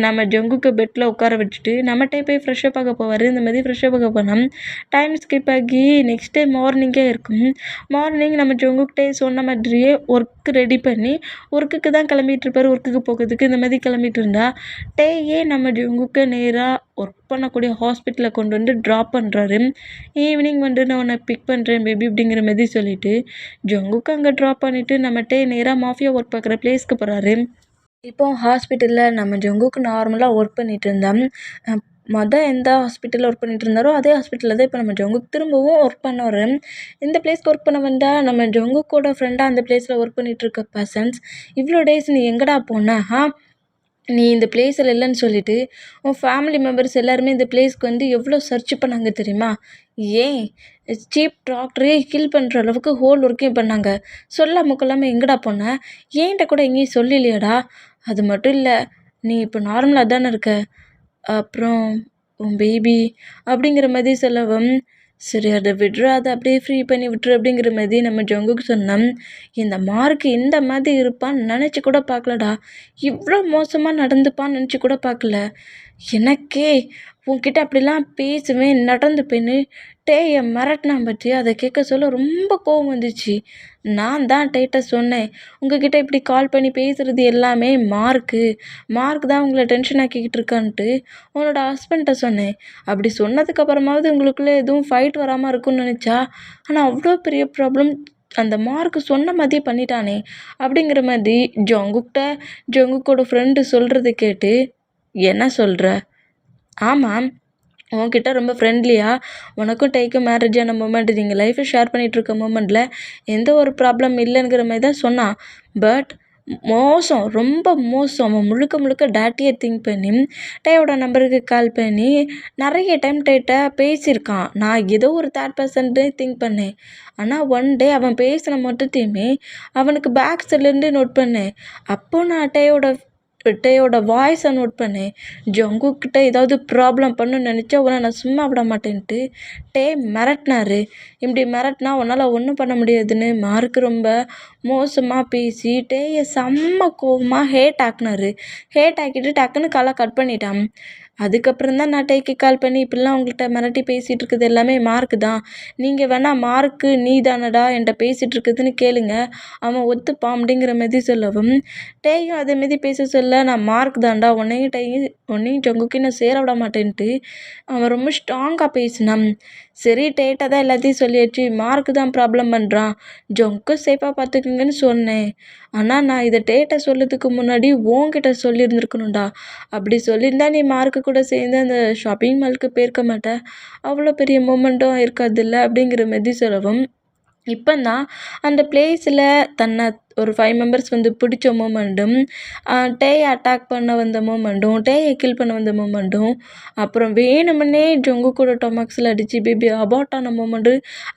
நம்ம ஜங்குக்கு பெட்டில் உட்கார வச்சுட்டு நம்மகிட்டே போய் ஃப்ரெஷ்ஷப் ஆக போவார். இந்த மாதிரி ஃப்ரெஷ்ஷப் ஆக போனால் டைம் ஸ்கிப் ஆகி நெக்ஸ்ட் டே மார்னிங்கே இருக்கும். மார்னிங் நம்ம ஜங்குக்கிட்டே சொன்ன மாதிரியே ஒர்க்கு ரெடி பண்ணி ஒர்க்குக்கு தான் கிளம்பிட்டு இருப்பார். ஒர்க்குக்கு போகிறதுக்கு இந்த மாதிரி கிளம்பிட்டு இருந்தா நம்ம ஜங்குக்கு நேராக ஒர்க் பண்ணக்கூடிய ஹாஸ்பிட்டலில் கொண்டு வந்து ட்ராப் பண்ணுறாரு. ஈவினிங் வந்து நான் உன்னை பிக் பண்ணுறேன் பேபி அப்படிங்கிற மாதிரி சொல்லிவிட்டு ஜங்குக்கு அங்கே ட்ராப் பண்ணிவிட்டு நம்மகிட்ட நேராக மாஃபியா ஒர்க் பார்க்குற பிளேஸ்க்கு போகிறாரு. இப்போ ஹாஸ்பிட்டலில் நம்ம ஜங்குக்கு நார்மலாக ஒர்க் பண்ணிகிட்டு இருந்தோம். எந்த ஹாஸ்பிட்டலில் ஒர்க் பண்ணிகிட்டு இருந்தாரோ அதே ஹாஸ்பிட்டலில் தான் இப்போ நம்ம ஜங்குக்கு திரும்பவும் ஒர்க் பண்ண வர்றேன். இந்த பிளேஸ்க்கு ஒர்க் பண்ண வந்தால் நம்ம ஜங்குக்கோட ஃப்ரெண்டாக அந்த பிளேஸில் ஒர்க் பண்ணிகிட்டு இருக்க பர்சன்ஸ் இவ்வளோ டேஸ் நீ எங்கடா போன? நீ இந்த பிளேஸில் இல்லைன்னு சொல்லிவிட்டு உன் ஃபேமிலி மெம்பர்ஸ் எல்லாருமே இந்த பிளேஸ்க்கு வந்து எவ்வளோ சர்ச் பண்ணாங்க தெரியுமா? ஏன் சீப் டாக்டரே கில் பண்ணுற அளவுக்கு ஹோல் ஒர்க்கையும் பண்ணாங்க. சொல்லாமல் கொள்ளாமல் எங்கடா போன? ஏன்ட்ட கூட எங்கேயும் சொல்லலையாடா? அது மட்டும் இல்லை, நீ இப்போ நார்மலாக தானே இருக்க. அப்புறம் உன் பேபி அப்படிங்கிற மாதிரி சொல்லவும் சரி அத விட்ரு. அத அப்படியே ஃப்ரீ பண்ணி விட்ரு அப்படிங்கிற மாரி நம்ம ஜங்குக்கு சொன்னோம். இந்த மார்க் இந்த மாதிரி இருப்பான்னு நெனச்சு கூட பார்க்கலடா. இவ்ளோ மோசமா நடந்துப்பான்னு நெனச்சு கூட பார்க்கல. எனக்கே உன்கிட்ட அப்படிலாம் பேசுவேன், நடந்துப்பேன்னு டேய மிரட்டுனான் பாத்தியா, அத கேட்க சொல்ல ரொம்ப கோவம் வந்துச்சு. நான் தான் டேட்ட சொன்னேன். உங்ககிட்ட இப்படி கால் பண்ணி பேசுறது எல்லாமே மார்க் தான் உங்கள டென்ஷன் ஆக்கிக்கிட்டு இருக்கான்ட்டு உன்னோட ஹஸ்பண்ட்ட சொன்னேன். அப்படி சொன்னதுக்கு அப்புறமாவது உங்களுக்குள்ள எதுவும் ஃபைட் வராம இருக்கும்னு நெனச்சா, ஆனா அவ்ளோ பெரிய ப்ராப்ளம் அந்த மார்க் சொன்ன மாதிரியே பண்ணிட்டானே! அப்படிங்கிற மாதிரி ஜங்குக்கோட ஃப்ரெண்டு சொல்றத கேட்டு, என்ன சொல்ற? ஆமாம். உன்கிட்ட ரொம்ப ஃப்ரெண்ட்லியா, உனக்கும் டேக்கும் மேரேஜ் ஆன மொமெண்ட், நீங்கள் லைஃப்பை ஷேர் பண்ணிகிட்ருக்க மொமெண்ட்டில் எந்த ஒரு ப்ராப்ளம் இல்லைங்கிற மாதிரி தான் சொன்னான். பட் மோசம், ரொம்ப மோசம். அவன் முழுக்க முழுக்க டேட்டியை திங்க் பண்ணி டேயோட நம்பருக்கு கால் பண்ணி நிறைய டைம் டேட்டை பேசியிருக்கான். நான் ஏதோ ஒரு தேர்ட் பர்சன்ட்டு திங்க் பண்ணேன். ஆனால் ஒன் டே அவன் பேசின மொத்தத்தையுமே அவனுக்கு பேக் சைட்லேருந்து நோட் பண்ணேன். அப்போது நான் டேயோட வாய்ஸை நோட் பண்ணேன். ஜங்குக்கிட்ட ஏதாவது ப்ராப்ளம் பண்ணுன்னு நினச்சா உன்னை நான் சும்மா விட மாட்டேன்ட்டு டே மிரட்டினாரு. இப்படி மிரட்டினா உன்னால் ஒன்றும் பண்ண முடியாதுன்னு மார்க் ரொம்ப மோசமாக பேசி டேயை செம்ம கோவமாக ஹேட் ஆக்கிட்டு டக்குன்னு காலை கட் பண்ணிட்டான். அதுக்கப்புறம் தான் நான் டேக்கு கால் பண்ணி இப்படிலாம் உங்கள்கிட்ட மிரட்டி பேசிகிட்டு இருக்குது எல்லாமே மார்க்கு தான். நீங்கள் வேணால் மார்க்கு நீ தானடா என்கிட்ட பேசிகிட்டு இருக்குதுன்னு கேளுங்க, அவன் ஒத்துப்பான் அப்படிங்கிற மாதிரி சொல்லவும், டேயும் அதே மாரி பேச சொல்ல, நான் மார்க் தான்டா உன்னையும் ஜங்குக்கையும் நான் சேர விட மாட்டேன்ட்டு அவன் ரொம்ப ஸ்ட்ராங்காக பேசினான். சரி டேட்டை தான் எல்லாத்தையும் சொல்லியாச்சு, மார்க்கு தான் ப்ராப்ளம் பண்ணுறான், ஜங்கு சேஃபாக பார்த்துக்குங்கன்னு சொன்னேன். ஆனால் நான் இதை டேட்டை சொல்லதுக்கு முன்னாடி உன்கிட்ட சொல்லியிருந்துருக்கணும்டா. அப்படி சொல்லியிருந்தா நீ மார்க்கு கூட சேர்ந்து அந்த ஷாப்பிங் மாலுக்கு போயிருக்க மாட்டேன், அவ்வளோ பெரிய மூமெண்ட்டும் இருக்காதுல்ல அப்படிங்கிற மாதிரி சொல்லவும், இப்போ தான் அந்த பிளேஸில் தன்னை ஒரு 5 மெம்பர்ஸ் வந்து பிடிச்ச மூமெண்ட்டும், டேயை அட்டாக் பண்ண வந்த மூமெண்ட்டும், டேயை கில் பண்ண வந்த மூமெண்ட்டும், அப்புறம் வேணுமுன்னே ஜங்குக்கோட டொமக்ஸில் அடித்து பேபி அபார்ட் ஆன மூமெண்ட்டு,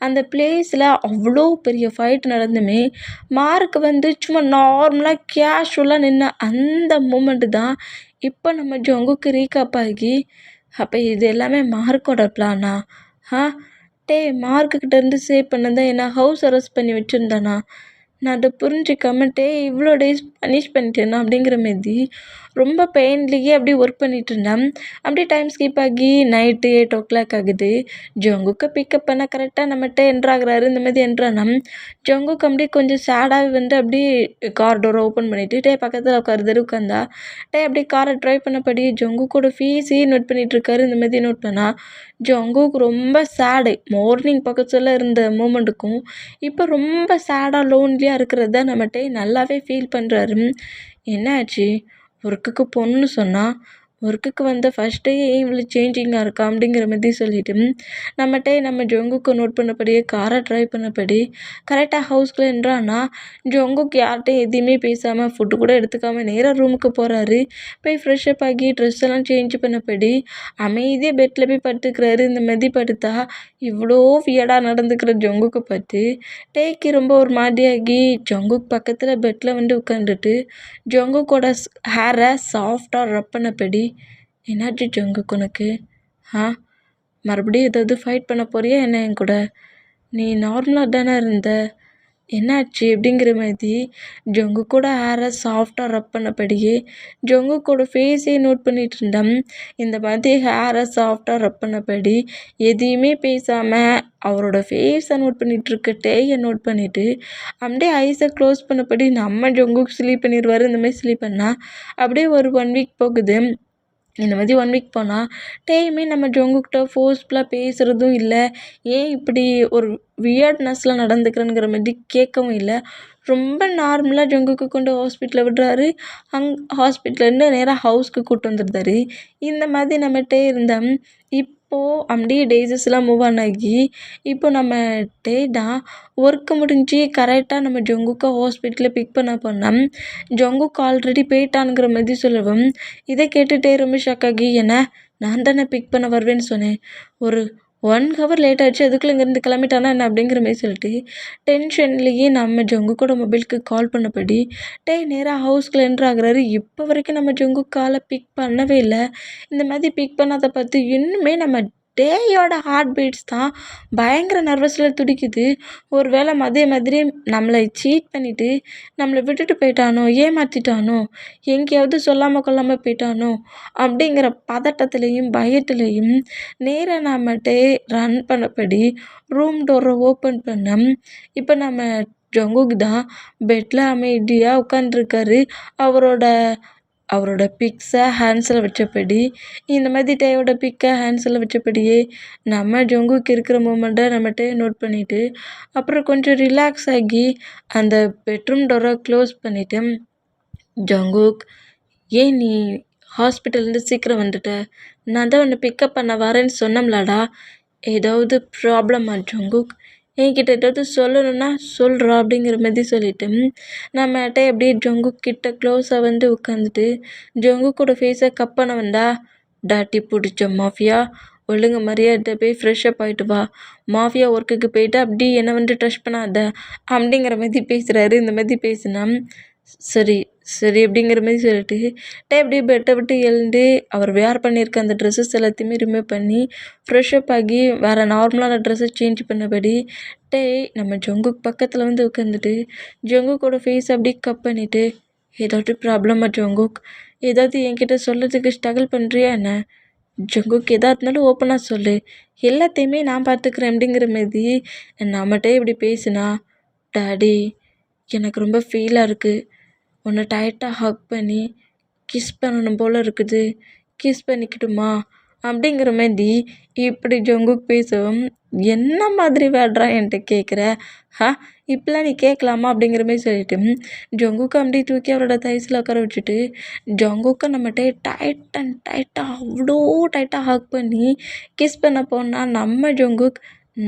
அந்த பிளேஸில் அவ்வளோ பெரிய ஃபைட் நடந்துமே மார்க் வந்து சும்மா நார்மலாக கேஷுவலாக நின்ன அந்த மூமெண்ட்டு தான் இப்போ நம்ம ஜங்குக்கு ரீகாப் ஆகி, அப்போ இது எல்லாமே மார்க்கோட பிளானா? ஆ டேய் மார்க்குக்கிட்டேருந்து சேவ் பண்ணது தான் என்ன ஹவுஸ் அரெஸ்ட் பண்ணி வச்சுருந்தானா? நான் அதை புரிஞ்சிக்காம டேய் இவ்வளோ டேஸ் பனிஷ் பண்ணிட்டேனா அப்படிங்கிற மாரி ரொம்ப பெயின்லேயே அப்படியே ஒர்க் பண்ணிகிட்ருந்தேன். அப்படியே டைம் ஸ்கிப் ஆகி நைட்டு 8:00 ஆகுது. ஜங்குக்கை பிக்கப் பண்ண கரெக்டாக நம்மகிட்ட என்ட்ராகிறாரு. இந்த மாதிரி என்ட்ரானா ஜங்குக்கு அப்படியே கொஞ்சம் சேடாக வந்து அப்படியே கார் டோரை ஓப்பன் பண்ணிவிட்டு டே பக்கத்தில் உட்காருதாரு. உட்காந்தா டே அப்படியே காரை ட்ரைவ் பண்ணபடி ஜங்குக்கோட ஃபீஸையும் நோட் பண்ணிகிட்ருக்காரு. இந்த மாதிரி நோட் பண்ணா ஜங்குக்கு ரொம்ப சேடு. மார்னிங் பக்கத்தில் இருந்த மூமெண்ட்டுக்கும் இப்போ ரொம்ப சேடாக லோன்லியாக இருக்கிறத நம்மகிட்ட நல்லாவே ஃபீல் பண்ணுறாரு. என்ன ஆச்சு? ஒர்க்குக்கு போகணுன்னு சொன்னால் ஒர்க்குக்கு வந்த ஃபஸ்ட் டே ஏன் இவ்வளோ சேஞ்சிங்காக இருக்கா அப்படிங்கிற மாதிரி சொல்லிவிட்டு நம்ம ஜங்குக்கு நோட் பண்ணபடியே காரை ட்ரைவ் பண்ணபடி கரெக்டாக ஹவுஸ்குள்ளே என்றானா ஜங்குக்கு யார்கிட்டையும் எதுவுமே பேசாமல் ஃபுட்டு கூட எடுத்துக்காமல் நேராக ரூமுக்கு போகிறாரு. போய் ஃப்ரெஷ்அப் ஆகி ட்ரெஸ் எல்லாம் சேஞ்ச் பண்ணபடி அமைதியாக பெட்டில் போய் படுத்துக்கிறாரு. இந்த மாதிரி படுத்தா இவ்வளோ வியடாக நடந்துக்கிற ஜங்குக்கு பார்த்து டேக்கு ரொம்ப ஒரு மாதிரியாகி ஜங்குக் பக்கத்தில் பெட்டில் வந்து உட்காந்துட்டு ஜங்குக்கோட ஹேரை சாஃப்டாக ரப் பண்ணபடி, என்னாச்சு ஜங்குக் உனக்கு? ஆ மறுபடியும் ஏதாவது ஃபைட் பண்ண போறியா என்ன என் கூட? நீ நார்மலாக தானே இருந்த, என்னாச்சு அப்படிங்கிற மாதிரி ஜங்குக்கோட ஹேரை சாஃப்டாக ரப் பண்ணபடியே ஜங்குக்கோட ஃபேஸையே நோட் பண்ணிகிட்டு இருந்தேன். இந்த மாதிரி ஹேரை சாஃப்டாக ரப் பண்ணபடி எதையுமே பேசாமல் அவரோட ஃபேஸை நோட் பண்ணிகிட்ருக்க டேயை நோட் பண்ணிவிட்டு அப்படியே ஐஸை க்ளோஸ் பண்ணபடி நம்ம ஜங்குக்கு ஸ்லீப் பண்ணிடுவார். இந்த மாதிரி ஸ்லீப் பண்ணால் அப்படியே ஒரு 1 வீக் போகுது. இந்த மாதிரி 1 வீக் போனால் டேயுமே நம்ம ஜங்குக்கிட்ட ஃபோர்ஸ்ஃபுல்லாக பேசுகிறதும் இல்லை, ஏன் இப்படி ஒரு வியர்ட்னஸில் நடந்துக்கிறேங்கிற மாதிரி கேட்கவும் இல்லை. ரொம்ப நார்மலாக ஜங்குக்கு கொண்டு ஹாஸ்பிட்டலில் விடுறாரு. ஹாஸ்பிட்டல்லேருந்து நேராக ஹவுஸ்க்கு கூப்பிட்டு வந்துடுறாரு. இந்த மாதிரி நம்மகிட்டே இருந்தேன். இப்போது அப்படியே டேஸஸ்லாம் மூவ் ஆன் ஆகி இப்போ நம்ம தான் ஒர்க்கு முடிஞ்சு கரெக்டாக நம்ம ஜங்குக்கை ஹாஸ்பிட்டலில் பிக் பண்ண போனோம். ஜங்குக்கு ஆல்ரெடி போயிட்டானுங்கிற மாதிரி சொல்லவும் இதை கேட்டுகிட்டே ரொம்ப ஷாக் ஆகி, என்ன நான் தானே பிக் பண்ண வருவேன்னு சொன்னேன், ஒரு 1 ஹவர் லேட் ஆகிடுச்சு, அதுக்குள்ளே இங்கேருந்து கிளம்பிட்டானா என்ன அப்படிங்கிற மாதிரி சொல்லிட்டு டென்ஷன்லேயே நம்ம ஜங்குக்கோட மொபைலுக்கு கால் பண்ணபடி நேராக ஹவுஸ்குள்ளே என்ட்ரு ஆகுறாரு. இப்போ வரைக்கும் நம்ம ஜங்கு காலை பிக் பண்ணவே இல்லை. இந்த மாதிரி பிக் பண்ணாத பார்த்து இன்னுமே நம்ம டேயோட ஹார்ட் பீட்ஸ் தான் பயங்கர நர்வஸில் துடிக்குது. ஒரு வேளை அதே மாதிரி நம்மளை சீட் பண்ணிவிட்டு நம்மளை விட்டுட்டு போயிட்டானோ, ஏமாற்றிட்டானோ, எங்கேயாவது சொல்லாமல் கொள்ளாமல் போயிட்டானோ அப்படிங்கிற பதட்டத்துலேயும் பயத்துலேயும் நேராக நம்மகிட்டே ரன் பண்ணபடி ரூம் டோரை ஓப்பன் பண்ண இப்போ நம்ம ஜங்குக் தான் பெட்டில் அமைதியாக உட்காந்துருக்காரு. அவரோட அவரோட பிக்ஸை ஹேண்ட்ஸில் வச்சபடி, இந்த மாதிரி டேயோட பிக்கை ஹேண்ட்ஸில் வச்சபடியே நம்ம ஜங்குக் இருக்கிற மூமெண்ட்டை நம்மகிட்ட நோட் பண்ணிவிட்டு அப்புறம் கொஞ்சம் ரிலாக்ஸ் ஆகி அந்த பெட்ரூம் டோரை க்ளோஸ் பண்ணிவிட்டு, ஜங்குக், ஏன் நீ ஹாஸ்பிட்டல்லேருந்து சீக்கிரம் வந்துட்ட? நான் தான் உன்னை பிக்கப் பண்ண வரேன்னு சொன்னோம்லடா. ஏதாவது ப்ராப்ளமா ஜங்குக்? என்கிட்ட ஏதாவது சொல்லணும்னா சொல்கிறா அப்படிங்கிற மாதிரி சொல்லிவிட்டு நம்மகிட்ட அப்படியே ஜங்குக் கிட்ட க்ளோஸாக வந்து உட்காந்துட்டு ஜங்குக்கோட ஃபேஸை கப் பண்ண வந்தா, டாட்டி பிடிச்ச மாஃபியா, ஒழுங்கு மரியாதை போய் ஃப்ரெஷ்ஷப் ஆகிட்டு வா, மாஃபியா ஒர்க்குக்கு போயிட்டு அப்படி என்னை வந்து டச் பண்ணாத அப்படிங்கிற மாதிரி பேசுகிறாரு. இந்த மாதிரி பேசுனா சரி சரி அப்படிங்கிற மாதிரி சொல்லிட்டு அப்படியே பெட்டை விட்டு எழுந்து அவர் வேர் பண்ணியிருக்க அந்த ட்ரெஸ்ஸஸ் எல்லாத்தையுமே ரிமூவ் பண்ணி ஃப்ரெஷ்ஷப் ஆகி வேறு நார்மலான ட்ரெஸ்ஸை சேஞ்ச் பண்ணபடி நம்ம ஜங்குக் பக்கத்தில் வந்து உட்காந்துட்டு ஜங்குக்கோட ஃபேஸ் அப்படியே கப் பண்ணிவிட்டு, ஏதாவது ப்ராப்ளமா ஜங்குக்? ஏதாவது என்கிட்ட சொல்கிறதுக்கு ஸ்ட்ரகிள் பண்ணுறியா என்ன? ஜங்குக் எதாக இருந்தாலும் ஓப்பனாக சொல்லு, எல்லாத்தையுமே நான் பார்த்துக்கிறேன் அப்படிங்கிற மாதிரி நம்மகிட்டே இப்படி பேசுனா, டாடி எனக்கு ரொம்ப ஃபீலாக இருக்குது, உன்னை டைட்டாக ஹக் பண்ணி கிஸ் பண்ணணும் போல் இருக்குது, கிஸ் பண்ணிக்கிட்டுமா அப்படிங்கிற மாதிரி இப்படி ஜங்குக் பேசவும், என்ன மாதிரி வேட்ரா என்கிட்ட கேட்குற? இப்பெல்லாம் நீ கேட்கலாமா அப்படிங்கிற மாதிரி சொல்லிட்டு ஜங்குக்கை அப்படி தூக்கி அவரோட தைஸில் உட்கார வச்சுட்டு ஜங்குக்கை நம்மகிட்ட டைட்டாக அவ்வளோ டைட்டாக ஹக் பண்ணி கிஸ் பண்ண போனால் நம்ம ஜங்குக்,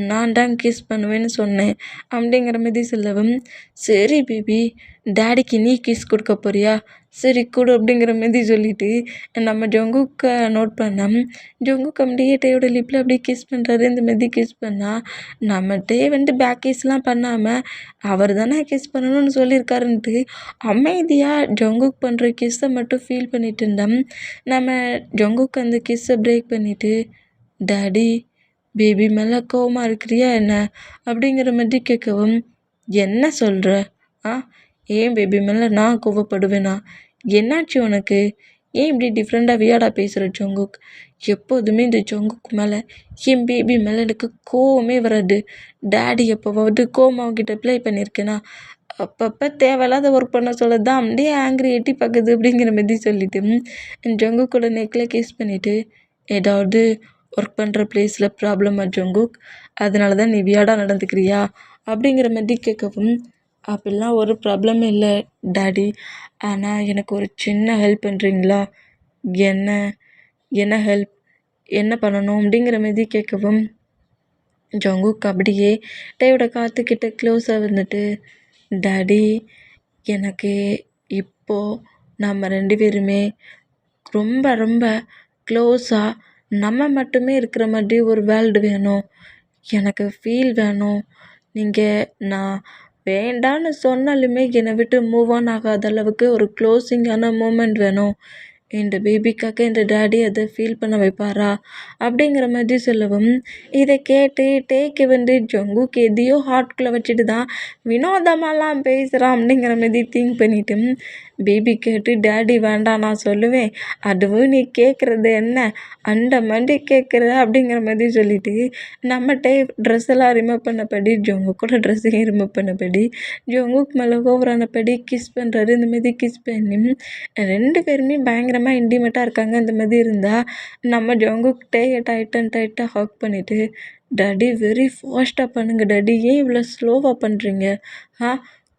நான் தான் கிஸ் பண்ணுவேன்னு சொன்னேன் அப்படிங்கிற மாதிரி சொல்லவும், சரி பேபி, டேடிக்கு நீ கிஸ் கொடுக்க போறியா? சரி கொடு அப்படிங்கிற மாதிரி சொல்லிட்டு நம்ம ஜங்குக்கை நோட் பண்ணோம். ஜங்குக் அப்படியே டேயோட லிப்பில் அப்படியே கிஸ் பண்ணுறாரு. இந்த மாதிரி கிஸ் பண்ணால் நம்ம டே வந்து பேக் கிஸ்லாம் பண்ணாமல் அவர் தானே கிஸ் பண்ணணும்னு சொல்லியிருக்காருன்ட்டு அமைதியாக ஜங்குக் பண்ணுற கிஸ்ஸை மட்டும் ஃபீல் பண்ணிட்டு இருந்தோம். நம்ம ஜங்குக் அந்த கிஸ்ஸை பிரேக் பண்ணிவிட்டு, டாடி பேபி மேலே கோவமாக இருக்கிறியா என்ன அப்படிங்கிற மாதிரி கேட்கவும், என்ன சொல்கிற? ஏன் பேபி மேலே நான் கோவப்படுவேனா? என்னாச்சு உனக்கு? ஏன் இப்படி டிஃப்ரெண்ட்டாக வியாடாக பேசுகிற ஜங்குக்? எப்போதுமே இந்த ஜங்குக் மேலே என் பேபி மேலே எனக்கு கோவமே வராது. டேடி எப்போவாவது கோவமாகிட்ட ப்ளே பண்ணியிருக்கேனா? அப்பப்போ தேவையில்லாத ஒர்க் பண்ண சொல்ல தான் அப்படியே ஆங்கிரி எட்டி பார்க்குது அப்படிங்கிற மாதிரி சொல்லிவிட்டு ஜங்குக்கோட நெக்கில் கிஸ் பண்ணிவிட்டு, ஏதாவது ஒர்க் பண்ணுற ப்ளேஸில் ப்ராப்ளமா ஜங்குக்? அதனால தான் நீ வியாடாக நடந்துக்கிறியா அப்படிங்கிற மாதிரி கேட்கவும், அப்படிலாம் ஒரு ப்ராப்ளமே இல்லை டாடி, ஆனால் எனக்கு ஒரு சின்ன ஹெல்ப் பண்ணுறீங்களா? என்ன என்ன ஹெல்ப்? என்ன பண்ணணும் அப்படிங்கிற மாதிரி கேட்கவும், ஜங்குக் அப்படியே டேயோட காற்றுக்கிட்ட க்ளோஸாக வந்துட்டு, டாடி எனக்கு இப்போது நம்ம 2 பேருமே ரொம்ப ரொம்ப க்ளோஸாக நம்ம மட்டுமே இருக்கிற மாதிரி ஒரு வேர்ல்டு வேணும். எனக்கு ஃபீல் வேணும். நான் வேண்டான்னு சொன்னாலுமே என்னை விட்டு மூவ் ஆன் ஆகாத அளவுக்கு ஒரு க்ளோஸிங்கான மூமெண்ட் வேணும். இந்த பேபிக்காக இந்த டாடி அதை ஃபீல் பண்ண வைப்பாரா அப்படிங்கிற மாதிரி சொல்லவும், இதை கேட்டு டேக்கு வந்து ஜங்குக் எதையோ ஹார்ட்குள்ளே வச்சுட்டு தான் வினோதமாலாம் பேசுகிறான் அப்படிங்கிற மாதிரி திங்க் பண்ணிவிட்டு, பேபி கேட்டு டாடி வேண்டாம் நான் சொல்லுவேன், அதுவும் நீ கேட்குறது என்ன அந்த மாதிரி கேட்குற அப்படிங்கிற மாதிரி சொல்லிவிட்டு நம்மகிட்ட ட்ரெஸ் எல்லாம் ரிமூவ் பண்ணபடி ஜங்குக்கோட ட்ரெஸ்ஸையும் ரிமூவ் பண்ணபடி ஜங்குக் மேலே ஓவரானபடி கிஸ் பண்ணுறாரு. இந்த மாதிரி கிஸ் பண்ணி 2 பேருமே பயங்கரமாக இன்டிமேட்டாக இருக்காங்க. இந்த மாதிரி இருந்தால் நம்ம ஜங்குக் டைட்டாக ஹக் பண்ணிவிட்டு, டாடி வெரி ஃபாஸ்ட்டாக பண்ணுங்க டாடி, ஏன் இவ்வளோ ஸ்லோவாக பண்ணுறீங்க?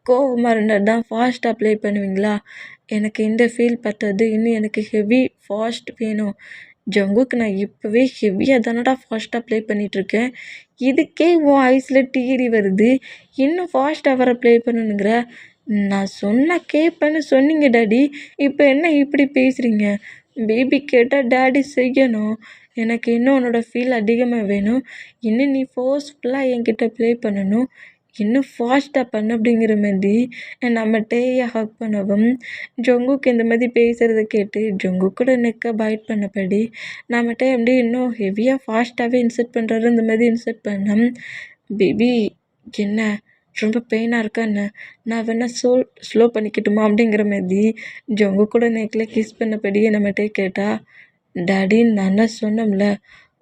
கோவமாக இருந்தால் தான் ஃபாஸ்ட்டாக ப்ளே பண்ணுவீங்களா? எனக்கு இந்த ஃபீல் பத்தாது, இன்னும் எனக்கு ஹெவி ஃபாஸ்ட் வேணும். ஜங்குக் நான் இப்போவே ஹெவியாக தானடா ஃபாஸ்ட்டாக ப்ளே பண்ணிகிட்ருக்கேன், இதுக்கே உன் ஐஸில் டீரி வருது, இன்னும் ஃபாஸ்ட்டாக வர ப்ளே பண்ணணுங்கிற? நான் சொன்னால் கேட்பேன்னு சொன்னீங்க டாடி, இப்போ என்ன இப்படி பேசுகிறீங்க? பேபி கேட்டால் டாடி செய்யணும். எனக்கு இன்னும் உன்னோட ஃபீல் அதிகமாக வேணும். இன்னும் நீ ஃபோர்ஸ்ஃபுல்லாக என்கிட்ட ப்ளே பண்ணணும். இன்னும் ஃபாஸ்ட்டாக பண்ணு அப்படிங்கிற மாதிரி நம்ம டேயை ஹக் பண்ணவும் ஜங்குக் இந்த மாதிரி பேசுகிறத கேட்டு ஜங்குக் கூட நெக்கை பைட் பண்ணபடி நம்ம டே அப்படியே இன்னும் ஹெவியாக ஃபாஸ்ட்டாகவே இன்சர்ட் பண்ணுறாரு. இந்த மாதிரி இன்சர்ட் பண்ண பேபி என்ன ரொம்ப பெயினாக இருக்கா என்ன, நான் வேணா ஸ்லோ பண்ணிக்கட்டுமா அப்படிங்கிற மாதிரி ஜங்குக் கூட நெக்கில் கிஸ் பண்ணபடியே நம்மகிட்டே கேட்டா, டாடின்னு நான் தான் சொன்னோம்ல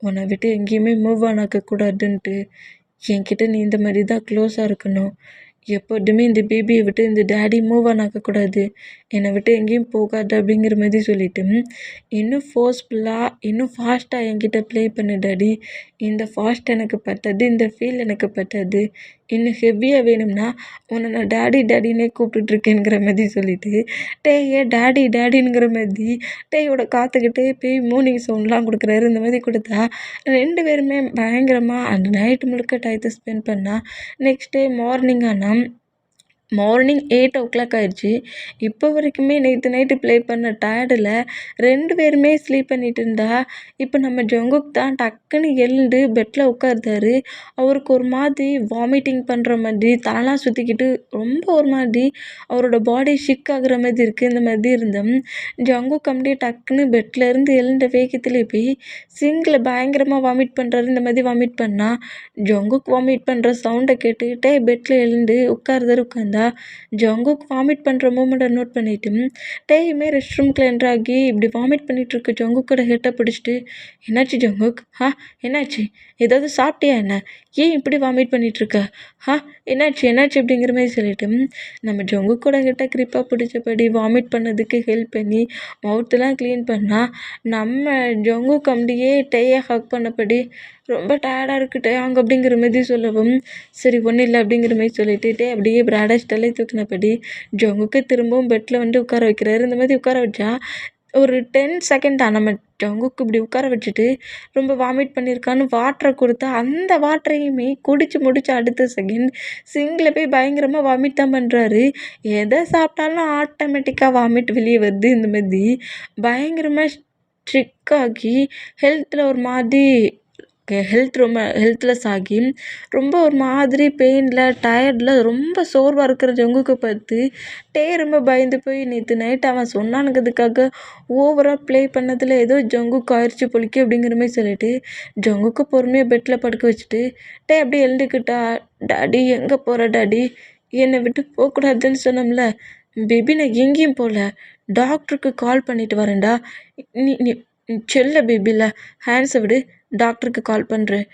உன்னை விட்டு எங்கேயுமே மூவ் ஆன் ஆக்கக்கூடாதுன்ட்டு, என்கிட்ட நீ இந்த மாதிரி தான் க்ளோஸாக இருக்கணும், எப்போதுமே இந்த பேபியை விட்டு இந்த டாடி மூவ் ஆன் ஆக்கக்கூடாது, என்னை விட்டு எங்கேயும் போகாது அப்படிங்கிற மாதிரி சொல்லிட்டு இன்னும் ஃபோர்ஸ்ஃபுல்லாக இன்னும் ஃபாஸ்ட்டாக என்கிட்ட ப்ளே பண்ணு டாடி, இந்த ஃபாஸ்ட் எனக்கு பத்தாது, இந்த ஃபீல் எனக்கு பத்தாது, இன்னும் ஹெவியாக வேணும்னா உன்னை நான் டாடி டாடின்னே கூப்பிட்டுட்ருக்கேங்கிற மாதிரி சொல்லிட்டு டேயே டாடி டாடிங்கிற மாதிரி டேயோட காத்துக்கிட்டே போய் மூர்னிங் சவுண்ட்லாம் கொடுக்குறாரு. இந்த மாதிரி கொடுத்தா 2 பேருமே பயங்கரமாக அந்த நைட்டு முழுக்க டயத்தை ஸ்பெண்ட் பண்ணால் நெக்ஸ்ட் டே மார்னிங் 8:00 ஆயிடுச்சு. இப்போ வரைக்குமே நேற்று நைட்டு ப்ளே பண்ண டயர்டில் 2 பேருமே ஸ்லீப் பண்ணிட்டு இருந்தா, இப்போ நம்ம ஜங்குக் தான் டக்குன்னு எழுந்து பெட்டில் உட்கார்ந்தாரு. அவருக்கு ஒரு மாதிரி வாமிட்டிங் பண்ணுற மாதிரி தலைலாம் சுற்றிக்கிட்டு ரொம்ப ஒரு மாதிரி அவரோட பாடி ஷிக் ஆகுற மாதிரி இருக்குது. இந்த மாதிரி இருந்தோம். ஜங்குக் அப்படியே டக்குன்னு பெட்டில் இருந்து எழுந்த வேகத்திலே போய் சிங்கில் பயங்கரமாக வாமிட் பண்ணுறாரு. இந்த மாதிரி வாமிட் பண்ணால் ஜங்குக் வாமிட் பண்ணுற சவுண்டை கேட்டுக்கிட்டே பெட்டில் எழுந்து உட்கார்ந்தா ஜங்குக் வாமிட் பண்ணுற மூமெண்ட்டை நோட் பண்ணிட்டு டேயுமே ரெஸ்ட் ரூம்குள்ள என்ட்ராகி இப்படி வாமிட் பண்ணிட்டு இருக்க ஜங்குக்கோட ஹெட்டை பிடிச்சிட்டு, என்னாச்சு ஜங்குக், என்னாச்சு, ஏதாவது சாப்பிட்டியா என்ன, ஏன் இப்படி வாமிட் பண்ணிட்டு இருக்க, என்னாச்சு என்னாச்சு அப்படிங்கிற மாதிரி சொல்லிட்டு நம்ம ஜங்குக்கோட ஹெட்டை கிரிப்பாக பிடிச்சபடி வாமிட் பண்ணதுக்கு ஹெல்ப் பண்ணி மவுத்தெல்லாம் க்ளீன் பண்ணால் நம்ம ஜங்குக் அப்படியே டேயை ஹக் பண்ணபடி ரொம்ப டயர்டாக இருக்குது அங்கே அப்படிங்கிற மாதிரி சொல்லவும், சரி ஒன்றும் இல்லை அப்படிங்கிற மாதிரி சொல்லிட்டு அப்படியே பிராடஸ்டெல்லாம் தூக்கினபடி ஜங்குக்கு திரும்பவும் பெட்டில் வந்து உட்கார வைக்கிறாரு. இந்த மாதிரி உட்கார வச்சா ஒரு 10 செகண்ட் தான் நம்ம ஜங்குக்கு இப்படி உட்கார வச்சுட்டு ரொம்ப வாமிட் பண்ணியிருக்கான்னு வாட்டரை கொடுத்தா அந்த வாட்டரையுமே குடிச்சு முடிச்சு அடுத்த செகண்ட் சிங்கில் போய் பயங்கரமாக வாமிட் தான் பண்ணுறாரு. எதை சாப்பிட்டாலும் ஆட்டோமேட்டிக்காக வாமிட் வெளியே வருது. இந்த மாதிரி பயங்கரமாக ஸ்ட்ரிக்காகி ஹெல்த்தில் ஒரு மாதிரி ரொம்ப ஹெல்த்லெஸ் ஆகி ரொம்ப ஒரு மாதிரி பெயினில் டயர்டில் ரொம்ப சோர்வாக இருக்கிற ஜங்குக்கு பார்த்து ரொம்ப பயந்து போய் நேற்று நைட் அவன் சொன்னானுங்கிறதுக்காக ஓவராக ப்ளே பண்ணதில் ஏதோ ஜங்குக்கு ஆயிடுச்சு பொழிக்கு அப்படிங்கிற மாதிரி சொல்லிட்டு ஜங்குக்கு பொறுமையாக பெட்டில் படுக்க வச்சுட்டு அப்படியே எழுந்துக்கிட்டா, டாடி எங்கே போகிற டாடி, என்னை விட்டு போகக்கூடாதுன்னு சொன்னோம்ல பேபி, நான் எங்கேயும் போகல, டாக்டருக்கு கால் பண்ணிட்டு வரேன்டா, நீ நீ செல்ல பேபியில் ஹேண்ட்ஸை விடு, டாக்டருக்கு கால் பண்ணுறேன்,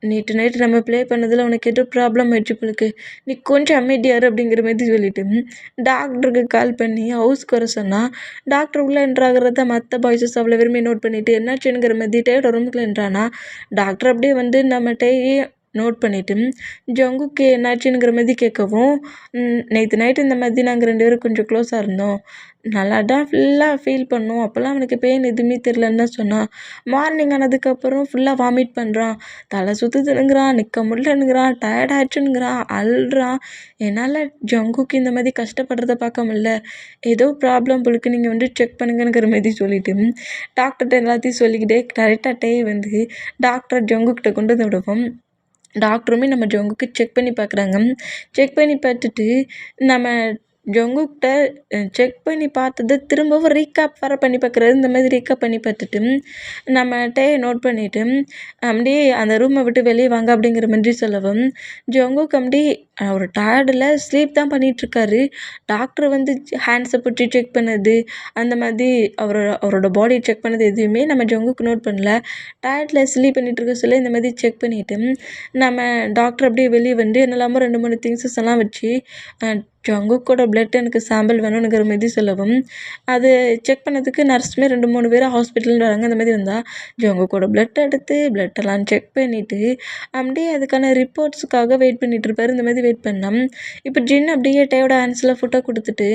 நேற்று நைட்டு நம்ம ப்ளே பண்ணதில் உனக்கு எதுவும் ப்ராப்ளம் ஆயிடுச்சு போலுக்கு, நீ கொஞ்சம் அமைதியாரு அப்படிங்கிற மாதிரி சொல்லிட்டு டாக்டருக்கு கால் பண்ணி ஹவுஸ்க்கு வர சொன்னால் டாக்டர் உள்ளே என்ட்ராகிறத மற்ற பாய்ஸஸ் அவ்வளோ விரும்பி நோட் பண்ணிவிட்டு என்னாச்சுங்கிற மாதிரி டேயோட ரூமுக்குள்ளே என்ட்ரானா டாக்டர் அப்படியே வந்து நம்ம டேயே நோட் பண்ணிவிட்டு ஜங்குக்கு என்னாச்சுங்கிற மாதிரி கேட்கவும், நேற்று நைட்டு இந்த மாதிரி நாங்கள் 2 பேரும் கொஞ்சம் க்ளோஸாக இருந்தோம், நல்லா தான் ஃபுல்லாக ஃபீல் பண்ணோம், அப்போல்லாம் அவனுக்கு பெயின் எதுவுமே தெரிலன்னு தான் சொன்னான், மார்னிங் ஆனதுக்கப்புறம் ஃபுல்லாக வாமிட் பண்ணுறான், தலை சுற்றுதுனுங்கிறான், நிற்க முடியலனுங்கிறான், டயர்ட் ஆயிடுச்சுங்கிறான், அழுறான், என்னால் ஜங்குக்கு இந்த மாதிரி கஷ்டப்படுறத பார்க்க முடியல, ஏதோ ப்ராப்ளம் போலுக்கு நீங்கள் வந்து செக் பண்ணுங்கங்கிற மாதிரி சொல்லிவிட்டு டாக்டர்கிட்ட எல்லாத்தையும் சொல்லிக்கிட்டே கரெக்டாக வந்து டாக்டர் ஜங்குக்கிட்ட கொண்டு வந்து விடுவோம். டாக்டருமே நம்ம ஜங்குக்கு செக் பண்ணி பார்க்குறாங்க. செக் பண்ணி பார்த்துட்டு நம்ம ஜங்குக்கிட்ட செக் பண்ணி பார்த்தது திரும்பவும் ரீகேப் வேறு பண்ணி பார்க்குறாரு. இந்த மாதிரி ரீகேப் பண்ணி பார்த்துட்டு நம்ம நோட் பண்ணிவிட்டு அப்படியே அந்த ரூமை விட்டு வெளியே வாங்க அப்படிங்கிற மாதிரி சொல்லவும் ஜங்குக்கு அப்படி ஒரு டயர்டில் ஸ்லீப் தான் பண்ணிகிட்ருக்காரு. டாக்டர் வந்து ஹேண்ட்ஸை பிடிச்சி செக் பண்ணது அந்த மாதிரி அவரோட பாடியை செக் பண்ணது எதுவுமே நம்ம ஜங்குக்கு நோட் பண்ணல. டயர்டில் ஸ்லீப் பண்ணிகிட்ருக்க சொல்ல இந்த மாதிரி செக் பண்ணிவிட்டு நம்ம டாக்டர் அப்படியே வெளியே வந்து என்னெல்லாமோ 2-3 திங்ஸஸ் எல்லாம் வச்சு ஜங்குக்கோட பிளட் எனக்கு சாம்பிள் வேணுங்கிற மாதிரி சொல்லவும், அது செக் பண்ணதுக்கு நர்ஸுமே 2-3 பேர் ஹாஸ்பிட்டல் வராங்க. அந்த மாதிரி வந்தால் ஜங்குக்கோட பிளட் எடுத்து பிளட்டெல்லாம் செக் பண்ணிவிட்டு அப்படியே அதுக்கான ரிப்போர்ட்ஸுக்காக வெயிட் பண்ணிகிட்ருப்பாரு. இந்த மாதிரி வெயிட் பண்ணால் இப்போ ஜின் அப்படியே டேயோட ஹேண்ட்ஸில் ஃபுட்டை கொடுத்துட்டு,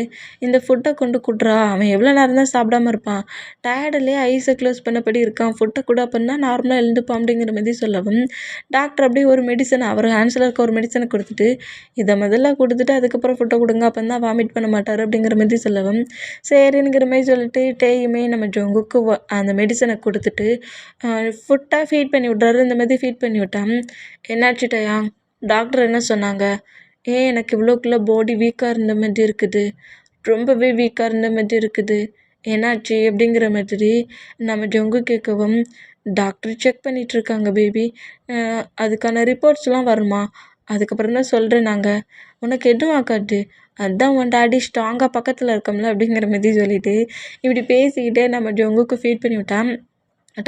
இந்த ஃபுட்டை கொண்டு கொடுறா, அவன் எவ்வளோ நேரம் தான் சாப்பிடாம இருப்பான், டயர்டிலே ஐஸை க்ளோஸ் பண்ணபடி இருக்கான், ஃபுட்டை கூட அப்படின்னா நார்மலாக எழுந்துப்பான் அப்படிங்கிற மாதிரி சொல்லவும் டாக்டர் அப்படியே ஒரு மெடிசன் அவர் ஹேண்ட்ஸில் இருக்க ஒரு மெடிசனை கொடுத்துட்டு, இதை முதல்ல கொடுத்துட்டு அதுக்கப்புறம் ஃபுட்டை கொடுங்க, அப்போ தான் வாமிட் பண்ண மாட்டார் அப்படிங்கிற மாதிரி சொல்லவும் சரிங்கிற மாதிரி சொல்லிட்டு டேயுமே நம்ம ஜங்குக்கு அந்த மெடிசனை கொடுத்துட்டு ஃபுட்டை ஃபீட் பண்ணி விட்றாரு. இந்த மாதிரி ஃபீட் பண்ணி விட்டான். என்னாச்சு டயா, டாக்டர் என்ன சொன்னாங்க, ஏன் எனக்கு இவ்வளோக்குள்ள பாடி வீக்காக இருந்த மாதிரி இருக்குது, ரொம்பவே வீக்காக இருந்த மாதிரி இருக்குது, என்னாச்சு அப்படிங்கிற மாதிரி நம்ம ஜங்கு கேட்கவும், டாக்டர் செக் பண்ணிகிட்ருக்காங்க பேபி, அதுக்கான ரிப்போர்ட்ஸ்லாம் வருமா, அதுக்கப்புறம் தான் சொல்கிறேன் நாங்கள், உனக்கு எதுவும் ஆகாது, அதான் உன் டாடி ஸ்ட்ராங்காக பக்கத்தில் இருக்கோம்ல அப்படிங்கிற மாதிரி சொல்லிட்டு இப்படி பேசிக்கிட்டே நம்ம ஜங்குக்கு ஃபீட் பண்ணி விட்டான்.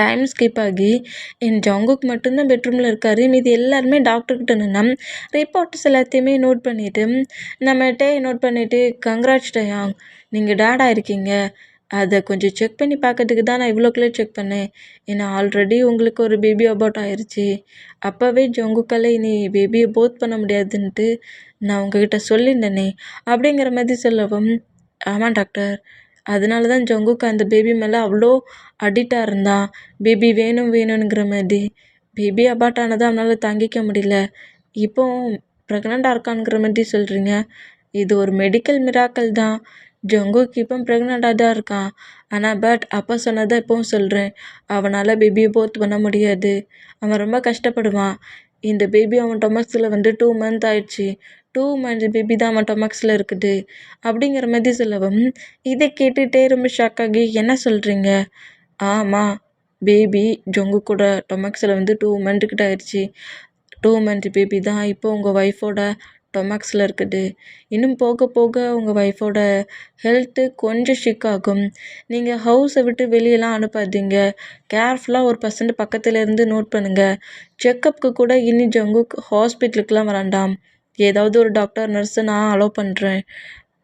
டைம் ஸ்கிப் ஆகி என் ஜங்குக் மட்டும்தான் பெட்ரூமில் இருக்கார். மீதி எல்லாருமே டாக்டர்கிட்ட நின்னா ரிப்போர்ட்ஸ் எல்லாத்தையுமே நோட் பண்ணிவிட்டு நோட் பண்ணிவிட்டு கங்க்ராட்ஸ் டயாங், நீங்கள் டேடாக இருக்கீங்க, அதை கொஞ்சம் செக் பண்ணி பார்க்கறதுக்கு தான் நான் இவ்வளோக்குள்ளே செக் பண்ணேன். ஏன்னா ஆல்ரெடி உங்களுக்கு ஒரு பேபி அபார்ட் ஆயிடுச்சு. அப்போவே ஜங்குக்கால் இனி பேபியை போத் பண்ண முடியாதுன்ட்டு நான் உங்ககிட்ட சொல்லியிருந்தேனே அப்படிங்கிற மாதிரி சொல்லவும், ஆமாம் டாக்டர், அதனால தான் ஜங்குக்கு அந்த பேபி மேலே அவ்வளோ அடிக்டாக இருந்தான். பேபி வேணும் வேணுங்கிற மாதிரி. பேபி அபார்ட் ஆனதை அவனால் தாங்கிக்க முடியல. இப்போ ப்ரெக்னெண்ட்டாக இருக்கானுங்கிற மாதிரி சொல்கிறீங்க. இது ஒரு மெடிக்கல் மிராக்கல் தான். ஜங்குக்கு இப்போ ப்ரெக்னெண்ட்டாக தான் இருக்கான். ஆனால் அப்பா சொன்னதை இப்போவும் சொல்கிறேன், அவனால் பேபியை போத் பண்ண முடியாது. அவன் ரொம்ப கஷ்டப்படுவான். இந்த பேபி அவன் டொமக்ஸில் வந்து 2 மந்த் ஆயிடுச்சு. 2 மந்த் பேபி தான் அவன் டொமக்ஸில் இருக்குது அப்படிங்கிற மாதிரி சொல்லவும், இதை கேட்டுகிட்டே ரொம்ப ஷாக் ஆகி, என்ன சொல்கிறீங்க? ஆமாம், பேபி ஜொங்கு கூட டொமக்ஸில் வந்து 2 மந்த் கிட்ட ஆயிடுச்சு. 2 மந்த் பேபி தான் இப்போ உங்கள் ஒய்ஃபோட டொமக்ஸில் இருக்குது. இன்னும் போக போக உங்கள் ஒய்ஃபோட ஹெல்த்து கொஞ்சம் ஷிக் ஆகும். நீங்கள் ஹவுஸை விட்டு வெளியெல்லாம் அனுப்பாதீங்க. கேர்ஃபுல்லாக ஒரு பர்சன்ட் பக்கத்தில் இருந்து நோட் பண்ணுங்கள். செக்கப்புக்கு கூட இனி ஜங்குக் ஹாஸ்பிட்டலுக்கெலாம் வராண்டாம். ஏதாவது ஒரு டாக்டர் நர்ஸை நான் அலோவ் பண்ணுறேன்.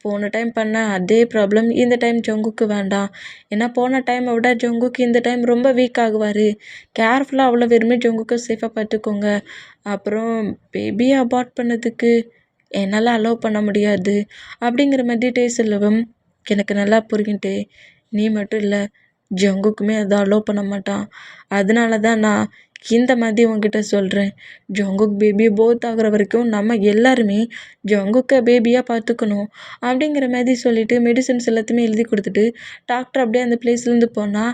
போன டைம் பண்ண அதே ப்ராப்ளம் இந்த டைம் ஜங்குக்கு வேண்டாம். ஏன்னா போன டைமை விட ஜங்குக்கு இந்த டைம் ரொம்ப வீக் ஆகுவார். கேர்ஃபுல்லாக அவ்வளோ வெறுமே ஜங்குக்கு சேஃபாக பார்த்துக்கோங்க. அப்புறம் பேபியை அபார்ட் பண்ணதுக்கு என்னால் அலோவ் பண்ண முடியாது அப்படிங்கிற மாதிரி சொல்லவும், எனக்கு நல்லா புரியுன்ட்டே, நீ மட்டும் இல்லை, ஜங்குக்குமே அதை அலோவ் பண்ண மாட்டான். அதனால தான் நான் இந்த மாதிரி உங்ககிட்ட சொல்கிறேன். ஜங்குக் பேபி போத் ஆகுற வரைக்கும் நம்ம எல்லாருமே ஜங்குக்கை பேபியாக பார்த்துக்கணும் அப்படிங்கிற மாதிரி சொல்லிவிட்டு மெடிசன்ஸ் எல்லாத்தையுமே எழுதி கொடுத்துட்டு டாக்டர் அப்படியே அந்த பிளேஸ்லேருந்து போனால்,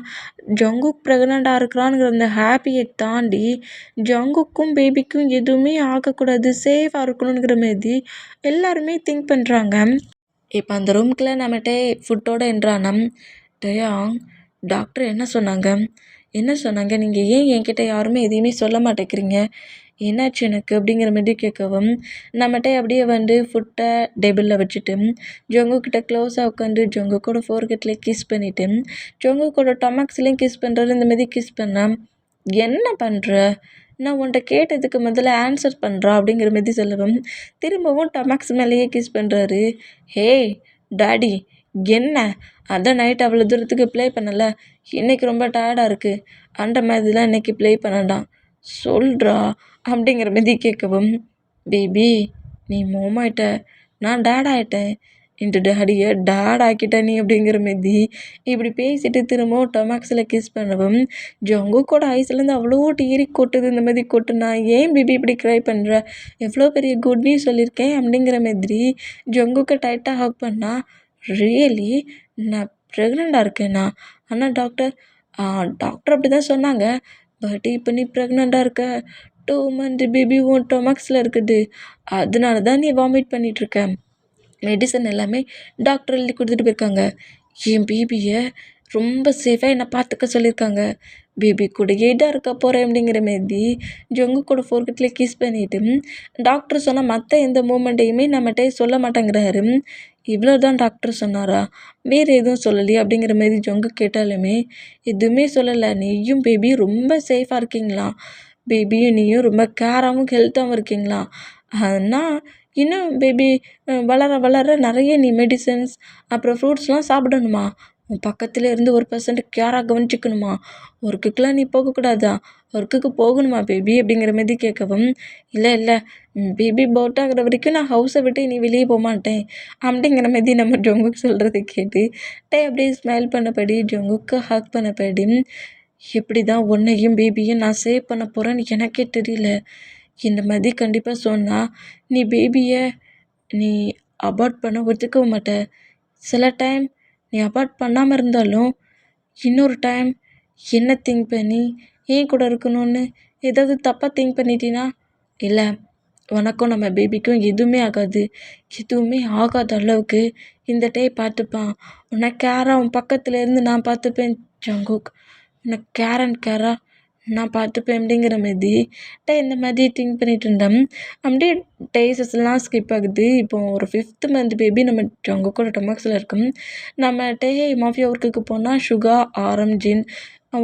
ஜங்குக் ப்ரெக்னெண்ட்டாக இருக்கிறானுங்கிற அந்த ஹாப்பியை தாண்டி ஜங்குக்கும் பேபிக்கும் எதுவுமே ஆகக்கூடாது, சேஃபாக இருக்கணுங்கிற மாதிரி எல்லாருமே திங்க் பண்ணுறாங்க. இப்போ அந்த ரூம்குள்ளே நம்மகிட்ட ஃபுட்டோட என்றானம், டயாங், டாக்டர் என்ன சொன்னாங்க, என்ன சொன்னாங்க, நீங்கள் ஏன் என்கிட்ட யாருமே எதையுமே சொல்ல மாட்டேங்கிறீங்க, என்னாச்சு எனக்கு அப்படிங்கிற மாதிரி கேட்கவும், நம்மகிட்ட அப்படியே வந்து ஃபுட்டை டேபிளில் வச்சுட்டு ஜங்குக்கிட்ட க்ளோஸாக உட்காந்து ஜங்குக்கோட ஃபோர்கெட்லேயே கிஸ் பண்ணிவிட்டு ஜங்குக்கோட டொமக்ஸ்லேயும் கிஸ் பண்ணுறாரு. இந்த மாதிரி கிஸ் பண்ணால், என்ன பண்ணுற, நான் உன்கிட்ட கேட்டதுக்கு முதல்ல ஆன்சர் பண்ணுறா அப்படிங்கிற மாதிரி சொல்லவும், திரும்பவும் டொமக்ஸ் மேலேயே கிஸ் பண்ணுறாரு. ஹே டாடி, என்ன, அதான் நைட் அவ்வளோ தூரத்துக்கு ப்ளே பண்ணலை, இன்றைக்கி ரொம்ப டயர்டாக இருக்குது, அந்த மாதிரிலாம் இன்றைக்கி ப்ளே பண்ணாண்டாம், சொல்கிறா அப்படிங்கிற மாதிரி கேட்கவும், பேபி நீ மோமாயிட்ட, நான் டேட் ஆகிட்டேன், இந்த டாடியை டேட் ஆக்கிட்ட நீ அப்படிங்கிற மாதிரி இப்படி பேசிட்டு திரும்பவும் டொமக்ஸில் கிஸ் பண்ணவும், ஜங்குக்கோட ஐஸ்லேருந்து அவ்வளோ டீரி கொட்டுது. இந்த மாதிரி கொட்டுனா ஏன் பேபி இப்படி க்ரை பண்ணுற, எவ்வளோ பெரிய குட் நியூஸ் சொல்லியிருக்கேன் அப்படிங்கிற மாதிரி ஜங்குக்கை டைட்டாக ஹக் பண்ணா, ரியலி நான் ப்ரெக்னெண்ட்டாக இருக்கேனா, ஆனால் டாக்டர் அப்படி தான் சொன்னாங்க, பட் இப்போ நீ ப்ரெக்னெண்ட்டாக இருக்க, 2 மந்த் பேபி உன் டொமக்ஸில் இருக்குது, அதனால தான் நீ வாமிட் பண்ணிகிட்ருக்க. மெடிசன் எல்லாமே டாக்டர் எழுதி கொடுத்துட்டு போயிருக்காங்க. என் பேபியை ரொம்ப சேஃபாக என்னை பார்த்துக்க சொல்லியிருக்காங்க. பேபி கூடயே தான் இருக்க போகிறேன் அப்படிங்கிற மாரி ஜங்கு கூட ஃபோர்கெட்டில் கிஸ் பண்ணிவிட்டு டாக்டர் சொன்ன மற்ற எந்த மூமெண்ட்டையுமே நம்மகிட்ட சொல்ல மாட்டேங்கிறாரு. இவ்வளோ தான் டாக்டர் சொன்னாரா, வேறு எதுவும் சொல்லலையே அப்படிங்கிற மாரி ஜங்கு கேட்டாலுமே எதுவுமே சொல்லலை. நீயும் பேபி ரொம்ப சேஃபாக இருக்கீங்களா, பேபியும் நீயும் ரொம்ப கேராகவும் ஹெல்த்தாகவும் இருக்கீங்களா, ஆனால் இன்னும் பேபி வளர வளர நிறைய நீ மெடிசன்ஸ் அப்புறம் ஃப்ரூட்ஸ்லாம் சாப்பிடணுமா, உன் பக்கத்தில் இருந்து ஒரு பர்சன்ட் கேராக கவனிச்சிக்கணுமா, ஒர்க்குக்கெலாம் நீ போகக்கூடாதா, ஒர்க்குக்கு போகணுமா பேபி அப்படிங்கிற மாதிரி கேட்கவும், இல்லை இல்லை, பேபி பர்த் ஆகிற வரைக்கும் நான் ஹவுஸை விட்டு நீ வெளியே போக மாட்டேன் அப்படிங்கிற மாதிரி நம்ம ஜங்குக்கு சொல்கிறத கேட்டு அப்படியே ஸ்மைல் பண்ணபடி ஜங்குக்கு ஹக் பண்ணபடி, எப்படி தான் உன்னையும் பேபியும் நான் சேவ் பண்ண போகிறேன்னு எனக்கே தெரியல. இந்த மாதிரி கண்டிப்பாக சொன்னால் நீ பேபியை நீ அபார்ட் பண்ண ஒத்துக்கவும் மாட்ட. சில டைம் நீ அபார்ட் பண்ணாமல் இருந்தாலும் இன்னொரு டைம் என்ன திங்க் பண்ணி ஏன் கூட இருக்கணும்னு ஏதாவது தப்பாக திங்க் பண்ணிட்டீன்னா, இல்லை உனக்கும் நம்ம பேபிக்கும் எதுவுமே ஆகாது, எதுவுமே ஆகாத அளவுக்கு இந்த டே பார்த்துப்பான். உன்னை கேரா உன் பக்கத்துல இருந்து நான் பார்த்துப்பேன் ஜங்குக். உன்னை கேர் அண்ட் கேரா நான் பார்த்துப்பேன் அப்படிங்கிற மாதிரி இந்த மாதிரி திங்க் பண்ணிட்டு இருந்தேன். அப்படியே டேஸஸ்லாம் ஸ்கிப் ஆகுது. இப்போ ஒரு 5th மந்த் பேபி நம்ம ஜங்குக்கோட டொமக்ஸில் இருக்கும். நம்ம மாஃபியா ஒர்க்குக்கு போனால் சுகா, ஆரம், ஜின்,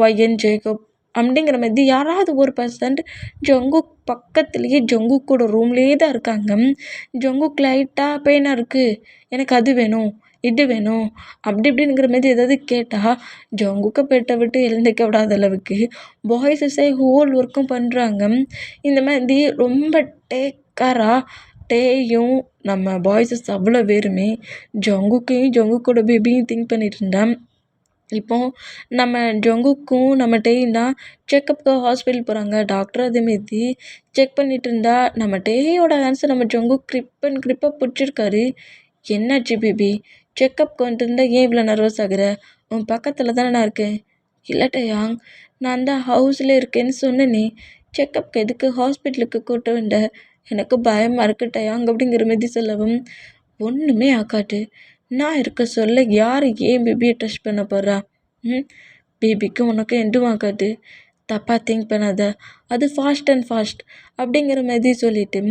ஒயன், ஜேக்கப் அப்படிங்கிற மாதிரி யாராவது ஒரு பர்சன்ட் ஜங்குக் பக்கத்துலேயே ஜங்குக்கோட ரூம்லேயே தான் இருக்காங்க. ஜங்குக் லைட்டாக பெயினாக இருக்குது, எனக்கு அது வேணும், இது வேணும், அப்படி இப்படிங்கிற மாதிரி ஏதாவது கேட்டால் ஜங்குக்கை பெட்டை விட்டு எழுந்திக்க விடாத அளவுக்கு பாய்ஸஸே ஹோல் ஒர்க்கும் பண்ணுறாங்க. இந்த மாதிரி ரொம்ப டேக்கராக டேயும் நம்ம பாய்ஸஸ் அவ்வளோ பேருமே ஜங்குக்கையும் ஜங்குக்கோட பேபியும் திங்க் பண்ணிட்டு இருந்தேன். இப்போ நம்ம ஜங்குக்கும் நம்ம டேயும் தான் செக்கப்புக்கு ஹாஸ்பிட்டல் போகிறாங்க. டாக்டர் அதேமாரி செக் பண்ணிட்டு இருந்தா நம்ம டேயோட ஆன்சர் நம்ம ஜங்குக் கிரிப்பாக பிடிச்சிருக்காரு. என்னாச்சு பேபி, செக்கப்புக்கு வந்துருந்தா ஏன் இவ்வளோ நர்வஸ் ஆகுற? உன் பக்கத்தில் தானே நான் இருக்கேன். இல்லை டயாங், நான் தான் ஹவுஸில் இருக்கேன்னு சொன்னேனே, செக்கப்புக்கு எதுக்கு ஹாஸ்பிட்டலுக்கு கூட்டு வந்த? எனக்கு பயமாக இருக்கு டயாங் அப்படிங்கிற மாதிரி சொல்லவும், ஒன்றுமே ஆகாது, நான் இருக்க சொல்ல யார் ஏன் பேபியை டச் பண்ண போகிறா? பேபிக்கு உனக்கு எதுவும் ஆகாது, தப்பாக திங்க் பண்ணாத, அது ஃபாஸ்ட் அண்ட் ஃபாஸ்ட் அப்படிங்கிற மாதிரி சொல்லிட்டு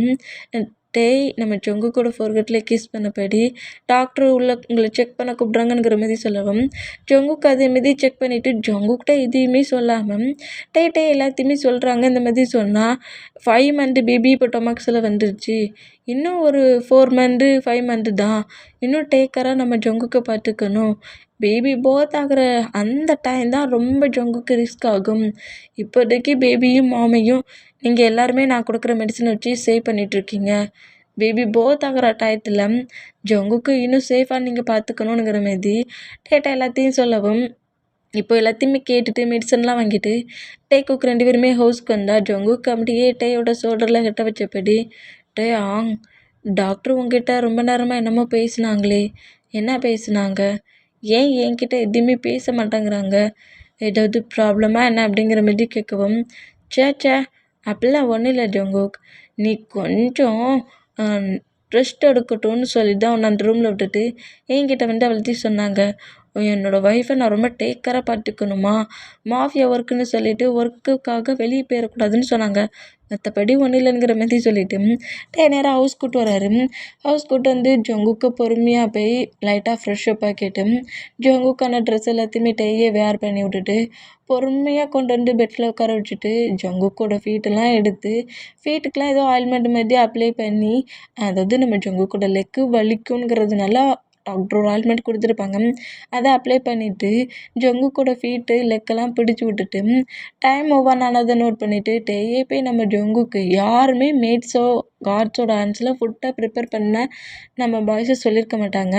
நம்ம ஜொங்கு கூட ஃபோர்கட்டில் கிஸ் பண்ணபடி டாக்டர் உள்ள உங்களை செக் பண்ண கூப்பிட்றாங்கங்கிற மாதிரி சொல்லவும், ஜொங்குக்கு அதேமாரி செக் பண்ணிவிட்டு ஜொங்குக்கிட்ட எதையுமே சொல்லாமல் டே எல்லாத்தையுமே சொல்கிறாங்க. இந்த மாதிரி சொன்னால் 5 மந்த் பேபி இப்போ டொமக்ஸில் வந்துருச்சு, இன்னும் ஒரு 4 மந்த்து 5 மந்த்து தான், இன்னும் டேக்கராக நம்ம ஜொங்குக்கு பார்த்துக்கணும். பேபி போத் ஆகிற அந்த டைம் தான் ரொம்ப ஜொங்குக்கு ரிஸ்க் ஆகும். இப்போதைக்கு பேபியும் மாமையும் நீங்கள் எல்லாருமே நான் கொடுக்குற மெடிசனை வச்சு சேவ் பண்ணிகிட்ருக்கீங்க. பேபி போத் ஆகிற டயத்தில் ஜொங்குக்கு இன்னும் சேஃபாக நீங்கள் பார்த்துக்கணுங்கிற மாதிரி டேட்டா எல்லாத்தையும் சொல்லவும், இப்போ எல்லாத்தையுமே கேட்டுட்டு மெடிசன்லாம் வாங்கிட்டு குக் 2 பேருமே ஹவுஸ்க்கு வந்தா. ஜொங்குக்கு அப்படியே டேயோட ஷோல்டரில் கட்ட வச்சபடி, ஆங், டாக்டர் உங்ககிட்ட ரொம்ப நேரமாக என்னமோ பேசினாங்களே, என்ன பேசுனாங்க? ஏன் என்கிட்ட எதுவுமே பேச மாட்டேங்கிறாங்க? ஏதாவது ப்ராப்ளமா என்ன அப்படிங்கிற மாதிரி கேட்கவும், சே அப்படிலாம் ஒன்றும் இல்லை ஜொங்குக், நீ கொஞ்சம் ரெஸ்ட் எடுக்கட்டும்னு சொல்லி தான் உன்னை அந்த ரூமில் விட்டுட்டு என்கிட்ட வந்து அவள்த்தையும் சொன்னாங்க. என்னோடய ஒய்ஃபை நான் ரொம்ப டேக்கராக பார்த்துக்கணுமா, மாஃபியா ஒர்க்குன்னு சொல்லிவிட்டு ஒர்க்குக்காக வெளியே போயிடக்கூடாதுன்னு சொன்னாங்க. மற்றபடி ஒன்றும் இல்லைங்கிற மாதிரி சொல்லிவிட்டு நேராக ஹவுஸ் கூட்டு வராரு. ஹவுஸ் கூட்டு வந்து ஜொங்குக்கு பொறுமையாக போய் லைட்டாக ஃப்ரெஷ்அப் ஆக்கிட்டு ஜொங்குக்கான ட்ரெஸ் எல்லாத்தையுமே டேயே வேர் பண்ணி விட்டுட்டு பொறுமையாக கொண்டு வந்து பெட்டில் உட்கார வச்சுட்டு ஜொங்குக்கோட ஃபீட்டெல்லாம் எடுத்து ஃபீட்டுக்கெலாம் ஏதோ ஆயில்மெண்ட் மாதிரி அப்ளை பண்ணி, அதாவது நம்ம ஜொங்குக்கோட லெக்கு வலிக்குங்கிறதுனால டாக்டர் ஒரு ஆயில்மெண்ட் கொடுத்துருப்பாங்க, அதை அப்ளை பண்ணிவிட்டு ஜொங்குக்கோட ஃபீட்டு லெக்கெல்லாம் பிடிச்சி விட்டுட்டு டைம் ஓவர் ஆனதை நோட் பண்ணிவிட்டு டேயே போய் நம்ம ஜொங்குக்கு யாருமே மேட்ஸோ கார்ட்ஸோட ஹேண்ட்ஸில் ஃபுட்டை ப்ரிப்பேர் பண்ண நம்ம பாய்ஸை சொல்லியிருக்க மாட்டாங்க.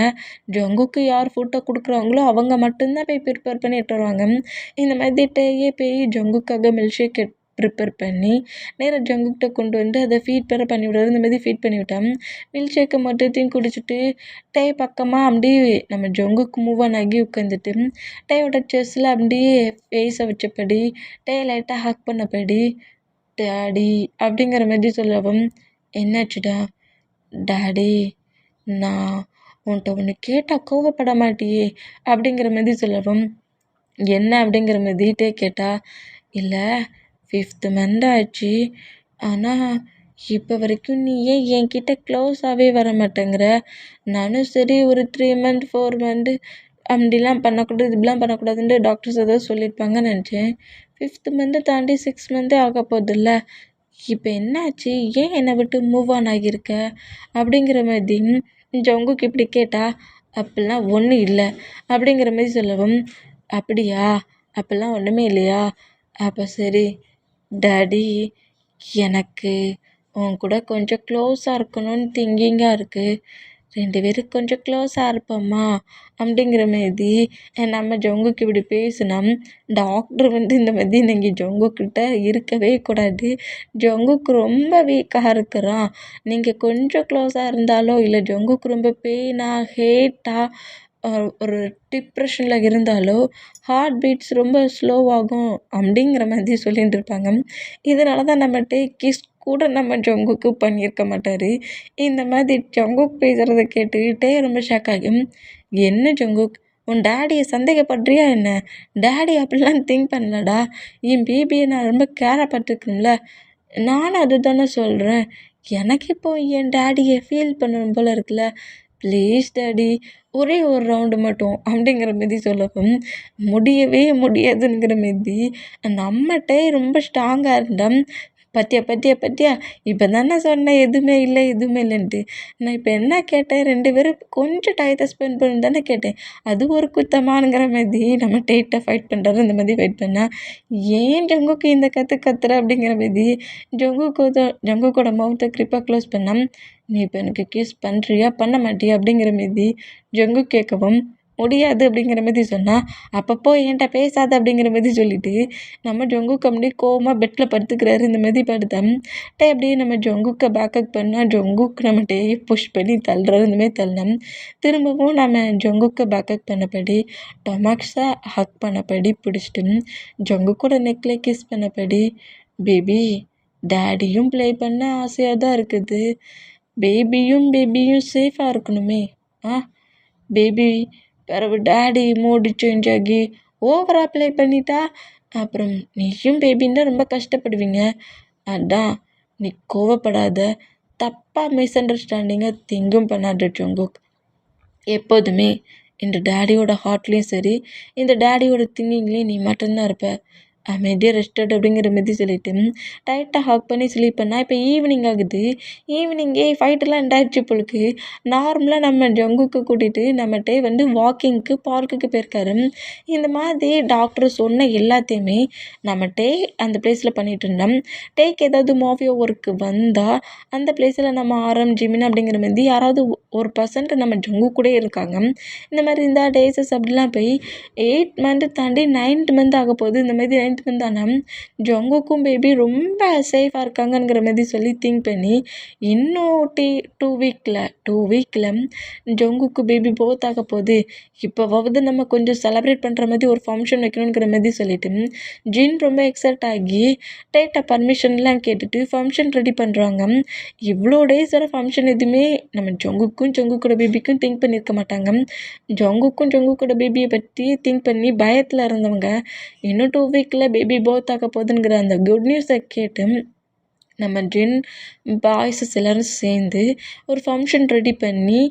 ஜொங்குக்கு யார் ஃபுட்டை கொடுக்குறாங்களோ அவங்க மட்டும்தான் போய் ப்ரிப்பேர் பண்ணி எடுத்து வருவாங்க. இந்த மாதிரி டேயே போய் ஜொங்குக்காக மில்க் ஷேக் ப்ரிப்பேர் பண்ணி நேராக ஜங்குக்கிட்ட கொண்டு வந்து அதை ஃபீட் வேறு பண்ணி விடாது. இந்த மாதிரி ஃபீட் பண்ணி விட்டேன். மில்க் ஷேக்கை மொத்தத்தையும் குடிச்சிட்டு பக்கமாக அப்படியே நம்ம ஜங்குக்கு மூவ் ஆன் ஆகி உட்காந்துட்டு டேயோட செஸ்ஸில் அப்படியே ஃபேஸை வச்சபடி லைட்டாக ஹக் பண்ணபடி, டாடி அப்படிங்கிற மாதிரி சொல்லவும், என்னாச்சுடா? டாடி, நான் உன்கிட்ட ஒன்று கேட்டால் கோவப்பட மாட்டியே அப்படிங்கிற மாதிரி சொல்லவும், என்ன அப்படிங்கிற மாதிரி கேட்டா, இல்லை 5th மந்த் ஆச்சு, ஆனால் இப்போ வரைக்கும் நீ ஏன் என்கிட்ட க்ளோஸாகவே வர மாட்டேங்கிற? நானும் சரி ஒரு 3 மந்த் 4 மந்த்து அப்படிலாம் பண்ணக்கூடாது, இப்படிலாம் பண்ணக்கூடாதுன்ட்டு டாக்டர்ஸ் ஏதாவது சொல்லியிருப்பாங்கன்னு நினச்சேன். 5th மந்த்தை தாண்டி 6 மந்த்தே ஆக போகுதில்ல, இப்போ என்னாச்சு? ஏன் என்னை விட்டு மூவ் ஆன் ஆகியிருக்க அப்படிங்கிற மாதிரி ஜங்குக்கு இப்படி கேட்டா, அப்படிலாம் ஒன்றும் இல்லை அப்படிங்கிற மாதிரி சொல்லவும், அப்படியா? அப்படிலாம் ஒன்றுமே இல்லையா? அப்போ சரி டாடி, எனக்கு உன் கூட கொஞ்சம் க்ளோஸாக இருக்கணும்னு திங்கிங்காக இருக்குது, 2 பேரும் கொஞ்சம் க்ளோஸாக இருப்போம்மா அப்படிங்கிற மாதிரி நம்ம ஜங்குக்கு இப்படி பேசினா டாக்டர் வந்து இந்த மாதிரி நீங்கள் ஜங்குக்கிட்ட இருக்கவே கூடாது, ஜங்குக்கு ரொம்ப வீக்காக இருக்கிறான், நீங்கள் கொஞ்சம் க்ளோஸாக இருந்தாலோ இல்லை ஜங்குக்கு ரொம்ப பெயினாக ஹேட்டாக ஒரு டிப்ரெஷனில் இருந்தாலோ ஹார்ட் பீட்ஸ் ரொம்ப ஸ்லோவாகும் அப்படிங்கிற மாதிரி சொல்லிட்டு இருப்பாங்க. இதனால தான் நம்மகிட்ட கிஸ் கூட நம்ம ஜங்குக்கு பண்ணியிருக்க மாட்டார். இந்த மாதிரி ஜங்குக் பேசுகிறத கேட்டுக்கிட்டே ரொம்ப ஷாக் ஆகும். என்ன ஜங்குக், உன் டேடியை சந்தேகப்படுறியா என்ன? டேடி அப்படிலாம் திங்க் பண்ணலடா. என் பேபியை நான் ரொம்ப கேராக பார்த்துக்கணும்ல. நானும் அது தானே சொல்கிறேன். எனக்கு இப்போ என் டேடியை ஃபீல் பண்ணணும் போல் இருக்குல்ல. ப்ளீஸ் டேடி, ஒரே ஒரு ரவுண்டு மட்டும் அப்படிங்கிற மாரி சொல்லவும், முடியவே முடியாதுங்கிற மாரி நம்மகிட்ட ரொம்ப ஸ்ட்ராங்காக இருந்தால், பாத்தியா பாத்தியா பாத்தியா, இப்போ தானே சொன்னேன் எதுவுமே இல்லை எதுவுமே இல்லைன்ட்டு. நான் இப்போ என்ன கேட்டேன், 2 பேரும் கொஞ்சம் டயத்தை ஸ்பெண்ட் பண்ணி தானே கேட்டேன். அது ஒரு குத்தமானுங்கிற மாதிரி நம்ம டேட்டை ஃபைட் பண்ணுறாரு. இந்த மாதிரி ஃபைட் பண்ணால் ஏன் ஜங்குக்கு இந்த கத்துற அப்படிங்கிற மாரி ஜங்குக்கோட மவுத்தை க்ரிப்பாக க்ளோஸ் பண்ணால், நீ இப்போ எனக்கு கிஸ் பண்ணுறியா பண்ண மாட்டியா அப்படிங்கிற மாரி ஜங்கு கேட்கவும், முடியாது அப்படிங்கிற மாதிரி சொன்னால், அப்பப்போ என்கிட்ட பேசாத அப்படிங்கிற மாதிரி சொல்லிவிட்டு நம்ம ஜங்குக்கு அப்படியே கோவமாக பெட்டில் படுத்துக்கிறாரு. இந்த மாதிரி படுத்தேன் அப்படியே நம்ம ஜங்குக்கை பேக்கப் பண்ணால் ஜங்குக்கு நம்ம டேயை புஷ் பண்ணி தள்ளுறாரு. இந்தமாதிரி தள்ளினோம். திரும்பவும் நம்ம ஜங்குக்கை பேக்கப் பண்ணபடி டொமாக்ஸாக ஹக் பண்ணபடி பிடிச்சிட்டு ஜங்குக்கோட நெக்கில் கிஸ் பண்ணபடி, பேபி டேடியும் ப்ளே பண்ண ஆசையாக தான் இருக்குது. பேபியும் சேஃபாக இருக்கணுமே. பேபி பிறகு டேடி மூடு சேஞ்ச் ஆகி ஓவராக ப்ளே பண்ணிட்டா அப்புறம் நீயும் பேபின்னு ரொம்ப கஷ்டப்படுவீங்க. அதான் நீ கோவப்படாத, தப்பாக மிஸ் அண்டர்ஸ்டாண்டிங்கை திங்கும் பண்ணாத ஜங்குக். எப்போதுமே இந்த டேடியோட ஹார்ட்லேயும் சரி, இந்த டேடியோட திங்கிங்லேயும் நீ மட்டும்தான் இருப்ப. அமைதியாக ரெஸ்டட் அப்படிங்கிற மாதிரி சொல்லிவிட்டு டைட்டாக ஹாக் பண்ணி ஸ்லீப் பண்ணால், இப்போ ஈவினிங் ஆகுது. ஈவினிங்கே ஃபைட்டெல்லாம் எண்டாயிடுச்சு போலுக்கு. நார்மலாக நம்ம ஜங்குக்கு கூட்டிகிட்டு நம்மகிட்டே வந்து வாக்கிங்க்கு பார்க்குக்கு போயிருக்காரு. இந்த மாதிரி டாக்டர் சொன்ன எல்லாத்தையுமே நம்மகிட்டே அந்த பிளேஸில் பண்ணிகிட்டு இருந்தோம். டேக்கு ஏதாவது மாஃபியா ஒர்க்கு வந்தால் அந்த பிளேஸில் நம்ம ஆரம் ஜிமின் அப்படிங்கிற மாதிரி யாராவது ஒரு பர்சன்ட் நம்ம ஜங்கு கூட இருக்காங்க. இந்த மாதிரி இந்த டேஸஸ் அப்படிலாம் போய் 8 மந்த்து தாண்டி 9th மந்த் ஆக போகுது. இந்த மாதிரி 9th மந்த் ஆனால் ஜங்குக்கும் பேபி ரொம்ப சேஃபாக இருக்காங்கங்கிற மாதிரி சொல்லி திங்க் பண்ணி இன்னும் 2 வீக்கில் ஜங்குக்கு பேபி போத் ஆக போகுது. இப்போவாவது நம்ம கொஞ்சம் செலப்ரேட் பண்ணுற மாதிரி ஒரு ஃபங்க்ஷன் வைக்கணுங்கிற மாதிரி சொல்லிட்டு ஜின் ரொம்ப எக்ஸைட் ஆகி டேட்டா பர்மிஷன்லாம் கேட்டுட்டு ஃபங்க்ஷன் ரெடி பண்ணுறாங்க. இவ்வளோ டேஸோட ஃபங்க்ஷன் எதுவுமே நம்ம ஜங்குக்கோட பேபிக்கும் திங்க் பண்ணியிருக்க மாட்டாங்க. ஜங்குக்கோட பேபியை பற்றி திங்க் பண்ணி பயத்தில் இருந்தவங்க இன்னும் 2 வீக்கில் பேபி போத் ஆக போகுதுங்கிற அந்த குட் நியூஸை கேட்டு நம்ம ஜின் பாய்ஸஸ் எல்லோரும் சேர்ந்து ஒரு ஃபங்க்ஷன் ரெடி பண்ணி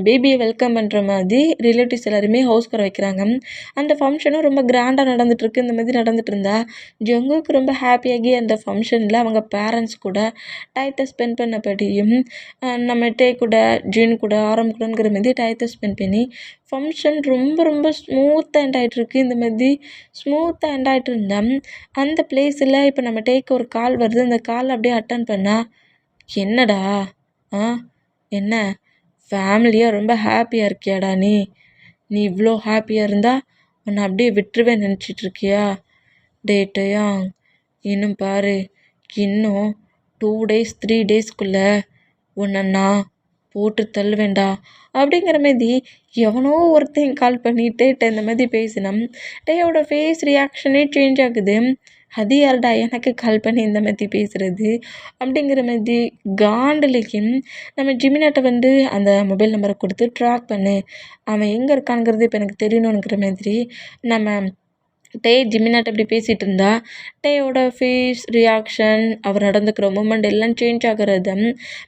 பேபியை வெல்கம் பண்ணுற மாதிரி ரிலேட்டிவ்ஸ் எல்லாருமே ஹவுஸ்க்கு வர வைக்கிறாங்க. அந்த ஃபங்க்ஷனும் ரொம்ப கிராண்டாக நடந்துகிட்ருக்கு. இந்த மாதிரி நடந்துகிட்டு இருந்தா ஜங்குக்கு ரொம்ப ஹாப்பியாகி அந்த ஃபங்க்ஷனில் அவங்க பேரண்ட்ஸ் கூட டயத்தை ஸ்பெண்ட் பண்ணபடியும் நம்ம டே கூட ஜின் கூட ஆரம் கூடங்கிற மாதிரி டயத்தை ஸ்பெண்ட் பண்ணி ஃபங்க்ஷன் ரொம்ப ரொம்ப ஸ்மூத்தாக எண்ட் ஆகிட்ருக்கு. இந்த மாதிரி ஸ்மூத்தாக எண்ட் ஆகிட்டு இருந்தால் அந்த பிளேஸில் இப்போ நம்ம டேக்கு ஒரு கால் வருது. அந்த கால் அப்படியே அட்டன் பண்ணால், என்னடா என்ன ஃபேமிலியாக ரொம்ப ஹாப்பியாக இருக்கியாடா நீ? நீ இவ்வளோ ஹாப்பியாக இருந்தால் உன்னை அப்படியே விட்டுருவேன் நினச்சிட்ருக்கியா? டேட்டையா இன்னும் பாரு, இன்னும் 2 days 3 daysக்குள்ளே உன்னை நான் போட்டு தள்ளுவேண்டா அப்படிங்கிற மாதிரி எவனோ ஒருத்தன் கால் பண்ணிட்டு இந்த மாதிரி பேசினோம். டேயோட ஃபேஸ் ரியாக்ஷனே சேஞ்ச் ஆகுது. அது யாருடா எனக்கு கால் பண்ணி இந்த மாதிரி பேசுகிறது அப்படிங்கிற மாதிரி காண்டலிக்கும் நம்ம ஜிமினாட்ட வந்து அந்த மொபைல் நம்பரை கொடுத்து ட்ராக் பண்ணு, அவன் எங்கே இருக்கானுங்கிறது இப்போ எனக்கு தெரியணுங்கிற மாதிரி நம்ம டே ஜிமினாட்ட இப்படி பேசிகிட்டு இருந்தா டேயோட ஃபேஸ் ரியாக்ஷன் அவர் நடந்துக்கிற மூமெண்ட் எல்லாம் சேஞ்ச் ஆகிறது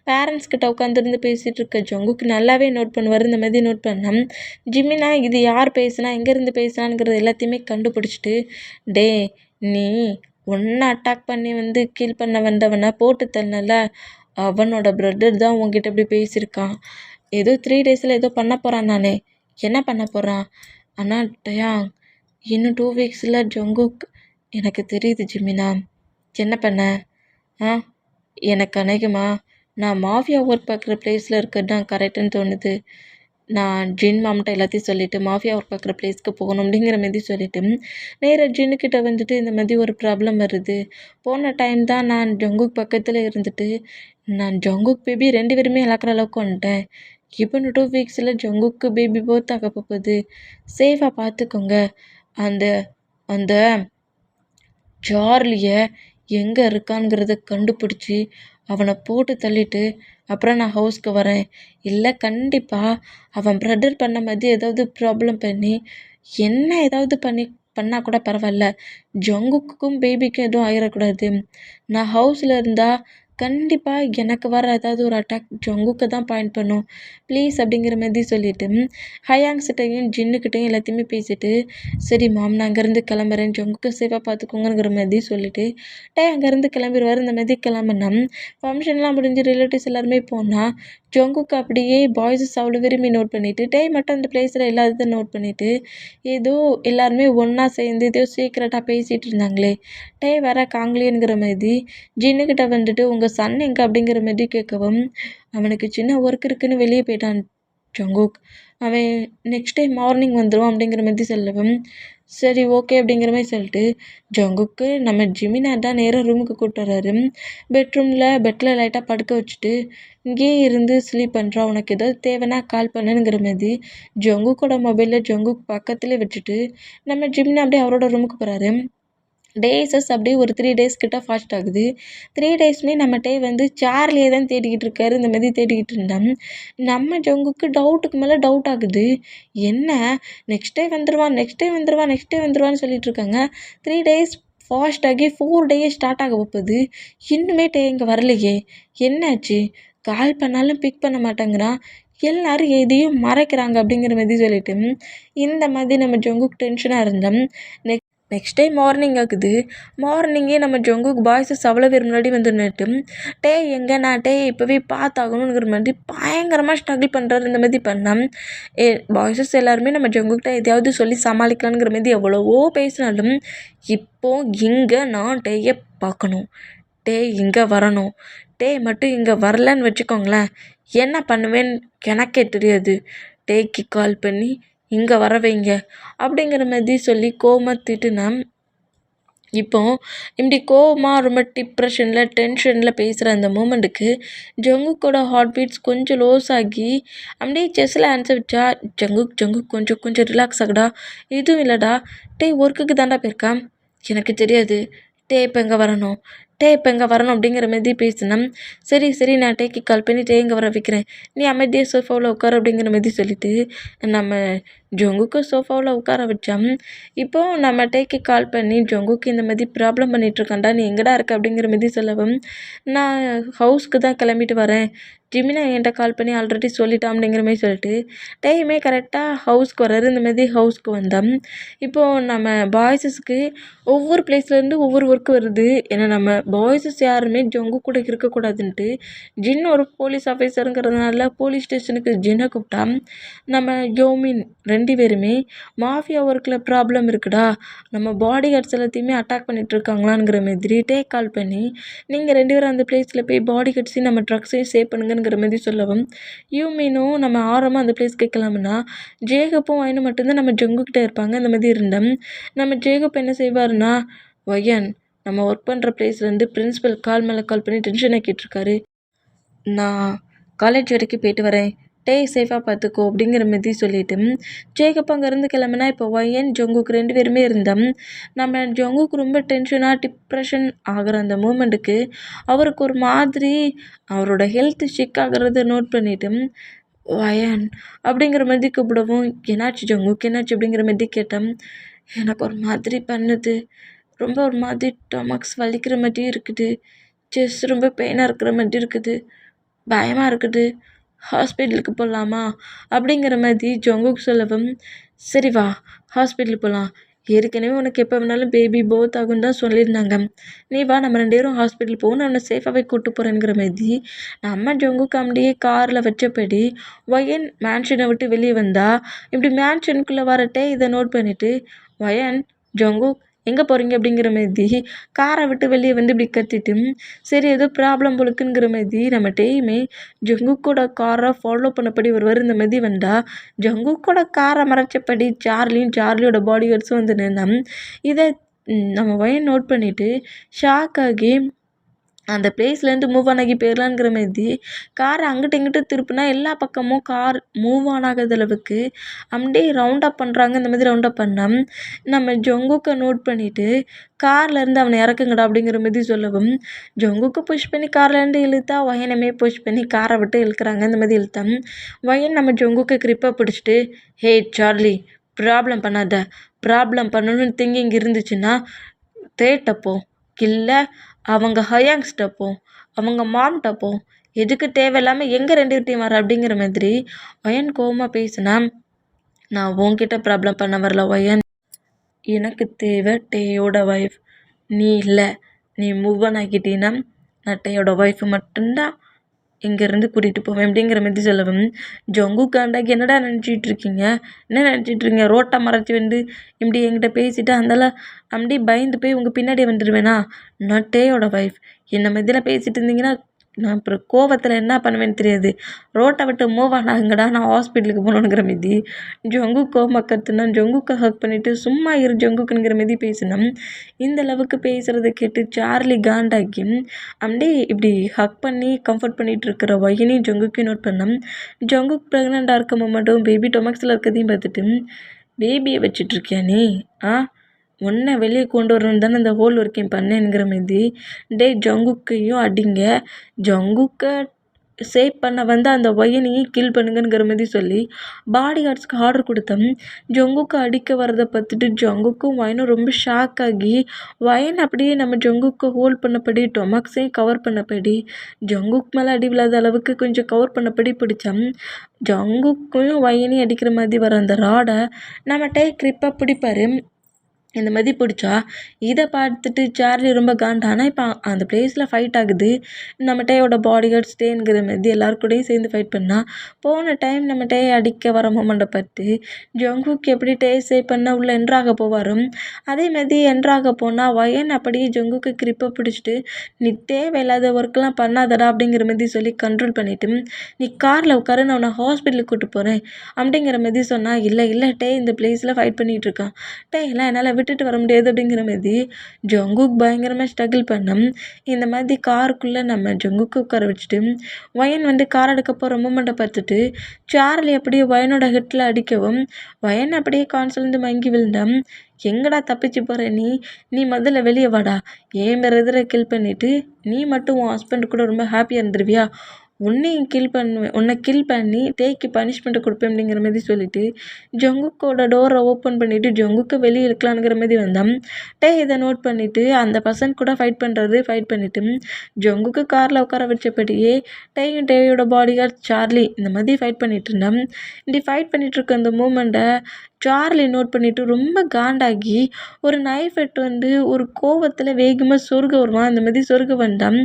பேரண்ட்ஸ் கிட்ட உட்காந்துருந்து பேசிகிட்டு இருக்க ஜங்குக்கு நல்லாவே நோட் பண்ணுவார். இந்த மாதிரி நோட் பண்ணோம். ஜிமினா இது யார் பேசுனா எங்கேருந்து பேசுனாங்கிறது எல்லாத்தையுமே கண்டுபிடிச்சிட்டு, டே நீ ஒன்றை அட்டாக் பண்ணி வந்து கீல் பண்ண வந்தவனை போட்டு தரல, அவனோட பிரதர் தான் உங்ககிட்ட இப்படி பேசியிருக்கான். ஏதோ 3 daysல ஏதோ பண்ண போகிறான். நானே என்ன பண்ண போகிறான்? ஆனால் டயா இன்னும் 2 வீக்ஸில் ஜங்குக் எனக்கு தெரியுது ஜிமினா. என்ன பண்ண? எனக்கு அநேகமாக நான் மாஃபியா ஒர்க் பார்க்குற பிளேஸில் இருக்கிறது தான் கரெக்டுன்னு தோணுது. நான் ஜின் மாம்கிட்ட எல்லாத்தையும் சொல்லிவிட்டு மாஃபியா ஒர்க் பார்க்குற பிளேஸ்க்கு போகணும் அப்படிங்கிற மாதிரி சொல்லிவிட்டு நேராக ஜின்னுக்கிட்ட வந்துட்டு இந்த மாதிரி ஒரு ப்ராப்ளம் வருது. போன டைம் தான் நான் ஜங்குக் பக்கத்தில் இருந்துட்டு நான் ஜங்குக் பேபி 2 பேருமே இழக்கிற அளவுக்கு வந்துட்டேன். இப்போ 2 வீக்ஸில் ஜங்குக்கு பேபி போத் ஆக போகுது. சேஃபாக பார்த்துக்கோங்க. அந்த அந்த சார்லியை எங்கே இருக்கான்ங்கிறத கண்டுபிடிச்சி அவனை போட்டு தள்ளிட்டு அப்புறம் நான் ஹவுஸ்க்கு வரேன். இல்லை கண்டிப்பாக அவன் பிரதர் பண்ண மாதிரி ஏதாவது ப்ராப்ளம் பண்ணி என்ன ஏதாவது பண்ணால் கூட பரவாயில்ல, ஜங்குக்குக்கும் பேபிக்கும் எதுவும் ஆயிடக்கூடாது. நான் ஹவுஸில் இருந்தால் கண்டிப்பாக எனக்கு வர ஏதாவது ஒரு அட்டாக் ஜங்குக்கு தான் பாயிண்ட் பண்ணும் ப்ளீஸ் அப்படிங்கிற மாதிரி சொல்லிவிட்டு ஹயாங்ஸ்கிட்டையும் ஜின்னுக்கிட்டையும் எல்லாத்தையுமே பேசிட்டு சரி மாம் நான் அங்கேருந்து கிளம்புறேன், ஜங்குக்கு சேஃபாக பார்த்துக்கோங்கிற மாதிரி சொல்லிவிட்டு அங்கேருந்து கிளம்பிடுவார். இந்த மாதிரி கிளம்புனா ஃபங்க்ஷன்லாம் முடிஞ்சு ரிலேட்டிவ்ஸ் எல்லாருமே போனால் ஜங்குக்கு அப்படியே பாய்ஸஸ் அவ்வளோ விரும்பி நோட் பண்ணிவிட்டு மட்டும் அந்த பிளேஸில் எல்லாத்தையும் நோட் பண்ணிவிட்டு ஏதோ எல்லாருமே ஒன்றா சேர்ந்து ஏதோ சீக்கிரட்டாக பேசிகிட்டு இருந்தாங்களே வர காங்கிலியனுங்கிற மாதிரி ஜின்னுக்கிட்ட வந்துட்டு உங்கள் சன் எங்கே அப்படிங்கிற மாதிரி கேட்கவும் அவனுக்கு சின்ன ஒர்க் இருக்குன்னு வெளியே போயிட்டான் ஜங்குக். அவன் நெக்ஸ்ட் டே மார்னிங் வந்துடுவான் அப்படிங்கிற மாதிரி சொல்லவும் சரி ஓகே அப்படிங்கிற மாதிரி சொல்லிட்டு ஜங்குக்கு நம்ம ஜிமினா தான் நேராக ரூமுக்கு கூப்பிட்டு வர்றாரு. பெட்டில் லைட்டாக படுக்க வச்சுட்டு இங்கேயே இருந்து ஸ்லீப் பண்ணுறான், உனக்கு ஏதாவது தேவைன்னா கால் பண்ணுங்கிற மாதிரி ஜங்குக்கோட மொபைலில் ஜங்குக் பக்கத்துலேயே வச்சுட்டு நம்ம ஜிமினா அப்படியே அவரோட ரூமுக்கு போகிறாரு. டேஸஸ் அப்படியே ஒரு 3 டேஸ் கிட்ட ஃபாஸ்ட் ஆகுது. 3 டேஸ்மே நம்ம வந்து சார்லியே தான் தேடிக்கிட்டு இருக்காரு. இந்த மாதிரி தேடிக்கிட்டு இருந்தான். நம்ம ஜங்குக்கு டவுட்டுக்கு மேலே டவுட் ஆகுது. என்ன நெக்ஸ்ட் டே வந்துடுவான்னு சொல்லிட்டு இருக்காங்க. 3 டேஸ் ஃபாஸ்ட் ஆகி 4 டேஸ் ஸ்டார்ட் ஆக போகுது. இன்னுமே இங்கே வரலையே, என்னாச்சு? கால் பண்ணாலும் பிக் பண்ண மாட்டேங்கிறான், எல்லாரும் எதையும் மறைக்கிறாங்க அப்படிங்கிற மாதிரி சொல்லிட்டு இந்த மாதிரி நம்ம ஜங்குக்கு டென்ஷனாக இருந்தோம். நெக்ஸ்ட் டே மார்னிங் ஆகுது. மார்னிங்கே நம்ம ஜங்குக் பாய்ஸஸ் அவ்வளோ பேர் முன்னாடி வந்து நின்றுட்டு எங்கே நான் இப்போவே பார்த்தாகணுங்கிற மாதிரி பயங்கரமாக ஸ்ட்ரகிள் பண்ணுறாரு. இந்த மாதிரி பண்ணால் பாய்ஸஸ் எல்லாருமே நம்ம ஜங்குக்கிட்ட எதையாவது சொல்லி சமாளிக்கலாங்கிற மாதிரி எவ்வளவோ பேசினாலும் இப்போது இங்கே நான் பார்க்கணும், இங்கே வரணும், மட்டும் இங்கே வரலன்னு வச்சுக்கோங்களேன் என்ன பண்ணுவேன்னு எனக்கே தெரியாது. டேக்கு கால் பண்ணி இங்கே வர வைங்க அப்படிங்கிற மாதிரி சொல்லி கோவமாக திட்டுனா இப்போ இப்படி கோவமாக ரொம்ப டிப்ரெஷனில் டென்ஷனில் பேசுகிற அந்த மூமெண்ட்டுக்கு ஜங்குக்கோட ஹார்ட் பீட்ஸ் கொஞ்சம் லோஸ் ஆகி அப்படியே செஸ்ஸில் ஆன்சர் வச்சா ஜங்குக் கொஞ்சம் ரிலாக்ஸ் ஆகுடா, எதுவும் இல்லைடா, ஒர்க்குக்கு தாண்டா போயிருக்கான், எனக்கு தெரியாது, இப்போ எங்கே வரணும், அப்படிங்கிற மாதிரி பேசினா சரி நான் டேக்கு கால் பண்ணி இங்கே வர வைக்கிறேன், நீ அமைதியாக சோஃபாவில் உட்கார அப்படிங்கிற மாதிரி சொல்லிவிட்டு நம்ம ஜங்குக்கு சோஃபாவில் உட்கார வச்சான். இப்போது நம்ம டேக்கு கால் பண்ணி ஜங்குக்கு இந்த மாதிரி ப்ராப்ளம் பண்ணிகிட்ருக்கான்டா, நீ எங்கடா இருக்க அப்படிங்கிற மாதிரி சொல்லவும் நான் ஹவுஸ்க்கு தான் கிளம்பிட்டு வரேன், ஜிமினா என்கிட்ட கால் பண்ணி ஆல்ரெடி சொல்லிட்டான் அப்படிங்கிற மாதிரி சொல்லிட்டு கரெக்டாக ஹவுஸ்க்கு வர்றாரு. இந்த மாதிரி ஹவுஸ்க்கு வந்தோம். இப்போது நம்ம பாய்ஸஸ்க்கு ஒவ்வொரு பிளேஸ்லேருந்து ஒவ்வொரு ஒர்க் வருது. ஏன்னா நம்ம பாய்ஸஸ் யாருமே ஜங்கு கூட இருக்கக்கூடாதுன்ட்டு ஜின் ஒரு போலீஸ் ஆஃபீஸருங்கிறதுனால போலீஸ் ஸ்டேஷனுக்கு ஜின்னை கூப்பிட்டா நம்ம யோமின் 2 பேருமே மாஃபியா ஒர்க்கில் ப்ராப்ளம் இருக்குடா, நம்ம பாடி கார்ட்ஸ் எல்லாத்தையுமே அட்டாக் பண்ணிகிட்ருக்காங்களாங்கிற மாதிரி கால் பண்ணி நீங்கள் 2 பேரும் அந்த பிளேஸில் போய் பாடி கார்ட்ஸையும் நம்ம ட்ரக்ஸையும் சேவ் பண்ணுங்கிற மாதிரி சொல்லவும் யூமினும் நம்ம ஆரமாக அந்த பிளேஸ் கேட்கலாம்னா ஜேகப்பும் வயனும் மட்டும்தான் நம்ம ஜங்குக்கிட்ட இருப்பாங்க. இந்த மாதிரி இருந்தோம். நம்ம ஜேகப் என்ன செய்வார்னா வயன் நம்ம ஒர்க் பண்ணுற பிளேஸ்லேருந்து பிரின்ஸிபல் கால் மேலே கால் பண்ணி டென்ஷன் ஆக்கிட்டுருக்காரு, நான் காலேஜ் வரைக்கும் போயிட்டு வரேன், சேஃபாக பார்த்துக்கோ அப்படிங்கிற மாதிரி சொல்லிவிட்டு ஜேகப் அங்கேருந்து கிளம்புனா இப்போ வயன் ஜங்குக் 2 பேருமே இருந்தோம். நம்ம ஜங்குக் ரொம்ப டென்ஷனாக டிப்ரெஷன் ஆகிற அந்த மூமெண்ட்டுக்கு அவருக்கு ஒரு மாதிரி அவரோட ஹெல்த் ஷிக் ஆகிறத நோட் பண்ணிவிட்டு வயன் அப்படிங்கிற மாதிரி கூப்பிடவும் என்னாச்சு ஜங்குக் என்னாச்சு அப்படிங்கிற மாதிரி கேட்டேன். எனக்கு ஒரு மாதிரி பண்ணுது, ரொம்ப ஒரு மாதிரி டொமக்ஸ் வலிக்கிற மாதிரி இருக்குது, செஸ் ரொம்ப பெயினாக இருக்கிற மாதிரி இருக்குது, பயமாக இருக்குது, ஹாஸ்பிட்டலுக்கு போகலாமா அப்படிங்கிற மாதிரி ஜங்குக் சொல்லவும் சரி வா ஹாஸ்பிட்டலுக்கு போகலாம், ஏற்கனவே உனக்கு எப்போ வேணாலும் பேபி போத் ஆகும் தான் சொல்லியிருந்தாங்க, நீ வா நம்ம 2 பேரும் ஹாஸ்பிட்டல் போகும், நான் உன்னை சேஃபாகவே கூப்பிட்டு போகிறேங்கிற மாதிரி நம்ம ஜங்குக் அப்படியே காரில் வச்சபடி வயன் மேன்ஷனை விட்டு வெளியே வந்தா இப்படி மேன்ஷனுக்குள்ளே வரட்டே இதை நோட் பண்ணிவிட்டு வயன் ஜங்குக் எங்கே போகிறீங்க அப்படிங்கிற மாதிரி காரை விட்டு வெளியே வந்து இப்படி கத்திட்டு சரி ஏதோ ப்ராப்ளம் போலுக்குங்கிற மாதிரி நம்ம ஜங்குக்கோட காரை ஃபாலோ பண்ணப்படி ஒருவர் இந்த மாதிரி வந்தால் ஜங்குக்கோட காரை மறைச்சபடி சார்லியோட பாடி கார்ட்ஸும் வந்து நின்னா இதை நம்ம வயன் நோட் பண்ணிவிட்டு ஷாக் ஆகி அந்த பிளேஸ்லேருந்து மூவ் ஆன் ஆகி போயிடலாங்கிற மாரி காரை அங்கிட்டு இங்கிட்டு திருப்புனா எல்லா பக்கமும் கார் மூவ் ஆன் ஆகாத அளவுக்கு அப்படியே ரவுண்ட் அப் பண்ணுறாங்க. இந்த மாதிரி ரவுண்ட் அப் பண்ணால் நம்ம ஜங்குக்கை நோட் பண்ணிவிட்டு கார்லேருந்து அவனை இறக்குங்கடா அப்படிங்கிற மாதிரி சொல்லவும் ஜங்குக்கு புஷ் பண்ணி கார்லேருந்து இழுத்தா வயனமே புஷ் பண்ணி காரை விட்டு இழுக்கிறாங்க. இந்த மாதிரி இழுத்தான் வயன் நம்ம ஜங்குக்கை கிரிப்பை பிடிச்சிட்டு ஹே சார்லி ப்ராப்ளம் பண்ணாத, ப்ராப்ளம் பண்ணணும்னு திங்கிங் இருந்துச்சுன்னா தேட்டப்போ இல்லை அவங்க ஹயாங்ஸ்கிட்ட போ, அவங்க மாம்கிட்ட போ, எதுக்கு தேவையில்லாமல் எங்கே 2 பேர்ட்டையும் வர அப்படிங்கிற மாதிரி வயன் கோவமாக பேசினா நான் உன்கிட்ட ப்ராப்ளம் பண்ண வரல வயன், எனக்கு தேவை டேயோட ஒய்ஃப், நீ இல்லை, நீ மூவ் ஆன் ஆகிட்டீன்னா நான் டேயோட ஒய்ஃபு மட்டும்தான் இங்கேருந்து கூட்டிகிட்டு போவேன் அப்படிங்கிற மாதிரி சொல்லவும் ஜங்குக்காண்டாக்கி என்னடா நினச்சிட்டு இருக்கீங்க, என்ன நினச்சிட்டு இருக்கீங்க, ரோட்டை மறைச்சி வந்து இப்படி என்கிட்ட பேசிட்டு அந்தால அப்படி பயந்து போய் உங்கள் பின்னாடி வந்துடுவேனா, நான் டேயோட ஒய்ஃப், என்ன மாதிரிலாம் பேசிட்டு இருந்தீங்கன்னா நான் அப்புறம் கோவத்தில் என்ன பண்ணுவேன்னு தெரியாது, ரோட்டை விட்டு மூவ் ஆன் ஆகுங்கடா, நான் ஹாஸ்பிட்டலுக்கு போகணுங்கிற மாரி ஜங்குக் கோவமாக கத்துனா ஜங்குக்கை ஹக் பண்ணிவிட்டு சும்மா இரு ஜங்குக்குங்கிற மாரி பேசினோம். இந்த அளவுக்கு பேசுகிறத கேட்டு சார்லி காண்டாக்கி அப்படியே இப்படி ஹக் பண்ணி கம்ஃபர்ட் பண்ணிகிட்டு இருக்கிற வயனையும் ஜங்குக்கையும் நோட் பண்ணோம். ஜங்குக் ப்ரெக்னெண்ட்டாக இருக்க மட்டும் பேபி டொமக்ஸில் இருக்கிறதையும் பார்த்துட்டு பேபியை வச்சிட்ருக்கியா நீ, உன்னை வெளியே கொண்டு வரணும் தானே இந்த ஹோல் ஒர்க்கையும் பண்ணேங்கிற மாதிரி டே ஜங்குக்கையும் அடிங்க, ஜங்குக்கை சேவ் பண்ண வந்து அந்த வயனையும் கில் பண்ணுங்கிற மாதிரி சொல்லி பாடி கார்ட்ஸ்க்கு ஆர்டர் கொடுத்தோம். ஜங்குக்கை அடிக்க வரதை பார்த்துட்டு ஜங்குக்கும் வயனும் ரொம்ப ஷாக் ஆகி வயன் அப்படியே நம்ம ஜங்குக்கை ஹோல்ட் பண்ணபடி டொமக்ஸையும் கவர் பண்ணபடி ஜங்குக் மேலே அடி விழாத அளவுக்கு கொஞ்சம் கவர் பண்ணபடி பிடிச்சோம். ஜங்குக்கையும் வயனையும் அடிக்கிற மாதிரி வர அந்த ராடை நம்ம கிரிப்பாக பிடிப்பார். இந்த மாதிரி பிடிச்சா இதை பார்த்துட்டு சார்லி ரொம்ப காண்டா. ஆனால் இப்போ அந்த பிளேஸில் ஃபைட் ஆகுது. நம்ம டேயோட பாடி கார்ட் ஸ்டேங்கிற மாதிரி எல்லாருக்கூடையும் சேர்ந்து ஃபைட் பண்ணால் போன டைம் நம்ம டேயை அடிக்க வர மொமெண்ட்டை பார்த்து ஜங்குக்கு எப்படி டே சேவ் பண்ண உள்ள என்ட்ராக போவாரும், அதே மாதிரி என்ட்ராக போனால் வயன் அப்படியே ஜங்குக்கு கிரிப்பை பிடிச்சிட்டு நீ தேவையில்லாத ஒர்க்கெலாம் பண்ணாதடா அப்படிங்கிற மாதிரி சொல்லி கண்ட்ரோல் பண்ணிவிட்டு நீ காரில் உட்காரு நான் அவனை ஹாஸ்பிட்டலுக்கு கூப்பிட்டு போகிறேன் அப்படிங்கிற மாதிரி சொன்னால் இல்லை இல்லை டே இந்த பிளேஸில் ஃபைட் பண்ணிகிட்டு இருக்கான், டே எல்லாம் என்னால் விட்டுட்டு வர முடியாது அப்படிங்கிற மாதிரி ஜங்குக் பயங்கரமாக ஸ்ட்ரகிள் பண்ணோம். இந்த மாதிரி காருக்குள்ளே நம்ம ஜங்குக்கு உட்கார வச்சுட்டு வயன் வந்து கார் எடுக்க போகிற மூமெண்ட்டை பார்த்துட்டு சார்லி அப்படியே வயனோட ஹெட்டில் அடிக்கவும் வயன் அப்படியே கான்ஸ்லேருந்து மங்கி விழுந்தான். எங்கடா தப்பிச்சு போகிற நீ, நீ முதல்ல வெளியே வாடா, ஏன் பிரதரை கில் பண்ணிவிட்டு நீ மட்டும் உன் ஹஸ்பண்ட் கூட ரொம்ப ஹாப்பியாக இருந்துருவியா, உன்னையும் உன்னை கில் பண்ணி டேக்கு பனிஷ்மெண்ட்டை கொடுப்பேன் அப்படிங்கிற மாதிரி சொல்லிட்டு ஜங்குக்கோட டோரை ஓப்பன் பண்ணிவிட்டு ஜங்குக்கை வெளியே இழுக்கலாங்கிற மாதிரி வந்தான். டே இதை நோட் பண்ணிவிட்டு அந்த பர்சன் கூட ஃபைட் பண்ணிவிட்டு ஜங்குக்கு காரில் உட்கார வச்சபடியே டேயோட பாடி கார்ட் சார்லி இந்த மாதிரி ஃபைட் பண்ணிகிட்டு இருந்தான். இப்படி ஃபைட் பண்ணிகிட்டு இருக்க அந்த மூமெண்ட்டை சார்லி நோட் பண்ணிவிட்டு ரொம்ப காண்டாகி ஒரு நைஃப் எடுத்து வந்து ஒரு கோவத்தில் வேகமாக சொருக வருவான். அந்த மாதிரி சொருக வந்தான்.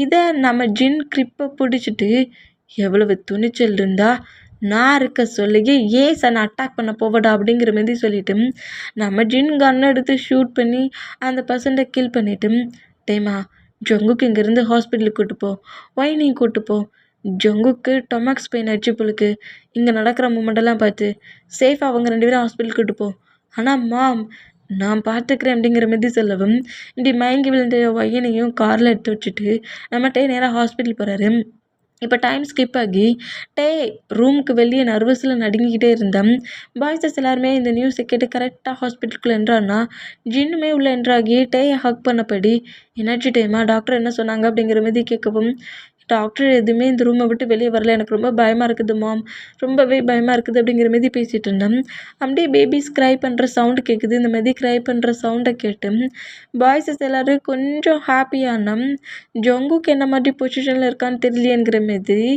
இதை நம்ம ஜின் கிரிப்பை பிடிச்சிட்டு எவ்வளவு துணிச்சல் இருந்தா நான் இருக்க சொல்லியே ஏன் சார் நான் அட்டாக் பண்ண போவடா அப்படிங்கிற மாதிரி சொல்லிட்டு நம்ம ஜின் கன் எடுத்து ஷூட் பண்ணி அந்த பர்சன்ட்டை கில் பண்ணிவிட்டு டேமா ஜங்குக்கு இங்கேருந்து ஹாஸ்பிட்டலுக்கு கூட்டு போ, ஒயினையும் கூட்டு போ, ஜங்குக்கு டொமக்ஸ் பெயின் ஆச்சு போலுக்கு, இங்கே நடக்கிற மூமெண்ட்டெல்லாம் பார்த்து சேஃபாக அவங்க 2 பேரும் ஹாஸ்பிட்டலுக்கு கூட்டு போ, ஆனால் மாம் நான் பார்த்துக்கிறேன் அப்படிங்கிற மாதிரி சொல்லவும் இப்படி மயங்கி விழுந்த வயனையும் காரில் எடுத்து வச்சுட்டு நம்ம நேராக ஹாஸ்பிட்டல் போகிறாரு. இப்போ டைம் ஸ்கிப் ஆகி ரூமுக்கு வெளியே நர்வஸில் நடுங்கிக்கிட்டே இருந்தேன். பாய்ஸஸ் எல்லாருமே இந்த நியூஸை கேட்டு கரெக்டாக ஹாஸ்பிட்டலுக்குள்ளே என்ட்ரானா ஜின்னுமே உள்ளே என்ட்ராகி டேயை ஹக் பண்ணபடி என்னாச்சு டேமா டாக்டர் என்ன சொன்னாங்க அப்படிங்கிற மாதிரி கேட்கவும் டாக்டர் எதுவுமே இந்த ரூமை விட்டு வெளியே வரல, எனக்கு ரொம்ப பயமாக இருக்குது மாம், ரொம்பவே பயமாக இருக்குது அப்படிங்கிற மாதிரி பேசிகிட்டு இருந்தேன். அப்படியே பேபிஸ் க்ரை பண்ணுற சவுண்டு கேட்குது. இந்த மாதிரி க்ரை பண்ணுற சவுண்டை கேட்டு பாய்ஸஸ் எல்லோரும் கொஞ்சம் ஹாப்பியான ஜங்குக்கு என்ன மாதிரி பொசிஷனில் இருக்கான்னு தெரியலையேங்கிற மாதிரி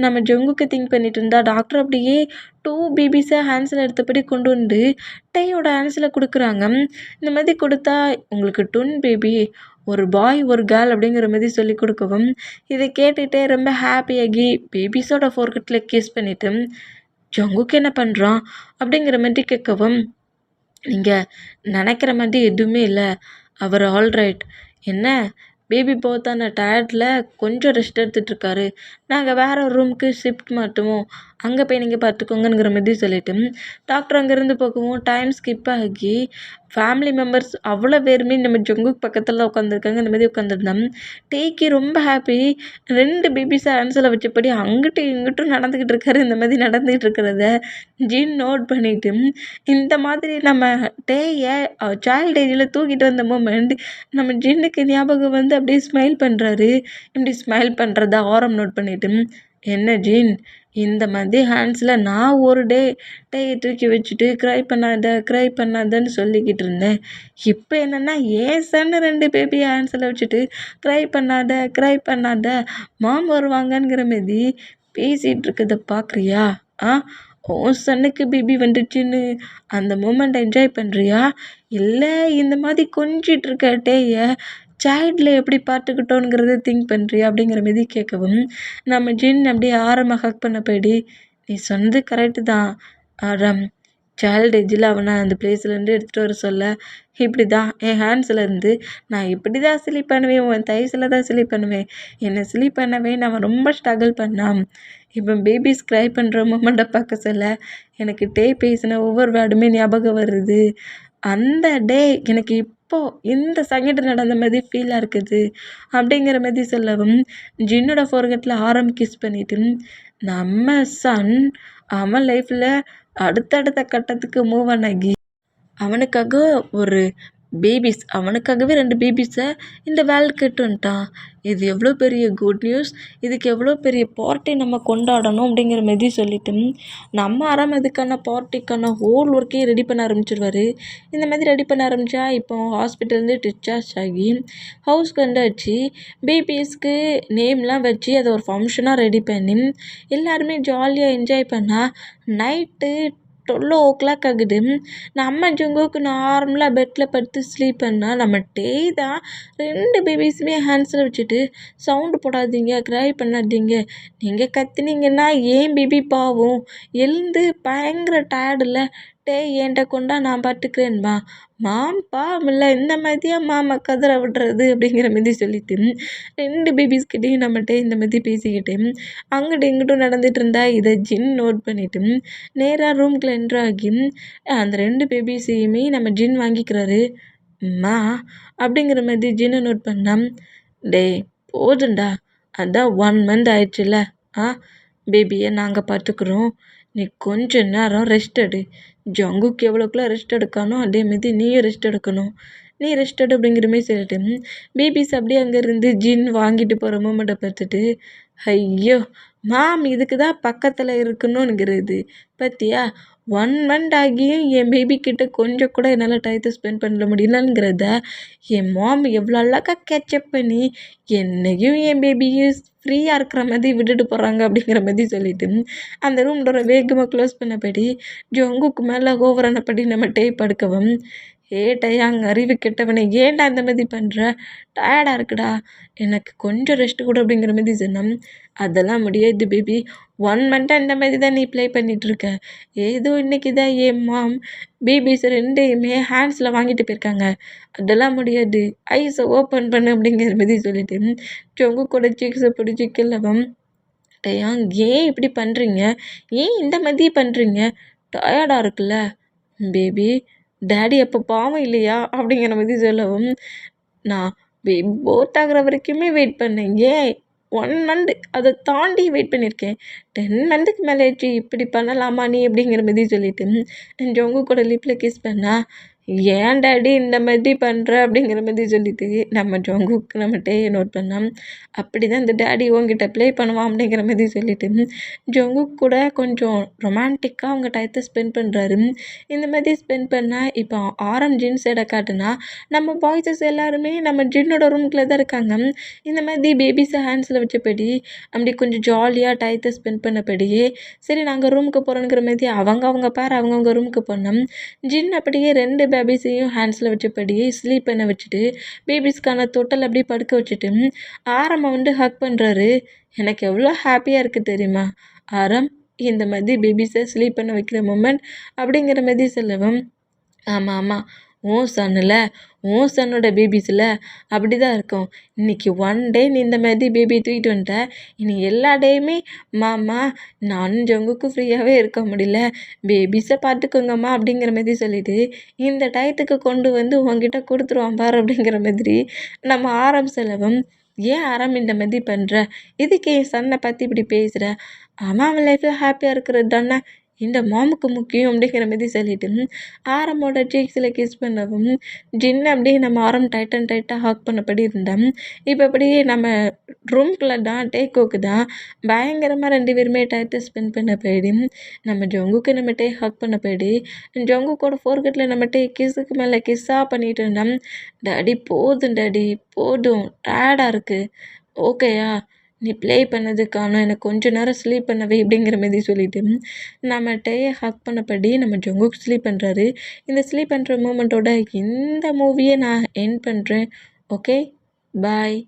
நம்ம ஜங்குக்கு திங்க் பண்ணிட்டு இருந்தா டாக்டர் அப்படியே 2 பேபிஸை ஹேண்ட்ஸில் எடுத்தபடி கொண்டு வந்து டேயோட ஹேண்ட்ஸில் கொடுக்குறாங்க. இந்த மாதிரி கொடுத்தா உங்களுக்கு ட்வின் பேபி, ஒரு பாய் ஒரு கேர்ள் அப்படிங்கிற மாதிரி சொல்லி கொடுக்கவும் இதை கேட்டுகிட்டே ரொம்ப ஹாப்பியாகி பேபிஸோட ஃபோர்கட்டில் கிஸ் பண்ணிவிட்டு ஜங்குக்கு என்ன பண்ணுறான் அப்படிங்கிற மாதிரி கேட்கவும் நீங்கள் நினைக்கிற மாதிரி எதுவுமே இல்லை, அவர் ஆல்ரைட், என்ன பேபி போத்தான டயர்டில் கொஞ்சம் ரெஸ்ட் எடுத்துகிட்ருக்காரு, நாங்கள் வேறு ஒரு ரூமுக்கு ஷிஃப்ட் மாட்டுவோம், அங்கே போய் நீங்கள் பார்த்துக்கோங்கங்கிற மாதிரி சொல்லிட்டு டாக்டர் அங்கேருந்து போகவும் டைம் ஸ்கிப் ஆகி ஃபேமிலி மெம்பர்ஸ் அவ்வளோ பேருமே நம்ம ஜங்குக் பக்கத்தில் உட்காந்துருக்காங்க. இந்த மாதிரி உட்காந்துருந்தோம். டேக்கி ரொம்ப ஹாப்பி. 2 பேபிஸை ஆன்சரில் வச்சபடி அங்கிட்டும் இங்கிட்டும் நடந்துக்கிட்டு இருக்காரு. இந்த மாதிரி நடந்துக்கிட்டு இருக்கிறத ஜின் நோட் பண்ணிட்டு இந்த மாதிரி நம்ம டேயை சைல்டு ஏஜில் தூக்கிட்டு வந்த மூமெண்ட் நம்ம ஜின்னுக்கு ஞாபகம் வந்து அப்படியே ஸ்மைல் பண்ணுறாரு. இப்படி ஸ்மைல் பண்ணுறத ஆரம் நோட் பண்ணிட்டு, என்ன ஜின் இந்த மாதிரி ஹேண்ட்ஸில் நான் ஒரு டேயை தூக்கி வச்சுட்டு க்ரை பண்ணாதன்னு சொல்லிக்கிட்டு இருந்தேன். இப்போ என்னென்னா ஏன் சன்னு 2 பேபி ஹேண்ட்ஸில் வச்சுட்டு க்ரை பண்ணாத மாம் வருவாங்கங்கிற மாரி பேசிகிட்டு இருக்கிறத பார்க்குறியா? உன் சன்னுக்கு பேபி வந்துடுச்சுன்னு அந்த மூமெண்ட் என்ஜாய் பண்ணுறியா? இல்லை இந்த மாதிரி கொஞ்சிட்டு இருக்க டேயை சைல்டில் எப்படி பார்த்துக்கிட்டோங்கிறத திங்க் பண்ணுறியா? அப்படிங்கிற மாரி கேட்கவும் நம்ம ஜின் அப்படியே ஆரமாக ஹக் பண்ண போயிடி, நீ சொன்னது கரெக்டு தான் ஆரம். சைல்டு ஏஜில் அவனை அந்த பிளேஸ்லேருந்து எடுத்துகிட்டு வர சொல்ல இப்படி தான் என் ஹேண்ட்ஸில் இருந்து நான் இப்படி தான் ஸ்லீப் பண்ணுவேன், உன் தைஸில் தான் ஸ்லீப் பண்ணுவேன், என்னை ஸ்லீப் பண்ணவே நான் ரொம்ப ஸ்ட்ரகிள் பண்ணான். இப்போ பேபிஸ் க்ரை பண்ணுற மூமெண்ட்டை பார்க்க சொல்ல எனக்கு டே பேசின ஒவ்வொரு வேர்டுமே ஞாபகம் வருது. அந்த டே எனக்கு இப்போது இந்த செகண்ட் நடந்த மாதிரி ஃபீலாக இருக்குது அப்படிங்கிற மாதிரி சொல்லவும் ஜின்னோட ஃபோர்கெட்டில் ஆரம் கிஸ் பண்ணிட்டு நம்ம சன் அவன் லைஃப்பில் அடுத்தடுத்த கட்டத்துக்கு மூவ் ஆகி அவனுக்காக அவனுக்காகவே 2 பேபிஸை இந்த வேர்ல்டுக்கு எட்டு வந்துட்டான். இது எவ்வளோ பெரிய குட் நியூஸ், இதுக்கு எவ்வளோ பெரிய பார்ட்டி நம்ம கொண்டாடணும் அப்படிங்கிற மாதிரி சொல்லிட்டு நம்ம ஆரம் இதுக்கான பார்ட்டிக்கான ஹோல் ஒர்க்கையும் ரெடி பண்ண ஆரம்பிச்சிருவார். இந்த மாதிரி ரெடி பண்ண ஆரம்பித்தா இப்போ ஹாஸ்பிட்டல்லேருந்து டிஸ்சார்ஜ் ஆகி ஹவுஸ்க்கு வந்தாச்சு. பேபிஸ்க்கு நேம்லாம் வச்சு அதை ஒரு ஃபங்க்ஷனாக ரெடி பண்ணி எல்லாருமே ஜாலியாக என்ஜாய் பண்ணால் நைட்டு 12 ஆகுது. நம்ம ஜங்குக்கு நார்மலாக பெட்டில் படுத்து ஸ்லீப் பண்ணால் நம்ம டே தான் 2 பேபிஸுமே ஹேண்ட்ஸில் வச்சுட்டு சவுண்டு போடாதீங்க, க்ரை பண்ணாதீங்க, நீங்கள் கத்துனீங்கன்னா ஏன் பேபி பாவம் எழுந்து பயங்கர டயர்டில் டே என்கிட்ட கொண்டா நான் பார்த்துக்கிறேன்பா, மாம் பாவமில்ல இந்த மாதிரியா மாமா கதற விடுறது அப்படிங்கிற மாதிரி சொல்லிட்டு 2 பேபிஸ்கிட்டையும் நம்மகிட்ட இந்த மாதிரி பேசிக்கிட்டு அங்கிட்டு இங்கிட்டும் நடந்துகிட்டு இருந்தா இதை ஜின் நோட் பண்ணிட்டு நேராக ரூம்குள்ளே என்ட்ரு ஆகி அந்த 2 பேபிஸையுமே நம்ம ஜின் வாங்கிக்கிறாரு. அம்மா அப்படிங்கிற மாதிரி ஜின்னை நோட் பண்ணால், டே போதுண்டா, அதான் 1 மந்த் ஆயிடுச்சுல்ல, பேபியை நாங்கள் பார்த்துக்குறோம், நீ கொஞ்ச நேரம் ரெஸ்ட் எடு. ஜங்குக்கு எவ்வளோக்குலாம் ரெஸ்ட் எடுக்கானோ அதே மாதிரி நீயும் ரெஸ்ட் எடுக்கணும், நீ ரெஸ்ட் எடு அப்படிங்கிற மாதிரி சொல்லிட்டு பேபிஸ் அப்படியே அங்கேருந்து ஜின் வாங்கிட்டு போகிற மூமெண்ட்டை பார்த்துட்டு, ஐயோ மாம் இதுக்கு தான் பக்கத்தில் இருக்கணுங்கிறது பார்த்தியா, 1 மந்த் ஆகியும் என் பேபிக்கிட்ட கொஞ்சம் கூட என்னால் டயத்தை ஸ்பெண்ட் பண்ண முடியலங்கிறத என் மாம் எவ்வளோ அழகாக கேட்சப் பண்ணி என்னையும் என் பேபியும் ஃப்ரீயாக இருக்கிற மாதிரி விட்டுட்டு போகிறாங்க அப்படிங்கிற மாதிரி சொல்லிட்டு அந்த ரூம் டோரை வேகமாக க்ளோஸ் பண்ணபடி ஜங்குக்கு மேலே ஓவரானபடி நம்ம டேப் படுக்கவும், டயாங் அறிவு கெட்டவனே ஏன்டா இந்த மாதிரி பண்ணுற, டயர்டாக இருக்குடா, எனக்கு கொஞ்சம் ரெஸ்ட் கூட அப்படிங்கிற மாதிரி சொன்னோம். அதெல்லாம் முடியாது பேபி, 1 மந்த்தாக இந்த மாதிரி தான் நீ ப்ளே பண்ணிகிட்ருக்க, ஏதோ இன்றைக்கி தான் என் மாம் பேபிஸ் 2யுமே ஹேண்ட்ஸில் வாங்கிட்டு போயிருக்காங்க, அதெல்லாம் முடியாது, ஐஸை ஓப்பன் பண்ணு அப்படிங்கிற மாதிரி சொல்லிட்டு ஜொங்கு கூட சீக்ஸை பிடிச்சி கிள்ளவும், டயாங் ஏன் இப்படி பண்ணுறீங்க, ஏன் இந்த மாதிரி பண்ணுறீங்க, டயர்டாக இருக்குல்ல பேபி, டேடி அப்போ பாவம் இல்லையா அப்படிங்கிற மாதிரி சொல்லவும், நான் பேபி போத் ஆகிற வரைக்குமே வெயிட் பண்ணேன், ஏன் 1 மந்த் அதை தாண்டி வெயிட் பண்ணியிருக்கேன், 10 மந்த்துக்கு மேலே ஆச்சு, இப்படி பண்ணலாமா நீ அப்படிங்கிற மாதிரி சொல்லிட்டு ஜொங்கு கூட லிப்பில் கிஸ் பண்ணா, ஏன் டேடி இந்த மாதிரி பண்ணுற அப்படிங்கிற மாதிரி சொல்லிட்டு நம்ம ஜங்குக்கு நம்ம டேயை நோட் பண்ணோம். அப்படி தான் இந்த டேடி உங்ககிட்ட ப்ளே பண்ணுவான் அப்படிங்கிற மாதிரி சொல்லிட்டு ஜங்குக் கூட கொஞ்சம் ரொமான்டிக்காக அவங்க டயத்தை ஸ்பெண்ட் பண்ணுறாரு. இந்த மாதிரி ஸ்பெண்ட் பண்ணால் இப்போ ஆரம் ஜின் சைடை காட்டுனா நம்ம பாய்ஸஸ் எல்லாருமே நம்ம ஜின்னோட ரூம்குள்ளே தான் இருக்காங்க. இந்த மாதிரி பேபிஸை ஹேண்ட்ஸில் வச்சபடி அப்படி கொஞ்சம் ஜாலியாக டயத்தை ஸ்பெண்ட் பண்ணபடியே சரி நாங்கள் ரூமுக்கு போகிறோங்கிற மாதிரி அவங்க பேர் அவங்கவுங்க ரூமுக்கு போனோம். ஜின் அப்படியே 2 பேபிஸையும் ஹேண்ட்ஸில் வச்சபடியே ஸ்லீப் பண்ண வச்சுட்டு பேபிஸ்க்கான தொட்டல் அப்படியே படுக்க வச்சுட்டு ஆரம்பம் வந்து ஹக் பண்ணுறாரு. எனக்கு எவ்வளோ ஹாப்பியாக இருக்குது தெரியுமா ஆரம், இந்த மாதிரி பேபிஸை ஸ்லீப் பண்ண வைக்கிற மூமெண்ட் அப்படிங்கிற மாதிரி சொல்லவும், ஆமாம் உன் சன்னுல உன் சன்னோட பேபிஸில் அப்படி தான் இருக்கும். இன்னைக்கு ஒன் டே நீ இந்த மாதிரி பேபியை தூக்கிட்டு வந்துட்ட, இனி எல்லா டேயுமே மாமா நானும் ஜங்குக்கும் ஃப்ரீயாகவே இருக்க முடியல, பேபிஸை பார்த்துக்கோங்கம்மா அப்படிங்கிற மாதிரி சொல்லிட்டு இந்த டயத்துக்கு கொண்டு வந்து உங்ககிட்ட கொடுத்துருவான் பாரு அப்படிங்கிற மாதிரி நம்ம ஆரம் செலவம். ஏன் ஆரம் இந்த மாதிரி பண்ணுற, இதுக்கு என் சன்னை பற்றி இப்படி பேசுகிற, அவன் லைஃப்பில் ஹாப்பியாக இருக்கிறது தானே இந்த மாமுக்கு முக்கியம் அப்படிங்கிற மாதிரி சொல்லிட்டு ஆரமோட சீக்ஸில் கிஸ் பண்ணவும் ஜின்னு அப்படியே நம்ம ஆரம் டைட்டாக ஹாக் பண்ணபடி இருந்தேன். இப்போ அப்படியே நம்ம ரூம்குள்ளே தான் டேக்கோக்கு தான் பயங்கரமாக 2 பேருமே டயத்தை ஸ்பெண்ட் பண்ண போயிடு. நம்ம ஜங்குக்கு நம்ம டே ஹாக் பண்ண போயிடு ஜங்குக்கோட ஃபோர்கெட்டில் நம்ம டே கிஸ்ஸுக்கு மேலே கிஸ்ஸாக பண்ணிட்டு இருந்தோம். டாடி போதும் டாடி போதும் டயர்டாக இருக்குது, ஓகேயா நீ ப்ளே பண்ணதுக்கான எனக்கு கொஞ்ச நேரம் ஸ்லீப் பண்ணவே அப்படிங்கிற மாதிரி சொல்லிட்டு நம்ம டேயை ஹக் பண்ணபடி நம்ம ஜங்குக் ஸ்லீப் பண்ணுறாரு. இந்த ஸ்லீப் பண்ணுற மூமெண்ட்டோட இந்த மூவியை நான் எண்ட் பண்ணுறேன். Okay bye.